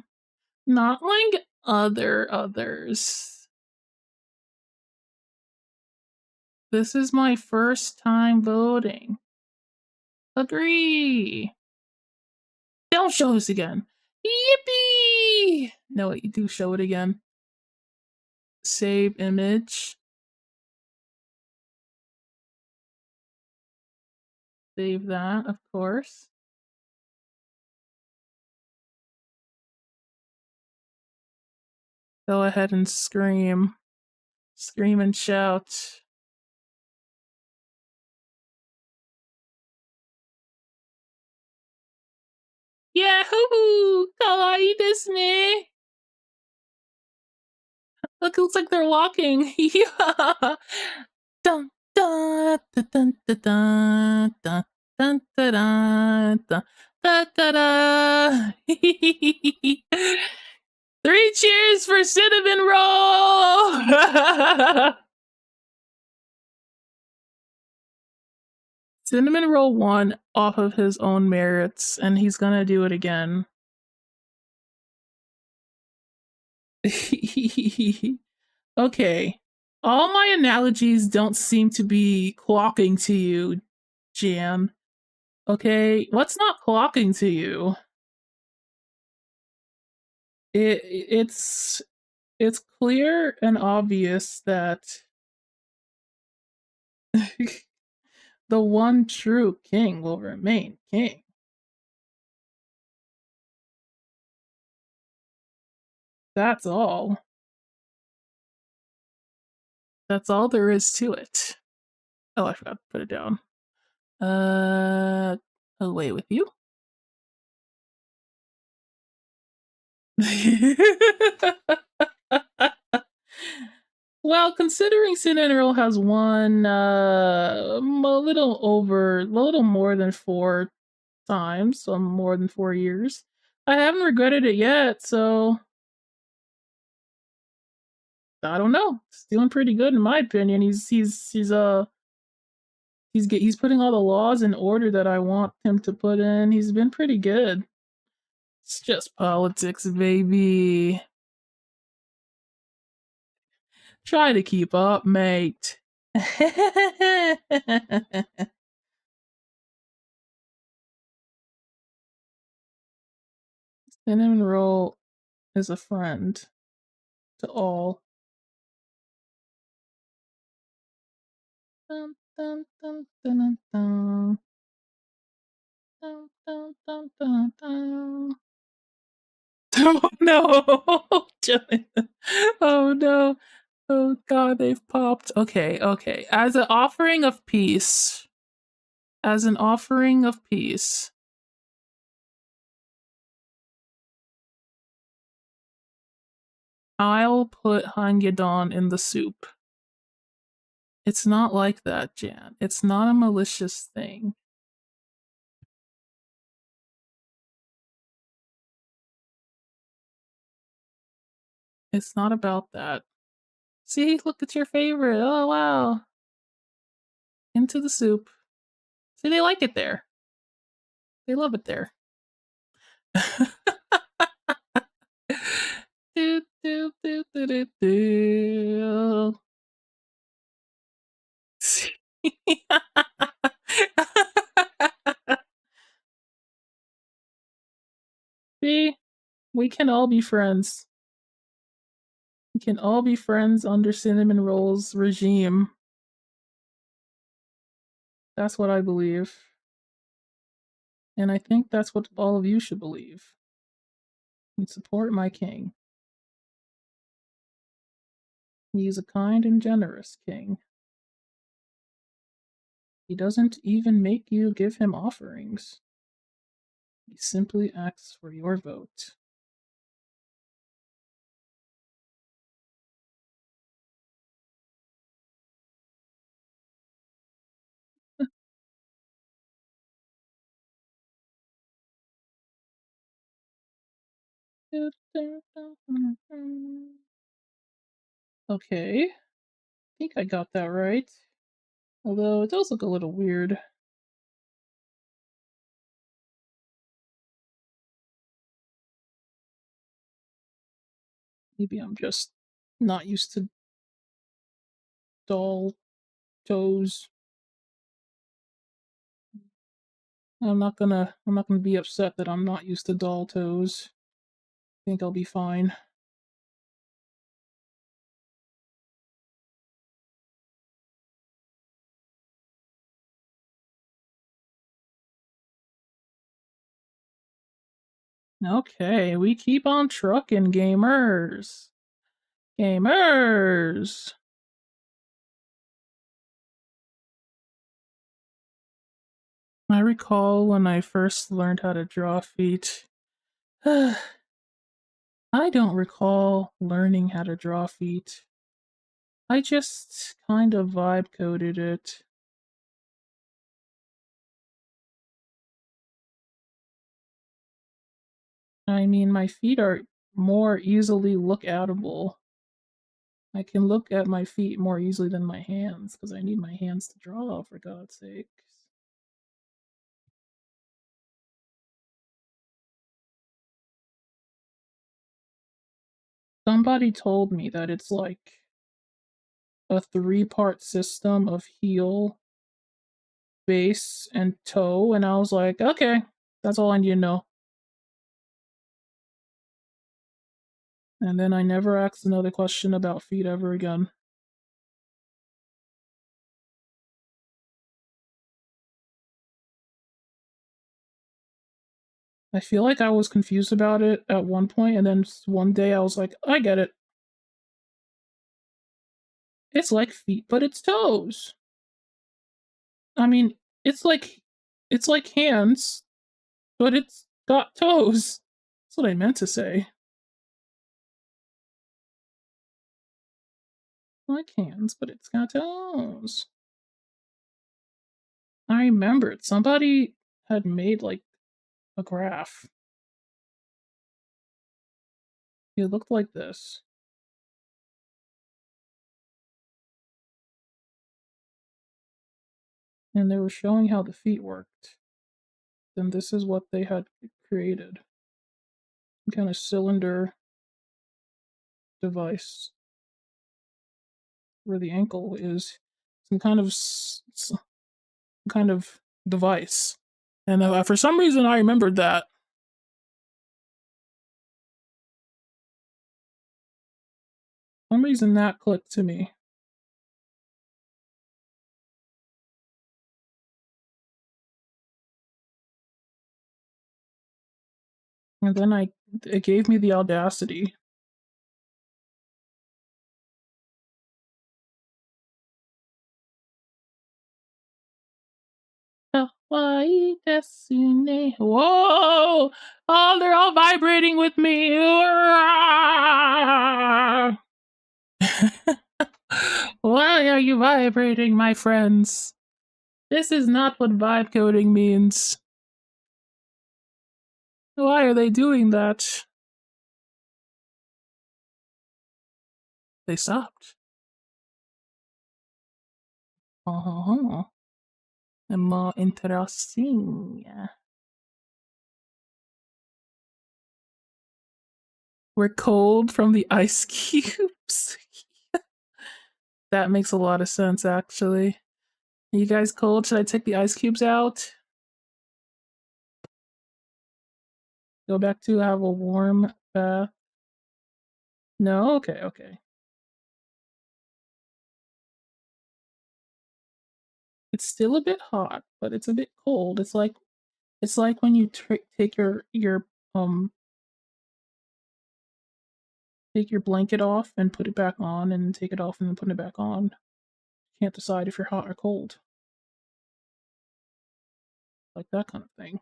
Not like others. This is my first time voting. Agree. Don't show this again. Yippee! No, wait, you do show it again. Save image. Save that, of course. Go ahead and scream. Scream and shout. Yahoo! Kawaii desu ne! Look, it looks like they're walking. Yeah! Dun dun dun dun dun dun dun dun dun dun dun dun. 3 cheers for cinnamon roll! Cinnamon roll won off of his own merits, and he's gonna do it again. Okay. All my analogies don't seem to be clocking to you, Jan. Okay, what's not clocking to you? It's clear and obvious that the one true king will remain king. That's all. That's all there is to it. Oh, I forgot to put it down. Away with you. Well, considering Sin and Earl has won a little more than 4 times, so more than 4 years, I haven't regretted it yet. So I don't know. He's doing pretty good in my opinion. He's putting all the laws in order that I want him to put in. He's been pretty good. It's just politics, baby. Try to keep up, mate. Cinnamon roll is a friend to all. Dun, dun, dun, dun, dun, dun, dun, dun, dun, dun. Oh no! Jonathan. Oh no! Oh god, they've popped. Okay, okay. As an offering of peace, I'll put Hangyeon in the soup. It's not like that, Jan. It's not a malicious thing. It's not about that. See, look, it's your favorite. Oh wow. Into the soup. See, they like it there. They love it there. do, do, do, do, do, do. can all be friends. We can all be friends under Cinnamon Roll's regime. That's what I believe. And I think that's what all of you should believe. And support my king. He is a kind and generous king. He doesn't even make you give him offerings. He simply asks for your vote. Okay, I think I got that right. Although it does look a little weird. Maybe I'm just not used to doll toes. I'm not gonna be upset that I'm not used to doll toes. I think I'll be fine. Okay, we keep on trucking, gamers. Gamers! I recall when I first learned how to draw feet. I don't recall learning how to draw feet. I just kind of vibe coded it. I mean, my feet are more easily look atable. I can look at my feet more easily than my hands because I need my hands to draw, for God's sake. Somebody told me that it's like a three-part system of heel, base, and toe, and I was like, okay, that's all I need to know. And then I never asked another question about feet ever again. I feel like I was confused about it at one point, and then one day I was like, I get it. It's like feet, but it's toes. I mean, it's like hands, but it's got toes. That's what I meant to say. Like hands, but it's got toes. I remembered somebody had made like a graph. It looked like this. And they were showing how the feet worked. Then this is what they had created. Some kind of cylinder device where the ankle is some kind of device. And for some reason I remembered that. For some reason that clicked to me. And then it gave me the audacity. Hawaii Destiny. Whoa! Oh, they're all vibrating with me. Why are you vibrating, my friends? This is not what vibe coding means. Why are they doing that? They stopped. Uh-huh. And more interesting. We're cold from the ice cubes. That makes a lot of sense, actually. Are you guys cold? Should I take the ice cubes out? Go back to have a warm bath? No? Okay, okay. It's still a bit hot, but it's a bit cold. It's like when you take um take your blanket off and put it back on, and take it off and then put it back on. Can't decide if you're hot or cold. Like that kind of thing.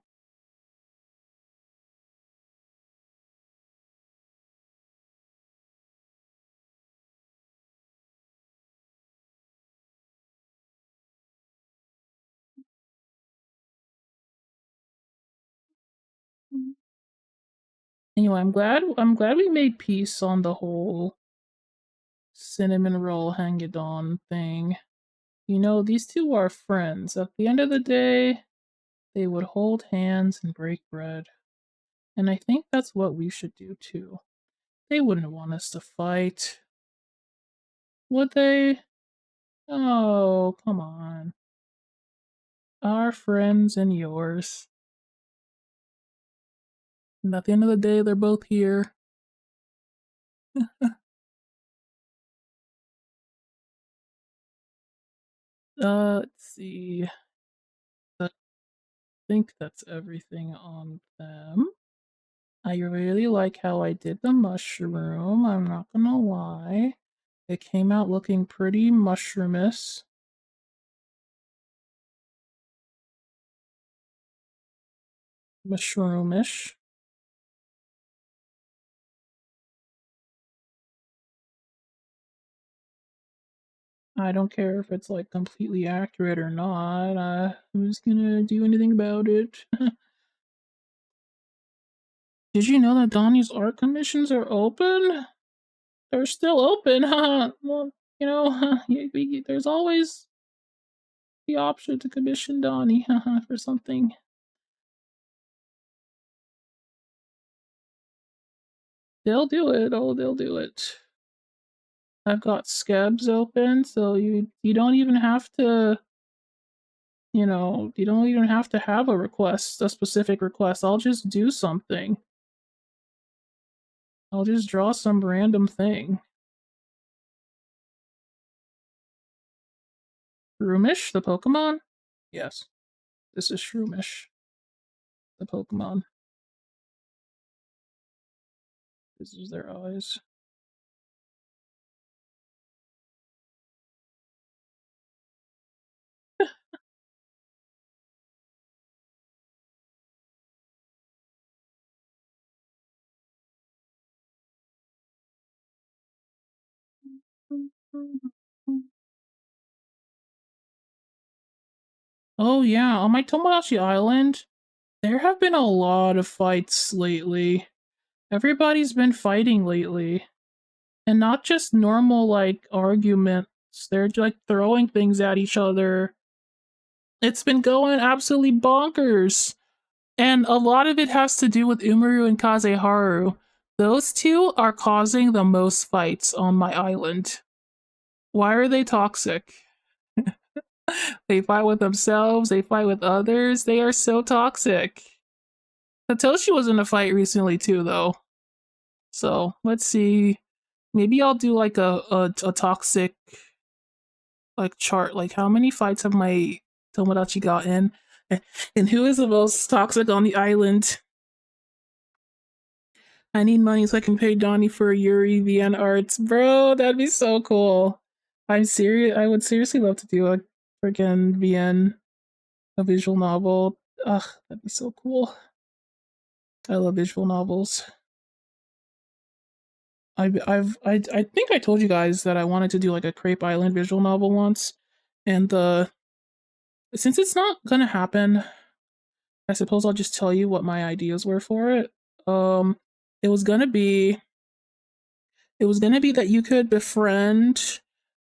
Anyway, I'm glad we made peace on the whole cinnamon roll hang it on thing. You know, these two are friends. At the end of the day, they would hold hands and break bread. And I think that's what we should do too. They wouldn't want us to fight, would they? Oh, come on. Our friends and yours. And at the end of the day, they're both here. Let's see. I think that's everything on them. I really like how I did the mushroom. I'm not gonna lie. It came out looking pretty mushroomish. Mushroomish. I don't care if it's like completely accurate or not. Who's gonna do anything about it? Did you know that Donnie's art commissions are open? They're still open, huh? Well, you know, there's always the option to commission Donnie for something. They'll do it. Oh, they'll do it. I've got scabs open, so you don't even have to, you don't even have to have a request, a specific request. I'll just do something. I'll just draw some random thing. Shroomish, the Pokemon? Yes, this is Shroomish, the Pokemon. This is their eyes. Oh yeah, on my Tomodachi Island, there have been a lot of fights lately. Everybody's been fighting lately. And not just normal like arguments. They're like throwing things at each other. It's been going absolutely bonkers. And a lot of it has to do with Umaru and Kazeharu. Those two are causing the most fights on my island. Why are they toxic? They fight with themselves, they fight with others. They are so toxic. Satoshi was in a fight recently too, though. So let's see. Maybe I'll do like a toxic like chart. Like how many fights have my Tomodachi gotten? And who is the most toxic on the island? I need money so I can pay Donnie for Yuri VN arts. Bro, that'd be so cool. I'm serious. I would seriously love to do a freaking VN, a visual novel. Ugh, that'd be so cool. I love visual novels. I think I told you guys that I wanted to do like a Crepe Island visual novel once, and since it's not gonna happen, I suppose I'll just tell you what my ideas were for it. Um, it was gonna be it was gonna be that you could befriend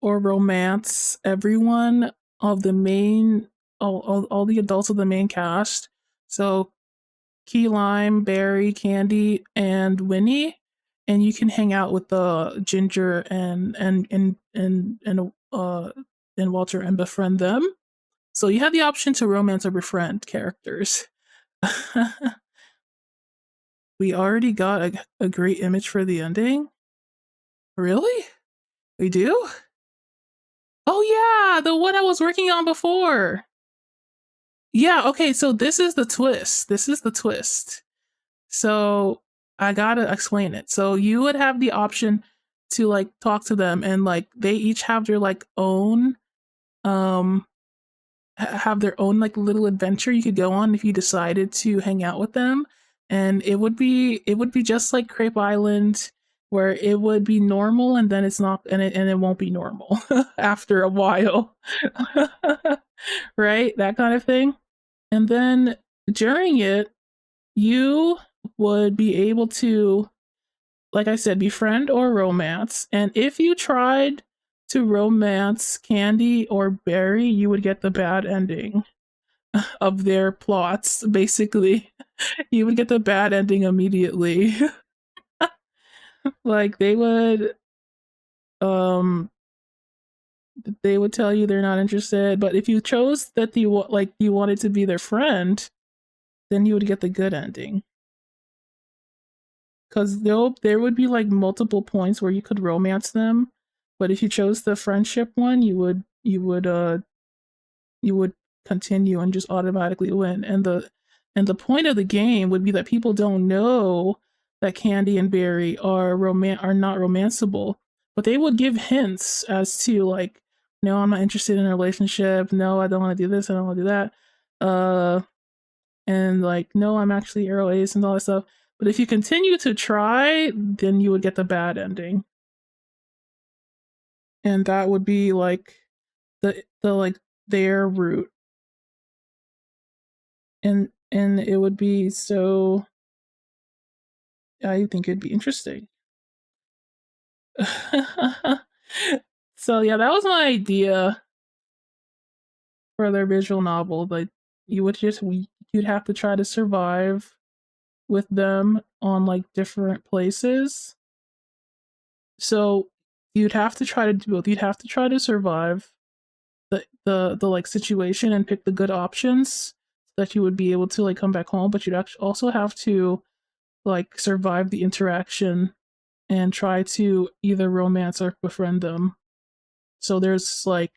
or romance everyone of the main all the adults of the main cast. So Key Lime, Barry, Candy, and Winnie, and you can hang out with the Ginger and Walter and befriend them. So you have the option to romance or befriend characters. We already got a great image for the ending? Really? We do? Oh yeah, the one I was working on before. Yeah, okay, so this is the twist. This is the twist. So I gotta explain it. So you would have the option to like talk to them and like they each have their like own um have their own like little adventure you could go on if you decided to hang out with them, and it would be just like Crepe Island, where it would be normal and then it's not, and it won't be normal after a while. Right, that kind of thing. And then during it you would be able to, like I said, befriend or romance, and if you tried to romance Candy or Barry you would get the bad ending of their plots. Basically, you would get the bad ending immediately. Like um they would tell you they're not interested, but if you chose that you wanted to be their friend, then you would get the good ending. Because there would be like multiple points where you could romance them, but if you chose the friendship one, you would continue and just automatically win. And the point of the game would be that people don't know that Candy and Barry are not romanceable, but they would give hints as to like, no, I'm not interested in a relationship. No, I don't want to do this. I don't want to do that. Uh, and like, no, I'm actually Arrow Ace and all that stuff. But if you continue to try, then you would get the bad ending, and that would be like the like their route, and it would be so. I think it'd be interesting. So yeah, that was my idea for their visual novel. Like you'd have to try to survive with them on like different places. So you'd have to try to do both. You'd have to try to survive the like situation and pick the good options so that you would be able to like come back home, but you'd actually also have to like survive the interaction and try to either romance or befriend them. So there's like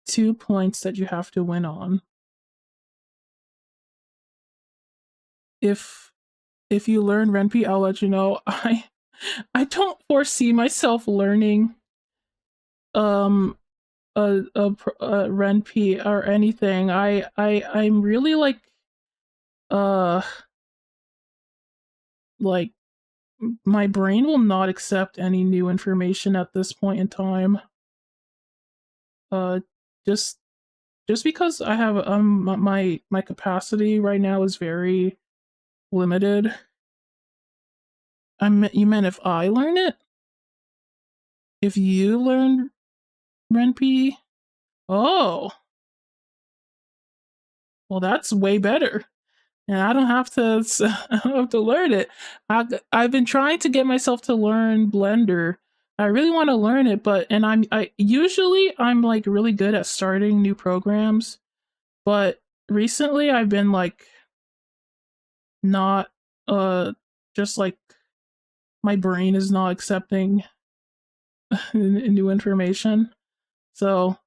2 points that you have to win on. If if you learn Renpi, I'll let you know. I don't foresee myself learning um a Renpi or anything. I'm really uh like my brain will not accept any new information at this point in time. Uh just just because I have my capacity right now is very limited. You meant if I learn it? If you learn Renpi? Oh, well, that's way better. And I don't have to. I don't have to learn it. I've been trying to get myself to learn Blender. I really want to learn it, but and I usually I'm like really good at starting new programs, but recently I've been like not just like my brain is not accepting new information. So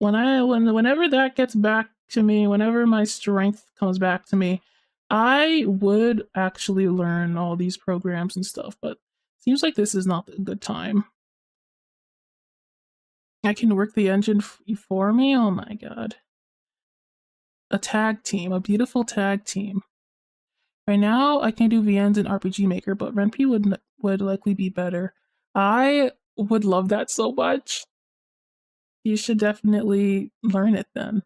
whenever that gets back to me, whenever my strength comes back to me, I would actually learn all these programs and stuff, but seems like this is not a good time. I can work the engine for me? Oh my god. A tag team, a beautiful tag team. Right now, I can do VNs in RPG Maker, but Renpi would likely be better. I would love that so much. You should definitely learn it then.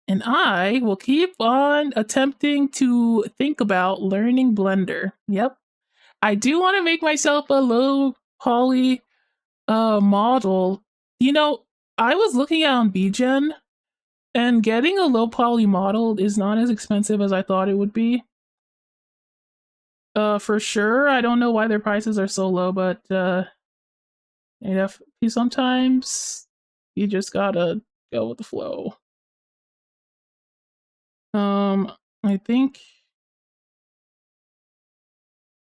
And I will keep on attempting to think about learning Blender. Yep. I do want to make myself a low poly model. You know, I was looking at on BGen, and getting a low poly model is not as expensive as I thought it would be. For sure. I don't know why their prices are so low, but you know, sometimes you just gotta go with the flow. Um, I think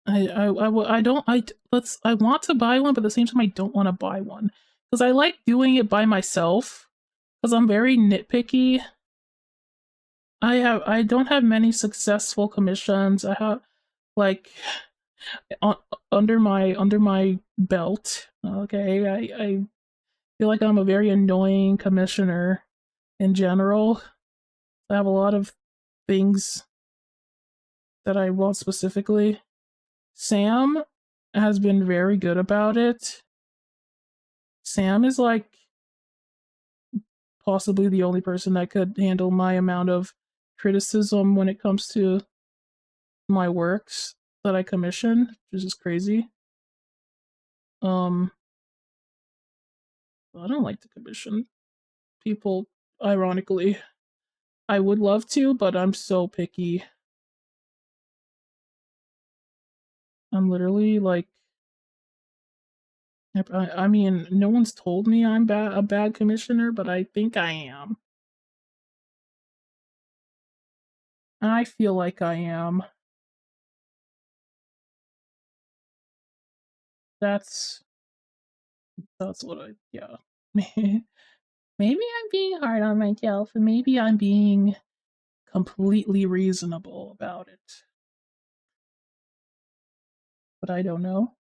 I don't I want to buy one, but at the same time I don't want to buy one because I like doing it by myself because I'm very nitpicky. I don't have many successful commissions. I have like uh, under my belt. Okay, I feel like I'm a very annoying commissioner in general. I have a lot of things that I want specifically. Sam has been very good about it. Sam is like possibly the only person that could handle my amount of criticism when it comes to my works that I commission, which is crazy. Um, I don't like to commission people, ironically. I would love to, but I'm so picky. I'm literally like, I mean, no one's told me I'm a bad commissioner, but I think I am. And I feel like I am. That's that's what I yeah. Maybe I'm being hard on myself, and maybe I'm being completely reasonable about it, but I don't know.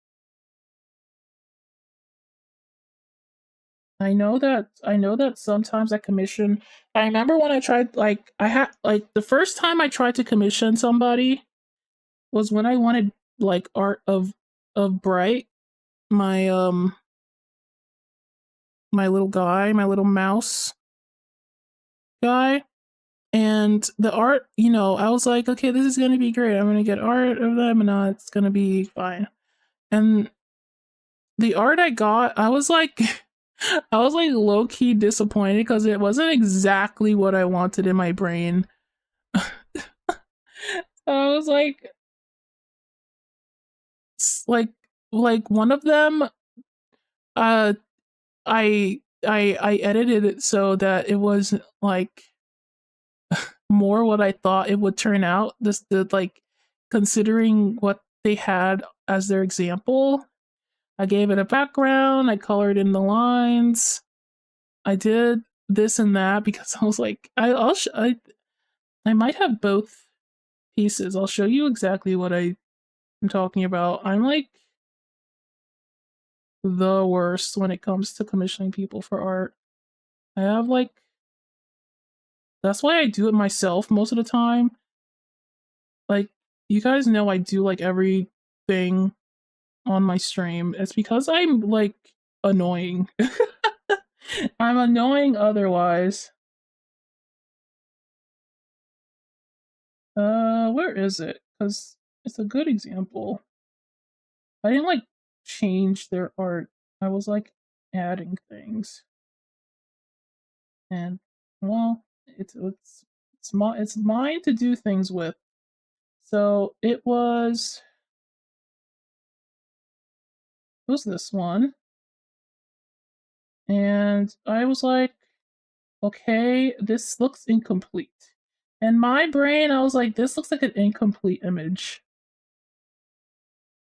I know that sometimes I commission. I remember when I tried like I had like the first time I tried to commission somebody was when I wanted like art of Bright, my my little guy, my little mouse guy. And the art, you know, I was like, okay, this is gonna be great. I'm gonna get art of them and it's gonna be fine. And the art I got, I was like I was like low key disappointed because it wasn't exactly what I wanted in my brain. I was like like one of them uh I edited it so that it was like more what I thought it would turn out. This the like considering what they had as their example. I gave it a background, I colored in the lines. I did this and that because I was like I might have both pieces. I'll show you exactly what I'm talking about. I'm like the worst when it comes to commissioning people for art. I have like that's why I do it myself most of the time. Like you guys know I do like everything on my stream. It's because I'm like annoying. I'm annoying otherwise. Where is it? Cuz it's a good example. I didn't like change their art. I was like adding things. And well, it's mine to do things with. So it was this one, and I was like, okay, this looks incomplete. In my brain, I was like, this looks like an incomplete image.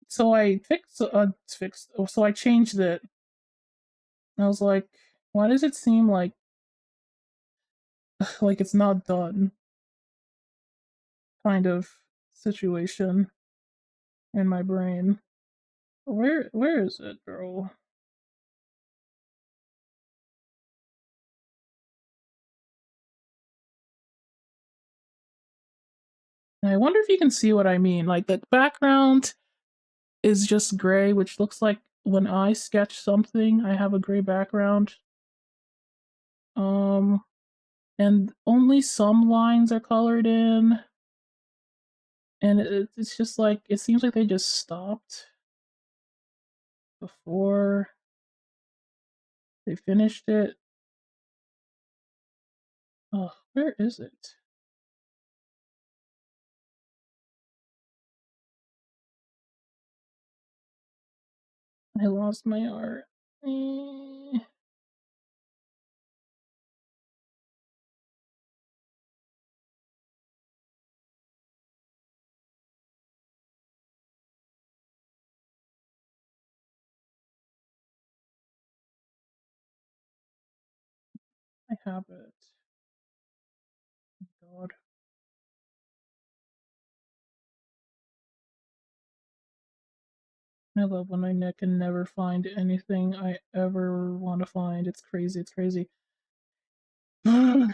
So I so I changed it. I was like, why does it seem like it's not done? Kind of situation in my brain. Where is it, girl? And I wonder if you can see what I mean. Like the background is just gray, which looks like when I sketch something, I have a gray background. Um, and only some lines are colored in, and it's just like it seems like they just stopped before they finished it. Oh, where is it? I lost my art. Eh. I have it. God. I love when I can never find anything I ever want to find. It's crazy. It's crazy. I'm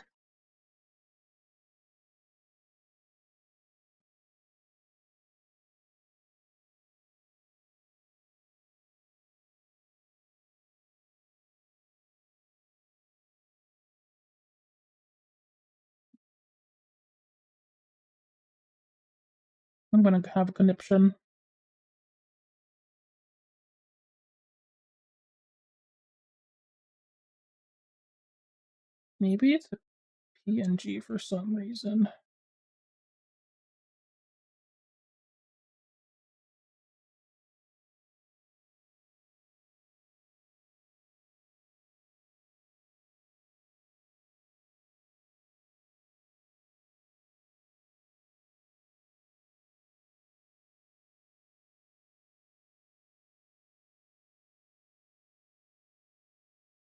gonna have a conniption. Maybe it's a PNG for some reason.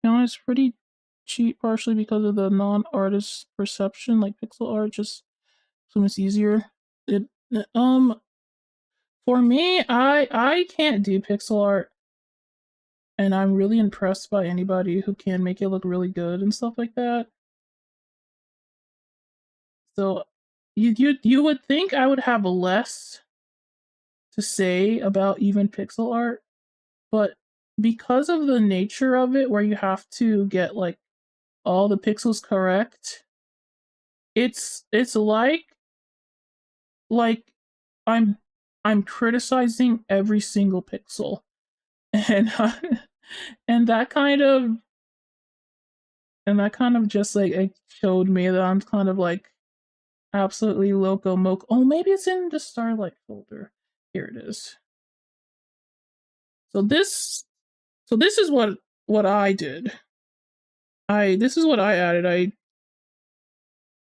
You know, it's pretty cheap, partially because of the non-artist perception. Like pixel art, just so much easier. It for me, I can't do pixel art, and I'm really impressed by anybody who can make it look really good and stuff like that. So you would think I would have less to say about even pixel art, but because of the nature of it, where you have to get like all the pixels correct, it's like I'm I'm criticizing every single pixel, and and that kind of just like it showed me that I'm kind of like absolutely loco moco. Oh, maybe it's in the Starlight folder. Here it is. So this is what I did. I This is what I added. I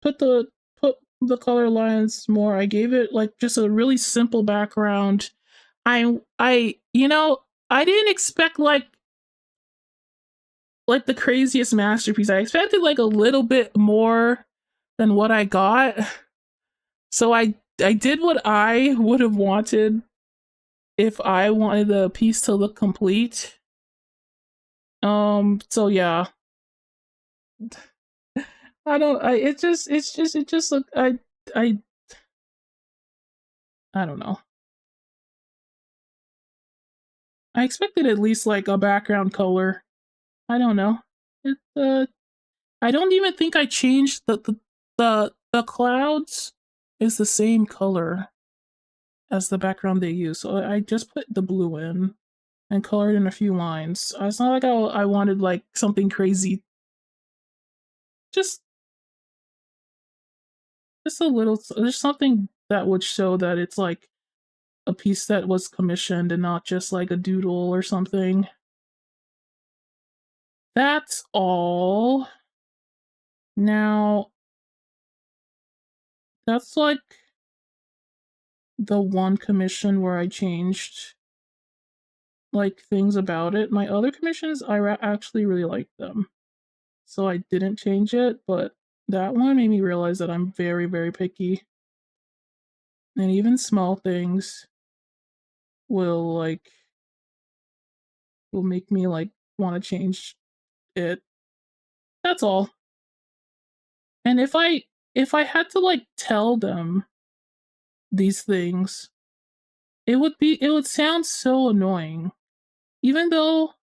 put the color lines more. I gave it like just a really simple background. I I didn't expect like the craziest masterpiece. I expected like a little bit more than what I got. So I did what I would have wanted if I wanted the piece to look complete. So yeah. I don't I it just look I I don't know. I expected at least like a background color. I don't know. It I don't even think I changed the clouds is the same color as the background they use. So I just put the blue in and colored in a few lines. It's not like I wanted like something crazy. Just a little. There's something that would show that it's like a piece that was commissioned and not just like a doodle or something. That's all. Now that's like the one commission where I changed like things about it. My other commissions, actually really liked them, so I didn't change it. But that one made me realize that I'm very, very picky, and even small things will like will make me like want to change it. That's all. And if I had to like tell them these things, it would sound so annoying. Even though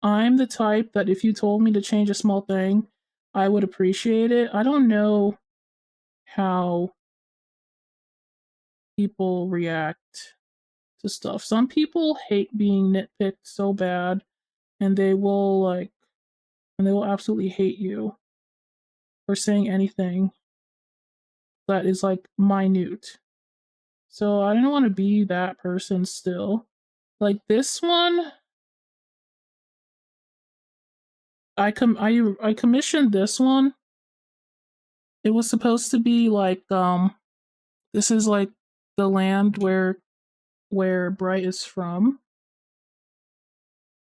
I'm the type that if you told me to change a small thing, I would appreciate it. I don't know how people react to stuff. Some people hate being nitpicked so bad, and they will absolutely hate you for saying anything that is like minute. So I don't want to be that person still. Like this one, I commissioned this one. It was supposed to be like this is like the land where Bright is from,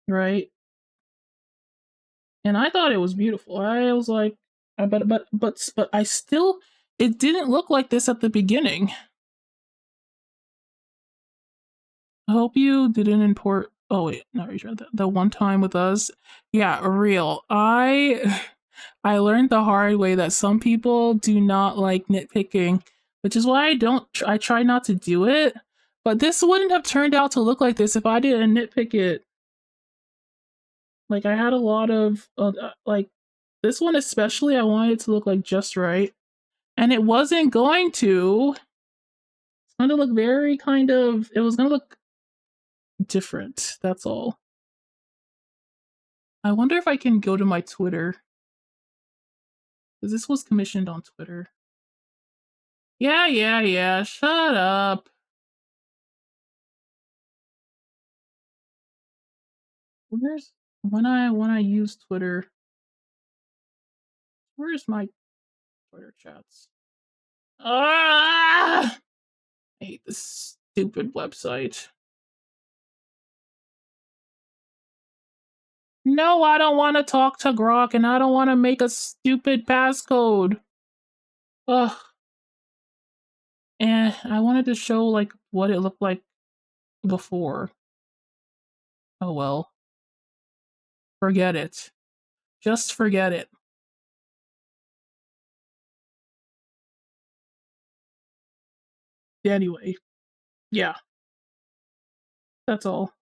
right? and I thought it was beautiful. I was like, but I still, it didn't look like this at the beginning. I hope you didn't import. Oh wait, not read that. The one time with us, yeah, real. I learned the hard way that some people do not like nitpicking, which is why I don't. I try not to do it. But this wouldn't have turned out to look like this if I didn't nitpick it. Like I had a lot of like this one especially. I wanted it to look like just right, and it wasn't going to. It's going to look very kind of. It was going to look different. That's all. I wonder if I can go to my Twitter. Because this was commissioned on Twitter. Yeah. Shut up. Where's when I use Twitter? Where's my Twitter chats? Ah! I hate this stupid website. No, I don't want to talk to Grok, and I don't want to make a stupid passcode. Ugh. And I wanted to show like what it looked like before. Oh well. Forget it. Just forget it. Anyway, yeah, that's all.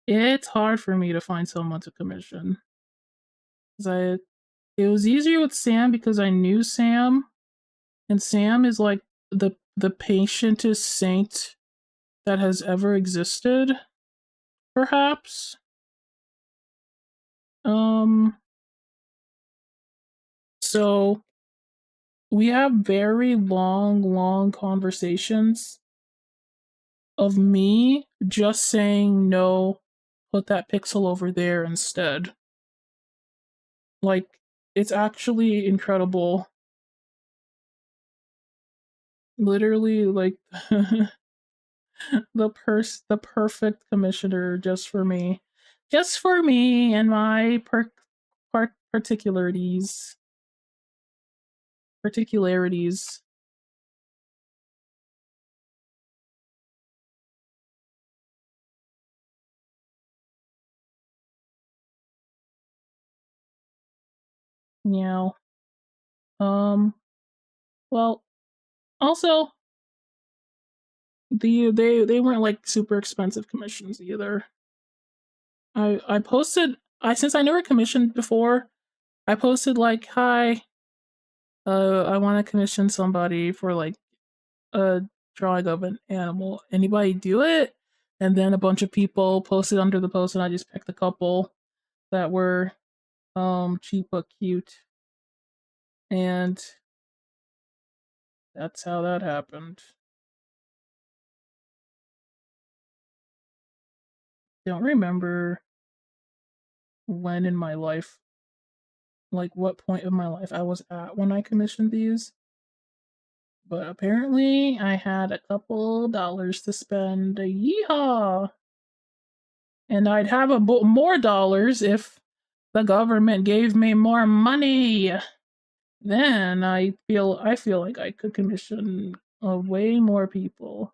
It's hard for me to find someone to commission. 'Cause it was easier with Sam because I knew Sam, and Sam is like the patientest saint that has ever existed, perhaps. Um, so we have very long conversations of me just saying no, put that pixel over there instead. Like, it's actually incredible. Literally, like the perfect commissioner just for me. Just for me and my particularities. Particularities. Yeah. Um well, also they weren't like super expensive commissions either. I posted I since I never commissioned before, I posted like, "Hi, I want to commission somebody for like a drawing of an animal. Anybody do it?" And then a bunch of people posted under the post, and I just picked a couple that were cheap but cute, and that's how that happened. Don't remember when in my life, like what point of my life I was at when I commissioned these, but apparently I had a couple dollars to spend. Yeehaw! And I'd have more dollars if the government gave me more money. Then I feel like I could commission way more people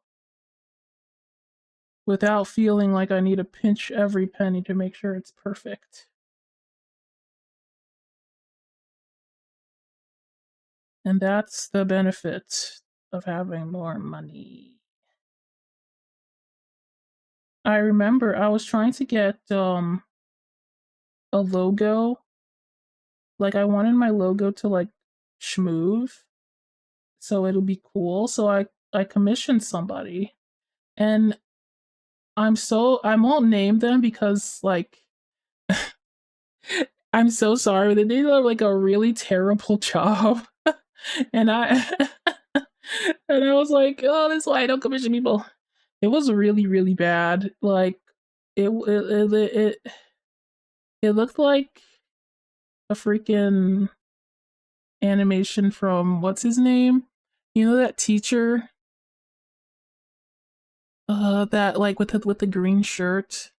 without feeling like I need to pinch every penny to make sure it's perfect. And that's the benefit of having more money. I remember I was trying to get a logo. Like I wanted my logo to like schmoove so it'll be cool. So I commissioned somebody, and I won't name them because like I'm so sorry. They did like a really terrible job. And I and I was like, oh, that's why I don't commission people. It was really bad. Like it it looked like a freaking animation from what's his name? You know that teacher? That like with the green shirt.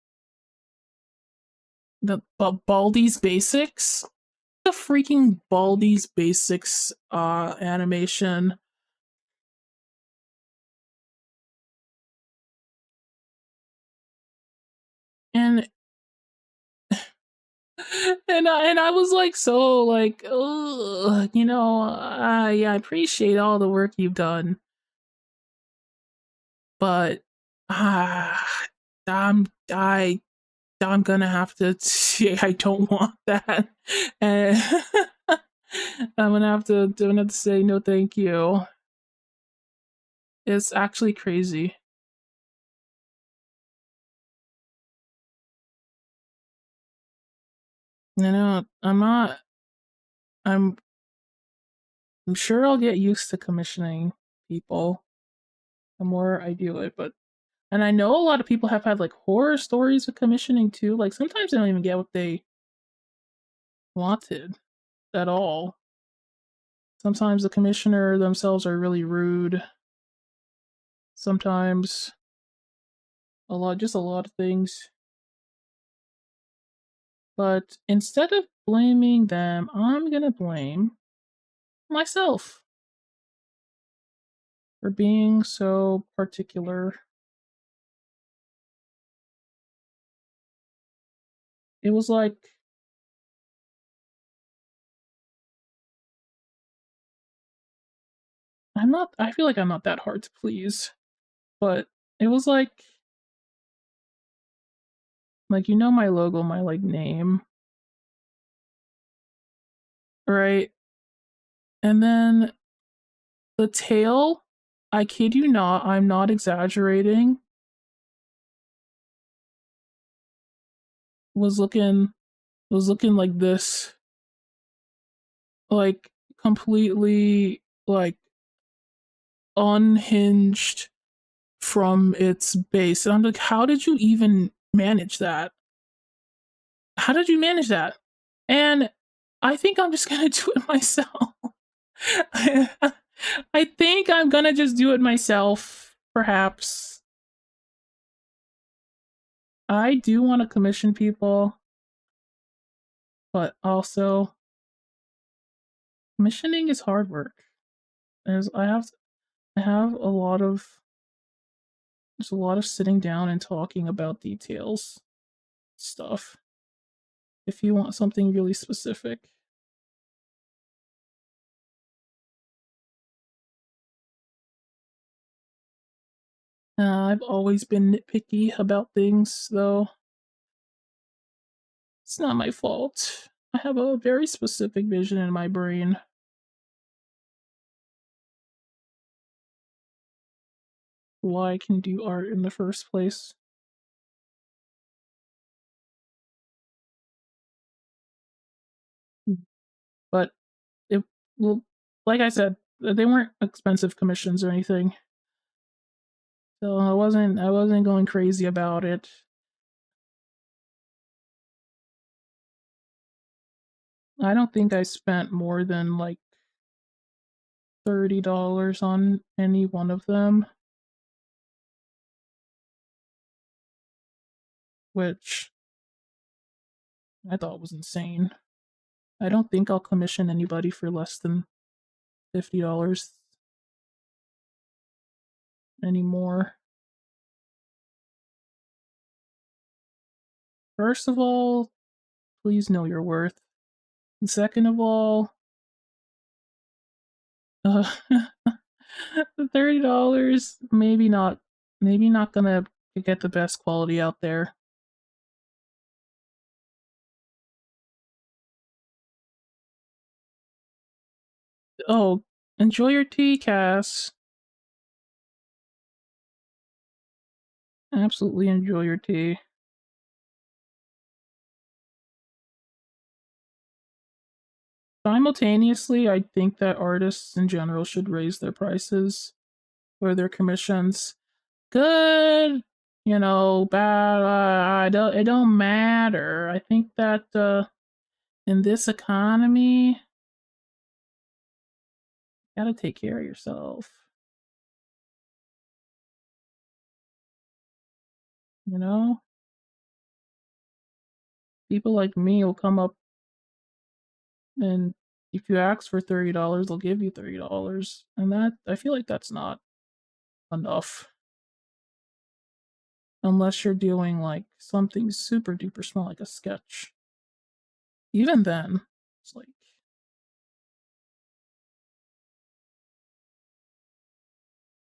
The Baldi's Basics? The freaking Baldi's Basics animation. And and I was like so like, ugh, yeah, I appreciate all the work you've done, but ah, I'm I I'm gonna have to say I don't want that, and I'm gonna have to say no, thank you. It's actually crazy. I'm not. I'm. I'm sure I'll get used to commissioning people the more I do it, but and I know a lot of people have had like horror stories with commissioning too. Like sometimes they don't even get what they wanted at all. Sometimes the commissioner themselves are really rude. Sometimes just a lot of things. But instead of blaming them, I'm gonna blame myself for being so particular. It was like I feel like I'm not that hard to please, but it was like my logo, my like name, right? And then the tail, I kid you not, I'm not exaggerating, was looking like this, like completely like unhinged from its base. And I'm like, how did you even manage that? How did you manage that? And I think I'm just gonna do it myself. I think I'm gonna just do it myself, perhaps. I do want to commission people, but also commissioning is hard work. There's I have there's a lot of sitting down and talking about details stuff if you want something really specific. I've always been nitpicky about things, though. It's not my fault. I have a very specific vision in my brain. Why I can do art in the first place. But it well, like I said, they weren't expensive commissions or anything. So I wasn't going crazy about it. I don't think I spent more than like $30 on any one of them, which I thought was insane. I don't think I'll commission anybody for less than $50 anymore. First of all, please know your worth. And second of all, uh, $30 maybe not gonna get the best quality out there. Oh, enjoy your tea, Cass. Absolutely enjoy your tea. Simultaneously, I think that artists in general should raise their prices for their commissions. Good, bad, it don't matter. I think that in this economy, you gotta take care of yourself. You know, People like me will come up and if you ask for $30, they'll give you $30. And that I feel like that's not enough. Unless you're doing like something super duper small, like a sketch. Even then, it's like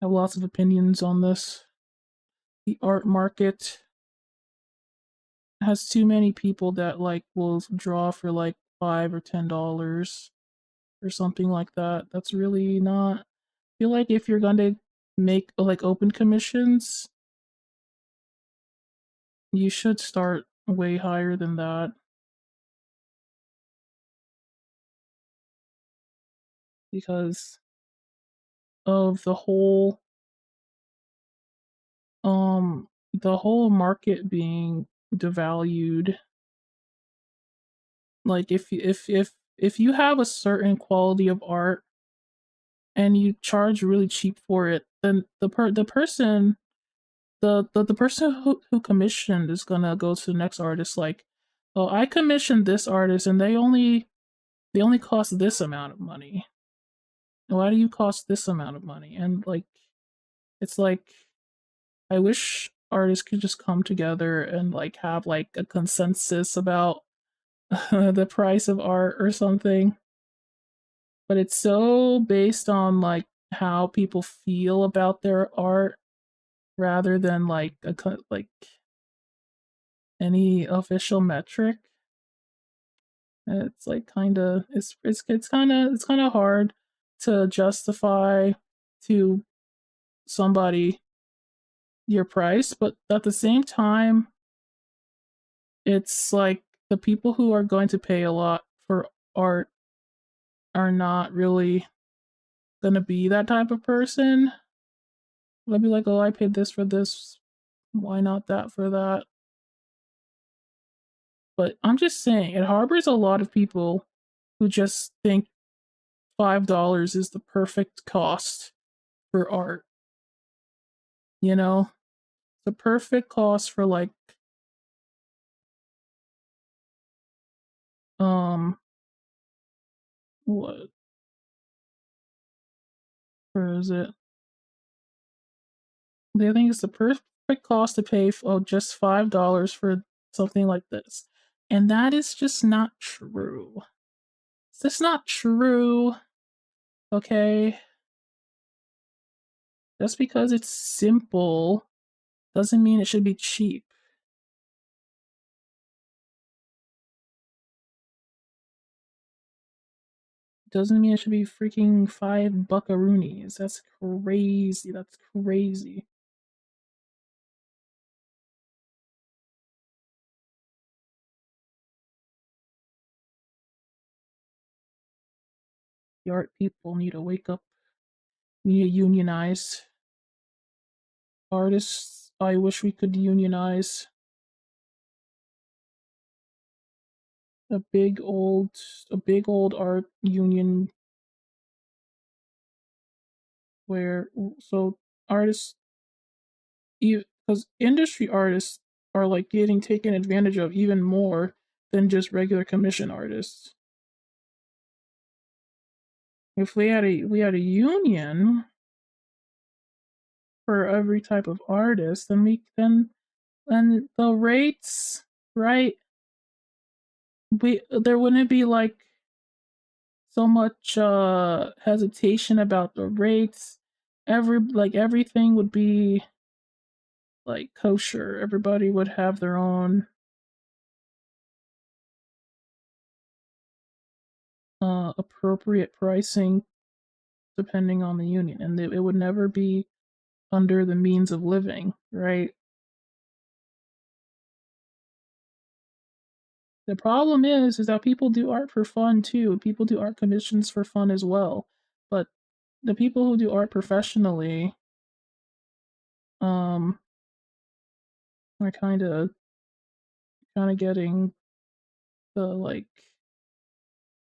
I have lots of opinions on this. The art market has too many people that like will draw for like $5 or $10 or something like that. That's really not. I feel like if you're going to make like open commissions, you should start way higher than that because of the whole market being devalued. Like if you have a certain quality of art and you charge really cheap for it, then the person the person who commissioned is gonna go to the next artist like, oh, I commissioned this artist and they only cost this amount of money. Why do you cost this amount of money? And like it's like I wish artists could just come together and like have like a consensus about the price of art or something. But it's so based on like how people feel about their art rather than like like any official metric. It's like kind of it's kind of hard to justify to somebody your price, but at the same time, it's like the people who are going to pay a lot for art are not really gonna be that type of person. They'll be like, oh, I paid this for this. Why not that for that? But I'm just saying, it harbors a lot of people who just think $5 is the perfect cost for art. You know, the perfect cost for like um what where is it? They think it's the perfect cost to pay for just $5 for something like this, and that is just not true. It's just not true. Okay, just because it's simple doesn't mean it should be cheap. Doesn't mean it should be freaking 5 buckaroonies. That's crazy. That's crazy. The art people need to wake up. We need to unionize. Artists, I wish we could unionize. A big old a big old art union where so artists because industry artists are like getting taken advantage of even more than just regular commission artists. If we had a union for every type of artist, then then the rates, right? We there wouldn't be like so much hesitation about the rates. Everything would be like kosher. Everybody would have their own appropriate pricing depending on the union, and it would never be under the means of living, right? The problem is that people do art for fun too. People do art commissions for fun as well. But the people who do art professionally um are kind of getting the like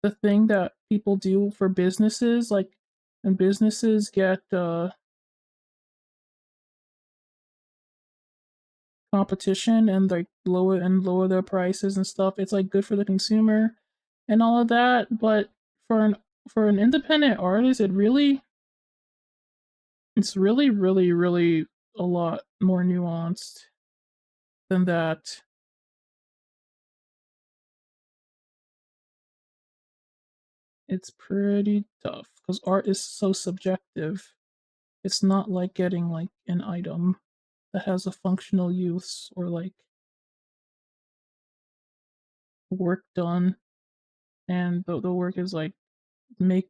the thing that people do for businesses like and businesses get competition and like lower their prices and stuff. It's like good for the consumer and all of that. But for an independent artist, it's really a lot more nuanced than that. It's pretty tough because art is so subjective. It's not like getting like an item that has a functional use or like work done and the work is like make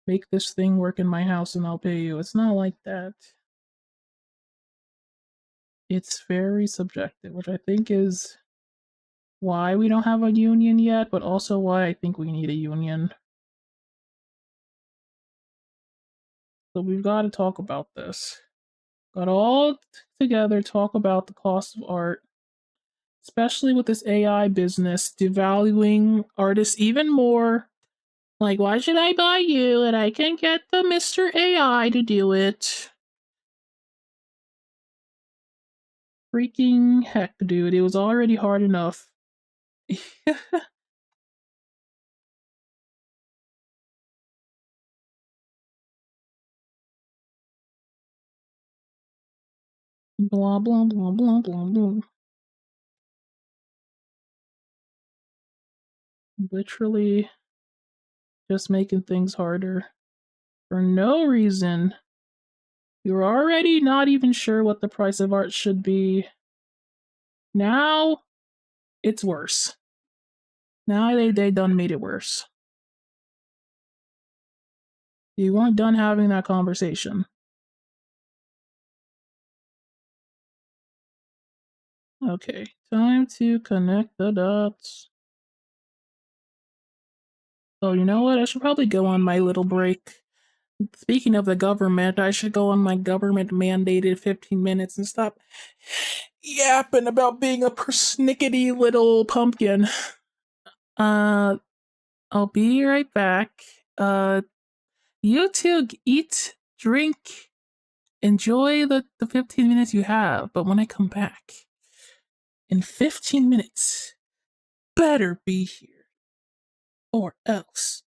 make this thing work in my house and I'll pay you. It's not like that. It's very subjective, which I think is why we don't have a union yet, but also why I think we need a union. So we've got to talk about this. Got all together talk about the cost of art, especially with this AI business devaluing artists even more. Like, why should I buy you and I can get the Mr. AI to do it? Freaking heck, dude. It was already hard enough. Blah, blah, blah, blah, blah, blah. Literally just making things harder for no reason. You're already not even sure what the price of art should be. Now it's worse. Now they done made it worse. You weren't done having that conversation. Okay, time to connect the dots. Oh, you know what? I should probably go on my little break. Speaking of the government, I should go on my government mandated 15 minutes and stop yapping about being a persnickety little pumpkin. Uh, I'll be right back. You two eat, drink, enjoy the 15 minutes you have, but when I come back in 15 minutes, better be here or else.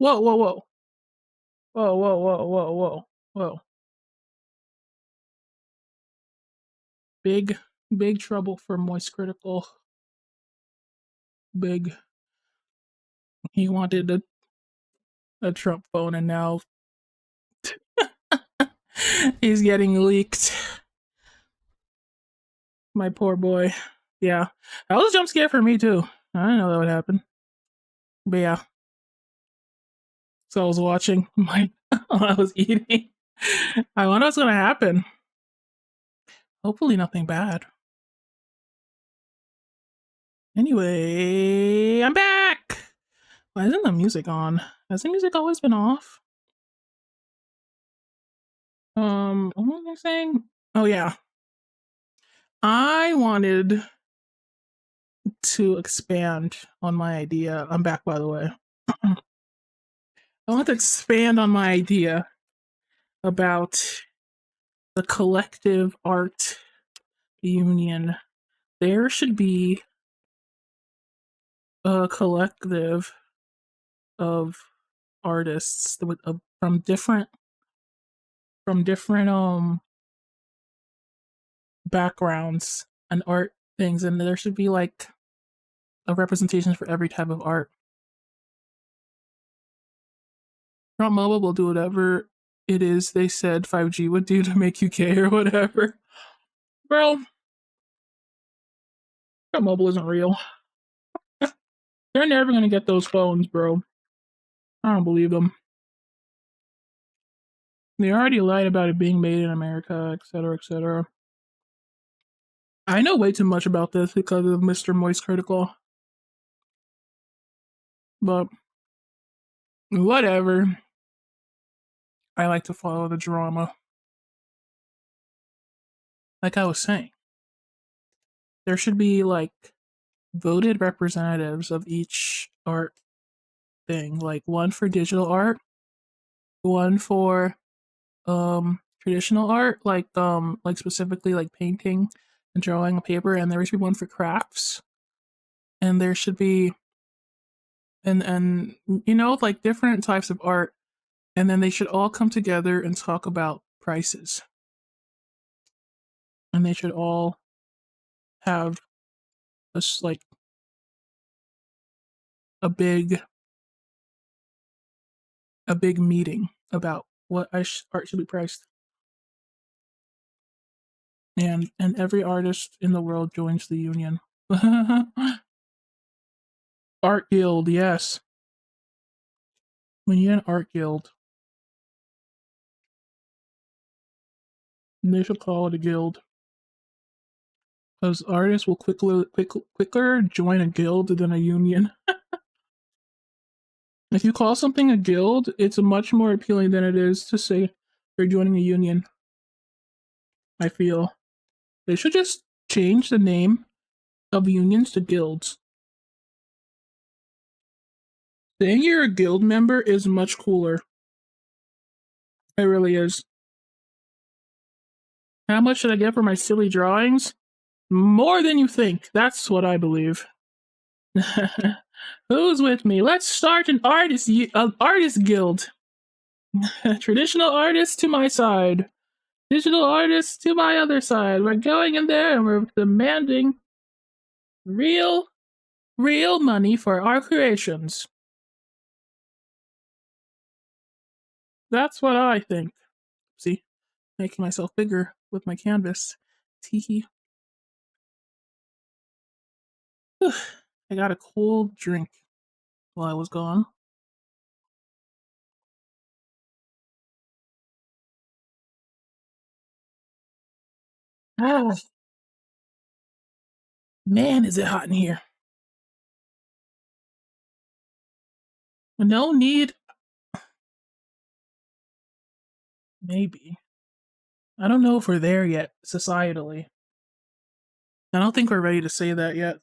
Whoa, whoa, whoa. Whoa, whoa, whoa, whoa, whoa, whoa. Big, big trouble for Moist Critical. Big. He wanted a Trump phone and now he's getting leaked. My poor boy. Yeah. That was a jump scare for me too. I didn't know that would happen. But yeah. So I was watching my while I was eating. I wonder what's gonna happen. Hopefully nothing bad. Anyway, I'm back. Why isn't the music on? Has the music always been off? What was I saying? Oh yeah. I wanted to expand on my idea. I'm back, by the way. I want to expand on my idea about the collective art union. There should be a collective of artists with, from different backgrounds and art things, and there should be like a representation for every type of art. Trump Mobile will do whatever it is they said 5G would do to make UK or whatever. Bro, Trump Mobile isn't real. They're never gonna get those phones, bro. I don't believe them. They already lied about it being made in America, etc., etc. I know way too much about this because of Mr. Moist Critical, but whatever. I like to follow the drama. Like I was saying, there should be like voted representatives of each art thing, like one for digital art, one for traditional art, like specifically like painting and drawing on paper, and there should be one for crafts, and there should be and like different types of art, and then they should all come together and talk about prices, and they should all have like a big meeting about what art should be priced, and every artist in the world joins the union. Art guild, yes. We need an art guild. And they should call it a guild. Because artists will quicker join a guild than a union. If you call something a guild, it's much more appealing than it is to say you're joining a union. I feel. They should just change the name of unions to guilds. Saying you're a guild member is much cooler. It really is. How much should I get for my silly drawings? More than you think. That's what I believe. Who's with me? Let's start an artist guild. Traditional artists to my side. Digital artists to my other side. We're going in there and we're demanding real money for our creations. That's what I think. See, making myself bigger with my canvas. Teehee. I got a cold drink while I was gone. Ah, man, is it hot in here. No need. Maybe. I don't know if we're there yet, societally. I don't think we're ready to say that yet.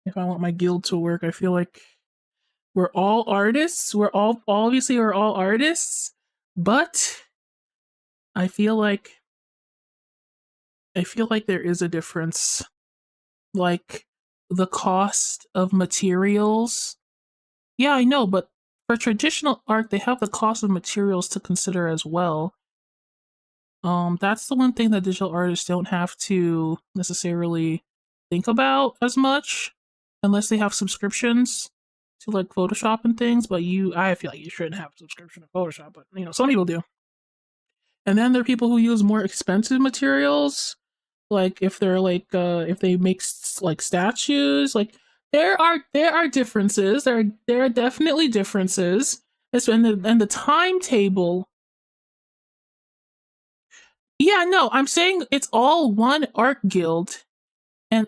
If I want my guild to work, I feel like we're all artists. We're all artists, but I feel like there is a difference. Like the cost of materials. Yeah, I know, but for traditional art, they have the cost of materials to consider as well. That's the one thing that digital artists don't have to necessarily think about as much, unless they have subscriptions to like Photoshop and things. But I feel like you shouldn't have a subscription to Photoshop, but some people do. And then there are people who use more expensive materials, like if they're like if they make like statues. Like there are differences. There are definitely differences. And the timetable. Yeah, no, I'm saying it's all one art guild, and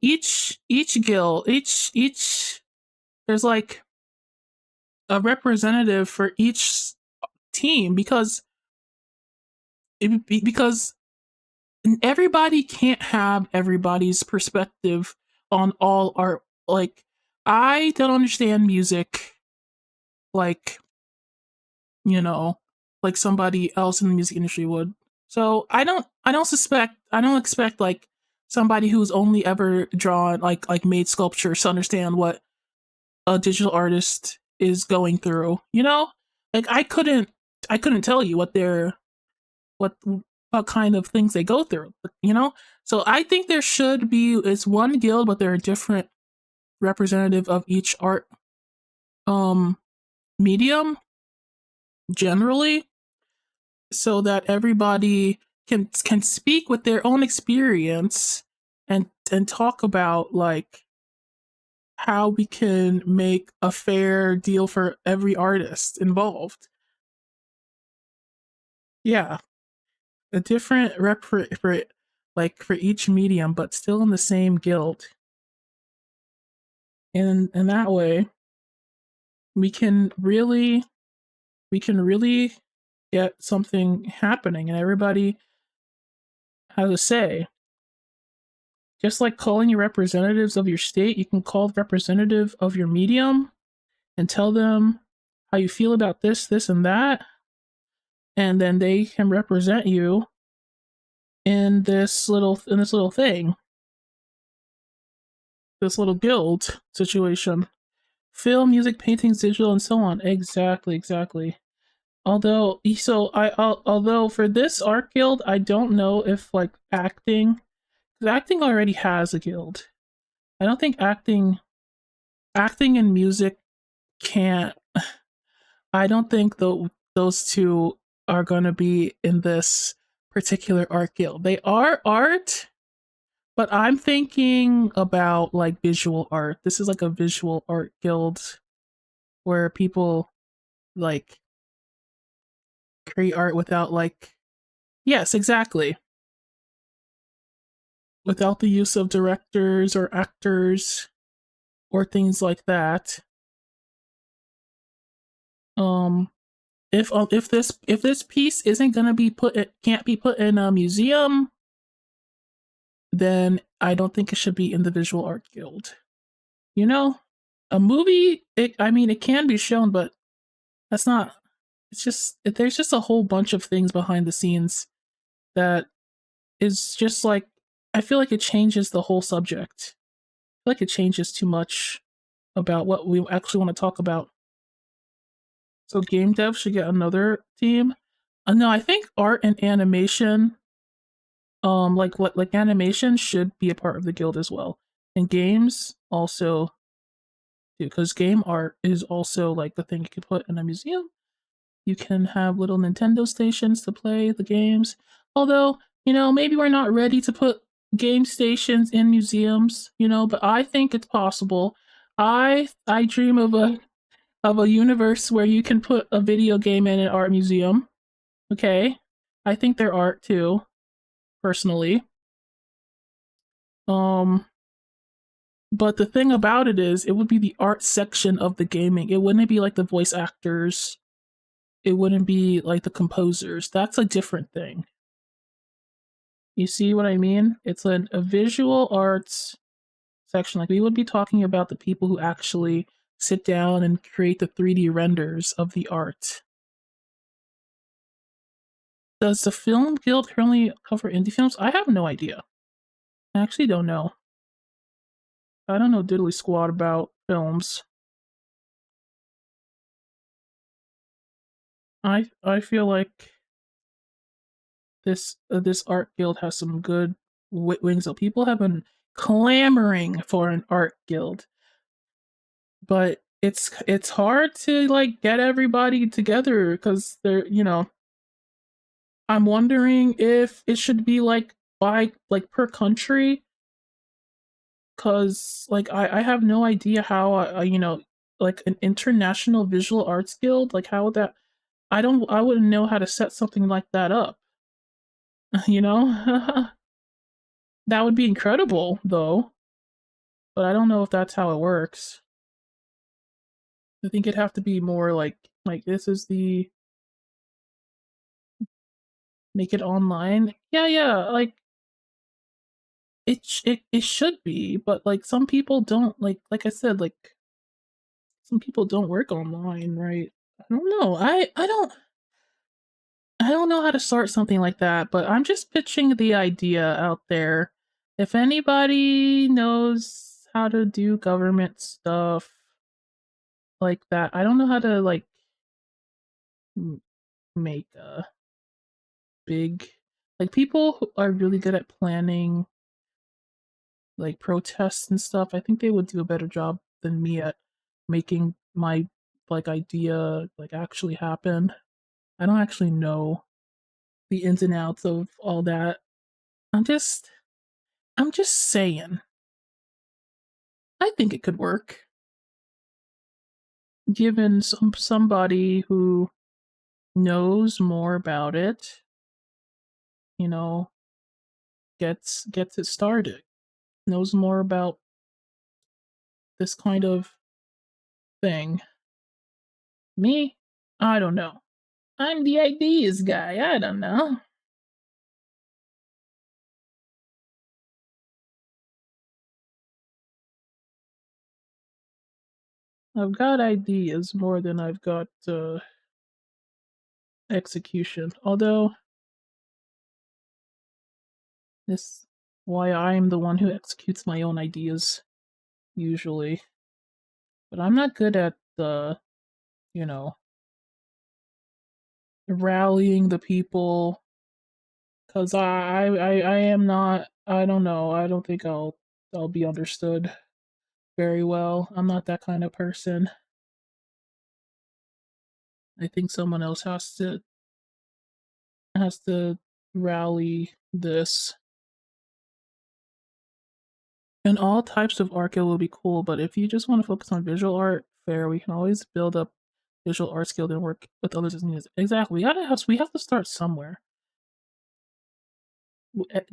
each guild, each there's like a representative for each team, because everybody can't have everybody's perspective on all art. Like, I don't understand music, like, you know, like somebody else in the music industry would. So I don't expect like somebody who's only ever drawn like made sculptures to understand what a digital artist is going through. You know, like I couldn't tell you what what kind of things they go through. You know, so I think there should be it's one guild, but there are different representative of each art um medium generally, so that everybody can speak with their own experience and talk about like how we can make a fair deal for every artist involved. Yeah, a different rep for like for each medium, but still in the same guild. And that way, we can really we can really get something happening, and everybody has a say. Just like calling your representatives of your state, you can call the representative of your medium and tell them how you feel about this, and that, and then they can represent you in this little thing, this little guild situation. Film, music, paintings, digital, and so on. Exactly, exactly. Although for this art guild, I don't know if like acting, because acting already has a guild. I don't think acting and music can't. I don't think those two are going to be in this particular art guild. They are art, but I'm thinking about like visual art. This is like a visual art guild where people like create art without like yes, exactly. Without the use of directors or actors or things like that. Um if this piece isn't going to be put it can't be put in a museum, then I don't think it should be in the visual art guild. You know, a movie I mean it can be shown, but that's not it's just there's just a whole bunch of things behind the scenes that is just like I feel like it changes the whole subject. I feel like it changes too much about what we actually want to talk about. So game dev should get another team. No, I think art and animation, like animation should be a part of the guild as well, and games also do because game art is also like the thing you could put in a museum. You can have little Nintendo stations to play the games. Although, you know, maybe we're not ready to put game stations in museums, you know, but I think it's possible. I dream of a universe where you can put a video game in an art museum. Okay? I think they're art too, personally. Um but the thing about it is it would be the art section of the gaming. It wouldn't be like the voice actors. It wouldn't be like the composers. That's a different thing. You see what I mean? It's a visual arts section. Like we would be talking about the people who actually sit down and create the 3D renders of the art. Does the Film Guild currently cover indie films? I have no idea. I actually don't know. I don't know diddly squat about films. I feel like this art guild has some good wings. So people have been clamoring for an art guild, but it's hard to like get everybody together because they're I'm wondering if it should be like by like per country because like I have no idea how like an international visual arts guild like how would that I wouldn't know how to set something like that up. You know. That would be incredible though, but I don't know if that's how it works. I think it'd have to be more like this is the make it online. Yeah, yeah, like it should be, but like some people don't like I said, like some people don't work online, right? I don't know. I don't know how to start something like that, but I'm just pitching the idea out there. If anybody knows how to do government stuff like that, I don't know how to like make a big like people who are really good at planning like protests and stuff. I think they would do a better job than me at making my like idea like actually happen. I don't actually know the ins and outs of all that. I'm just I'm just saying. I think it could work given somebody who knows more about it, you know, gets it started. Knows more about this kind of thing. Me? I don't know. I'm the ideas guy. I don't know. I've got ideas more than I've got execution. Although this why I'm the one who executes my own ideas usually. But I'm not good at the, you know, rallying the people because I am not. I don't know. I don't think I'll be understood very well. I'm not that kind of person. I think someone else has to rally this. And all types of art will be cool, but if you just want to focus on visual art, fair. We can always build up visual art skill and work with others as needed. Exactly. We have to start somewhere.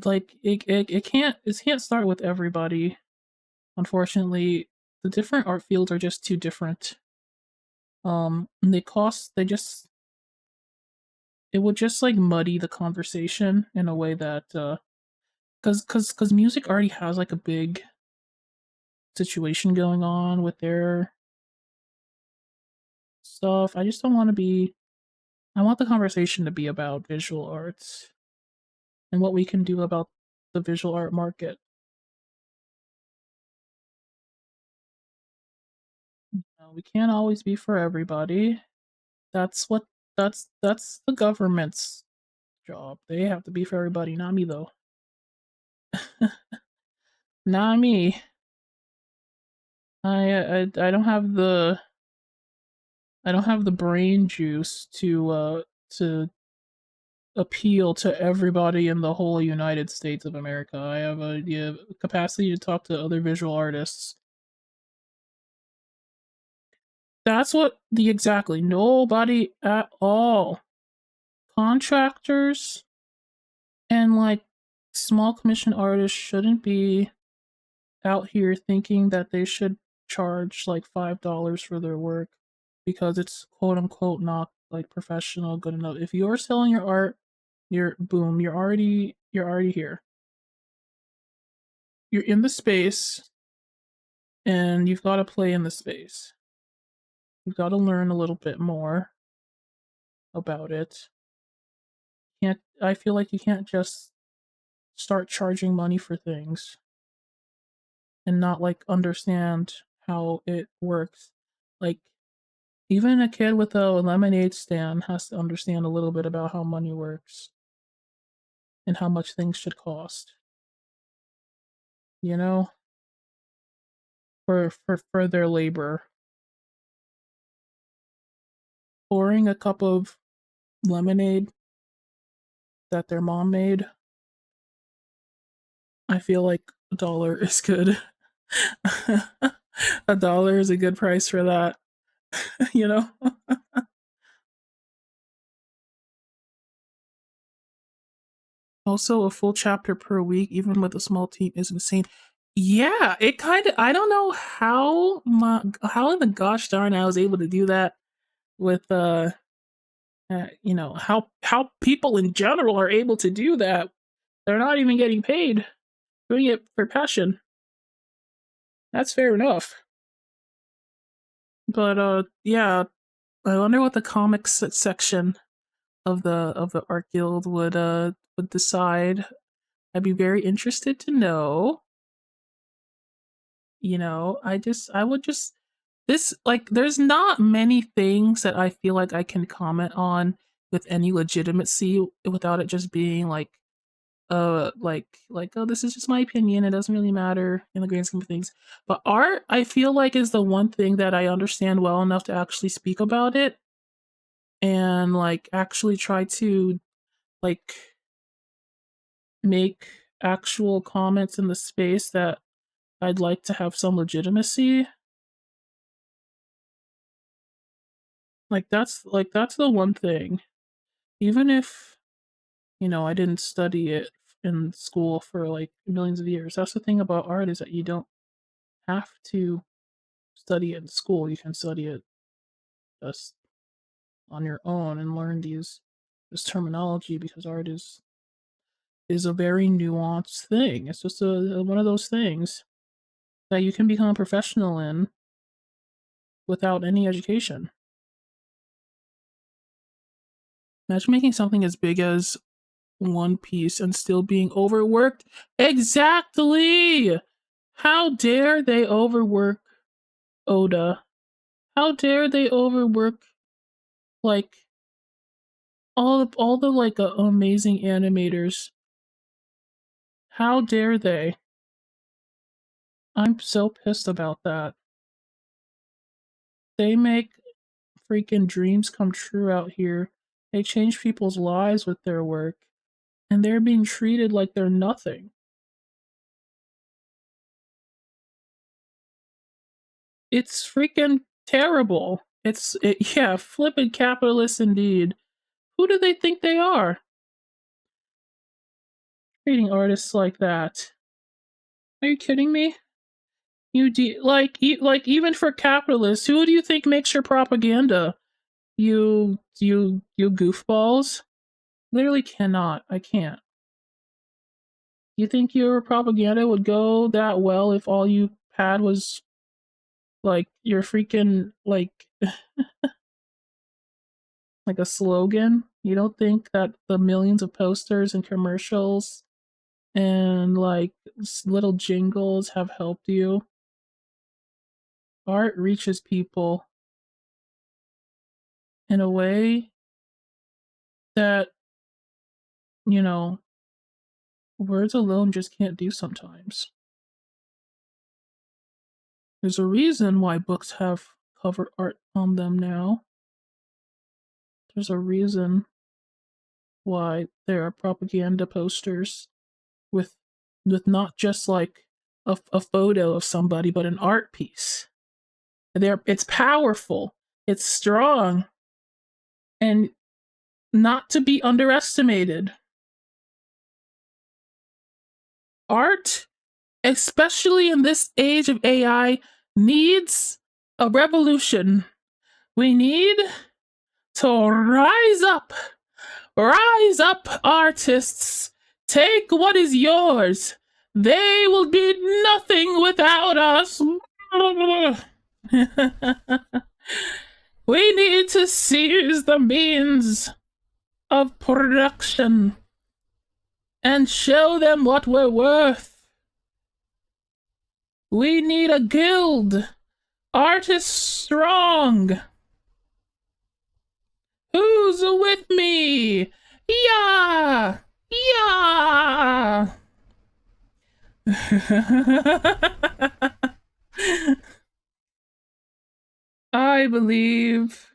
Like it can't start with everybody. Unfortunately, the different art fields are just too different. And they just it would just like muddy the conversation in a way that because music already has like a big situation going on with their stuff. I just don't want to be. I want the conversation to be about visual arts and what we can do about the visual art market. We can't always be for everybody. That's what that's the government's job. They have to be for everybody, not me though. Not me. I don't have the brain juice to appeal to everybody in the whole United States of America. I have a yeah, capacity to talk to other visual artists. That's what the exactly nobody at all. Contractors and like small commission artists shouldn't be out here thinking that they should charge like $5 for their work because it's quote unquote not like professional good enough. If you're selling your art, you're boom, you're already here. You're in the space and you've got to play in the space. You've got to learn a little bit more about it. Can't I feel like you can't just start charging money for things and not like understand how it works. Like even a kid with a lemonade stand has to understand a little bit about how money works and how much things should cost, you know, for their labor. Pouring a cup of lemonade that their mom made, I feel like $1 is good. $1 is a good price for that, you know? Also, a full chapter per week, even with a small team, is insane. Yeah, it kind of. I don't know how in the gosh darn I was able to do that with how people in general are able to do that. They're not even getting paid doing it for passion. That's fair enough. But yeah, I wonder what the comics section of the art guild would decide. I'd be very interested to know. You know, I would just this like there's not many things that I feel like I can comment on with any legitimacy without it just being like oh, this is just my opinion, it doesn't really matter in the grand scheme of things. But art, I feel like, is the one thing that I understand well enough to actually speak about it and like actually try to like make actual comments in the space that I'd like to have some legitimacy. Like that's the one thing. Even if, you know, I didn't study it in school for like millions of years. That's the thing about art, is that you don't have to study it in school. You can study it just on your own and learn this terminology, because art is a very nuanced thing. It's just one of those things that you can become a professional in without any education. Imagine making something as big as One Piece and still being overworked. Exactly! How dare they overwork Oda? How dare they overwork like all the like amazing animators? How dare they? I'm so pissed about that. They make freaking dreams come true out here. They change people's lives with their work, and they're being treated like they're nothing. It's freaking terrible. Yeah, flippin' capitalists indeed. Who do they think they are? Treating artists like that. Are you kidding me? Like even for capitalists, who do you think makes your propaganda? You goofballs. Literally cannot. I can't. You think your propaganda would go that well if all you had was like your freaking like a slogan? You don't think that the millions of posters and commercials and like little jingles have helped you? Art reaches people in a way that, you know, words alone just can't do sometimes. There's a reason why books have cover art on them now. There's a reason why there are propaganda posters with not just like a photo of somebody, but an art piece. It's powerful, it's strong, and not to be underestimated. Art, especially in this age of AI, needs a revolution. We need to rise up. Rise up, artists. Take what is yours. They will be nothing without us. We need to seize the means of production and show them what we're worth. We need a guild. Artists strong. Who's with me? Yeah! Yeah! I believe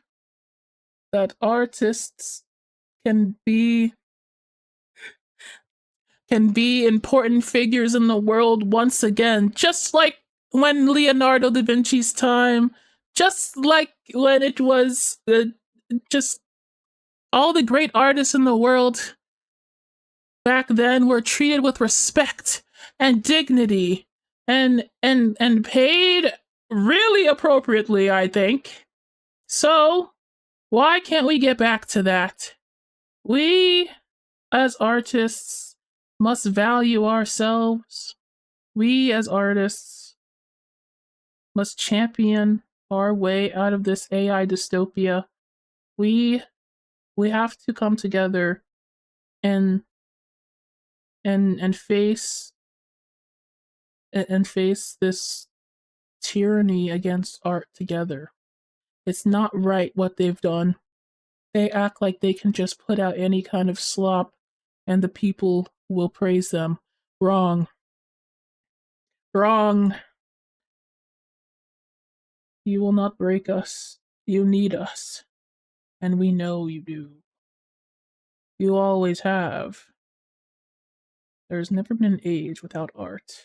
that artists can be important figures in the world once again, just like when Leonardo da Vinci's time, just like when it was just all the great artists in the world back then were treated with respect and dignity and paid really appropriately, I think. So, why can't we get back to that? We as artists must value ourselves. We as artists must champion our way out of this AI dystopia. We have to come together and face face this tyranny against art together. It's not right what they've done. They act like they can just put out any kind of slop and the people will praise them. Wrong. Wrong. You will not break us. You need us. And we know you do. You always have. There's never been an age without art.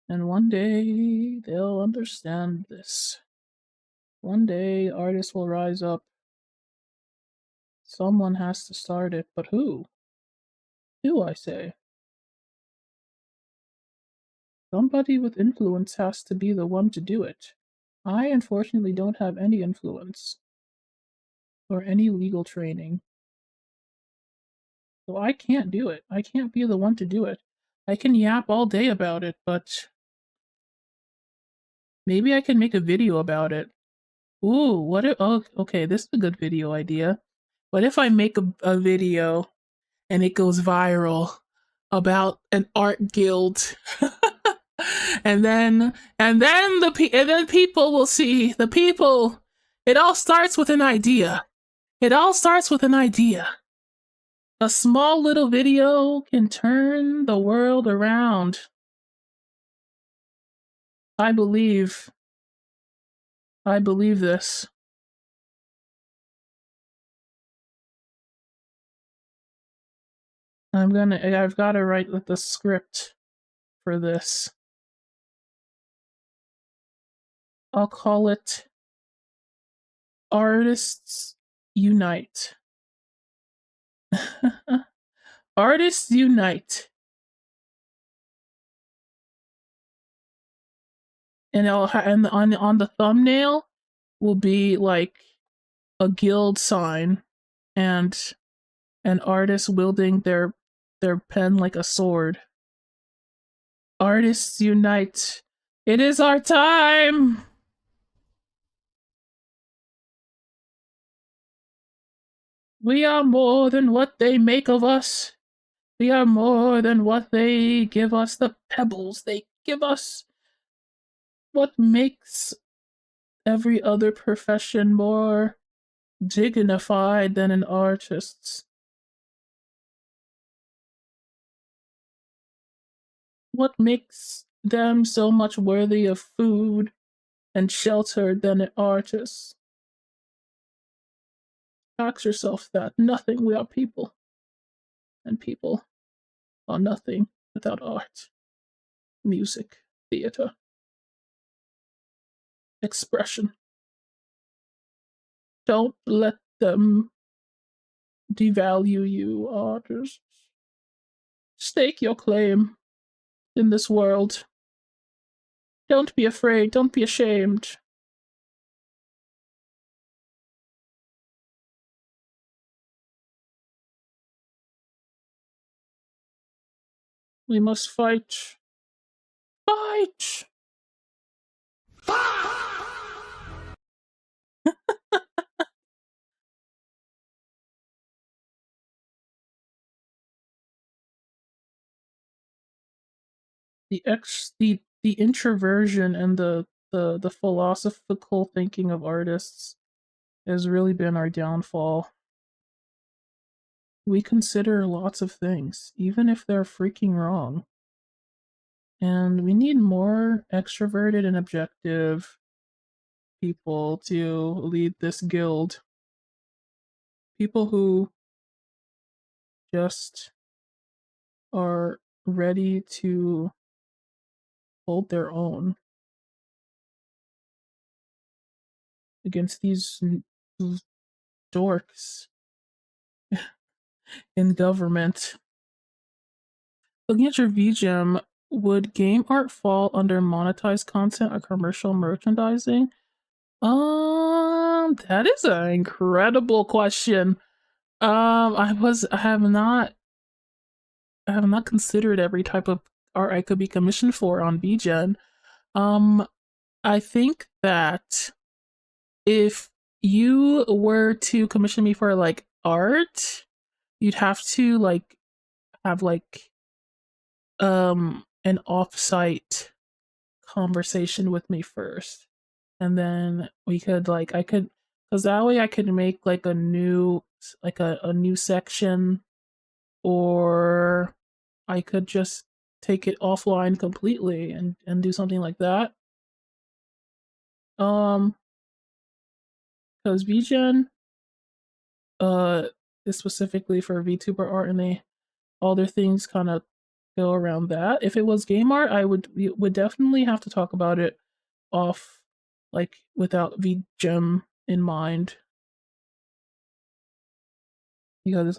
And one day they'll understand this. One day artists will rise up. Someone has to start it, but who? Who, I say? Somebody with influence has to be the one to do it. I unfortunately don't have any influence or any legal training. So I can't do it. I can't be the one to do it. I can yap all day about it, but maybe I can make a video about it. Ooh, what if, oh, okay, this is a good video idea. What if I make a video and it goes viral about an art guild? and then people will see the people. It all starts with an idea. It all starts with an idea. A small little video can turn the world around. I believe this. I've got to write the script for this. I'll call it Artists Unite. Artists Unite. And on the thumbnail will be like a guild sign and an artist wielding their pen like a sword. Artists Unite. It is our time. We are more than what they make of us. We are more than what they give us, the pebbles they give us. What makes every other profession more dignified than an artist's? What makes them so much worthy of food and shelter than an artist? Ask yourself that. Nothing. We are people. And people are nothing without art, music, theater, expression. Don't let them devalue you, artists. Stake your claim in this world. Don't be afraid. Don't be ashamed. We must fight. Fight! The introversion and the philosophical thinking of artists has really been our downfall. We consider lots of things, even if they're freaking wrong. And we need more extroverted and objective people to lead this guild. People who just are ready to hold their own against these dorks in government. Looking at your VGem, would game art fall under monetized content or commercial merchandising? That is an incredible question. I have not considered every type of art I could be commissioned for on VGen. I think that if you were to commission me for like art, you'd have to like have like an offsite conversation with me first. And then we could like I could because that way I could make like a new like a new section, or I could just take it offline completely and do something like that. Um because VGen uh is specifically for VTuber art, and they all their things kind of go around that. If it was game art, I would definitely have to talk about it off, like without VGem in mind, because it's like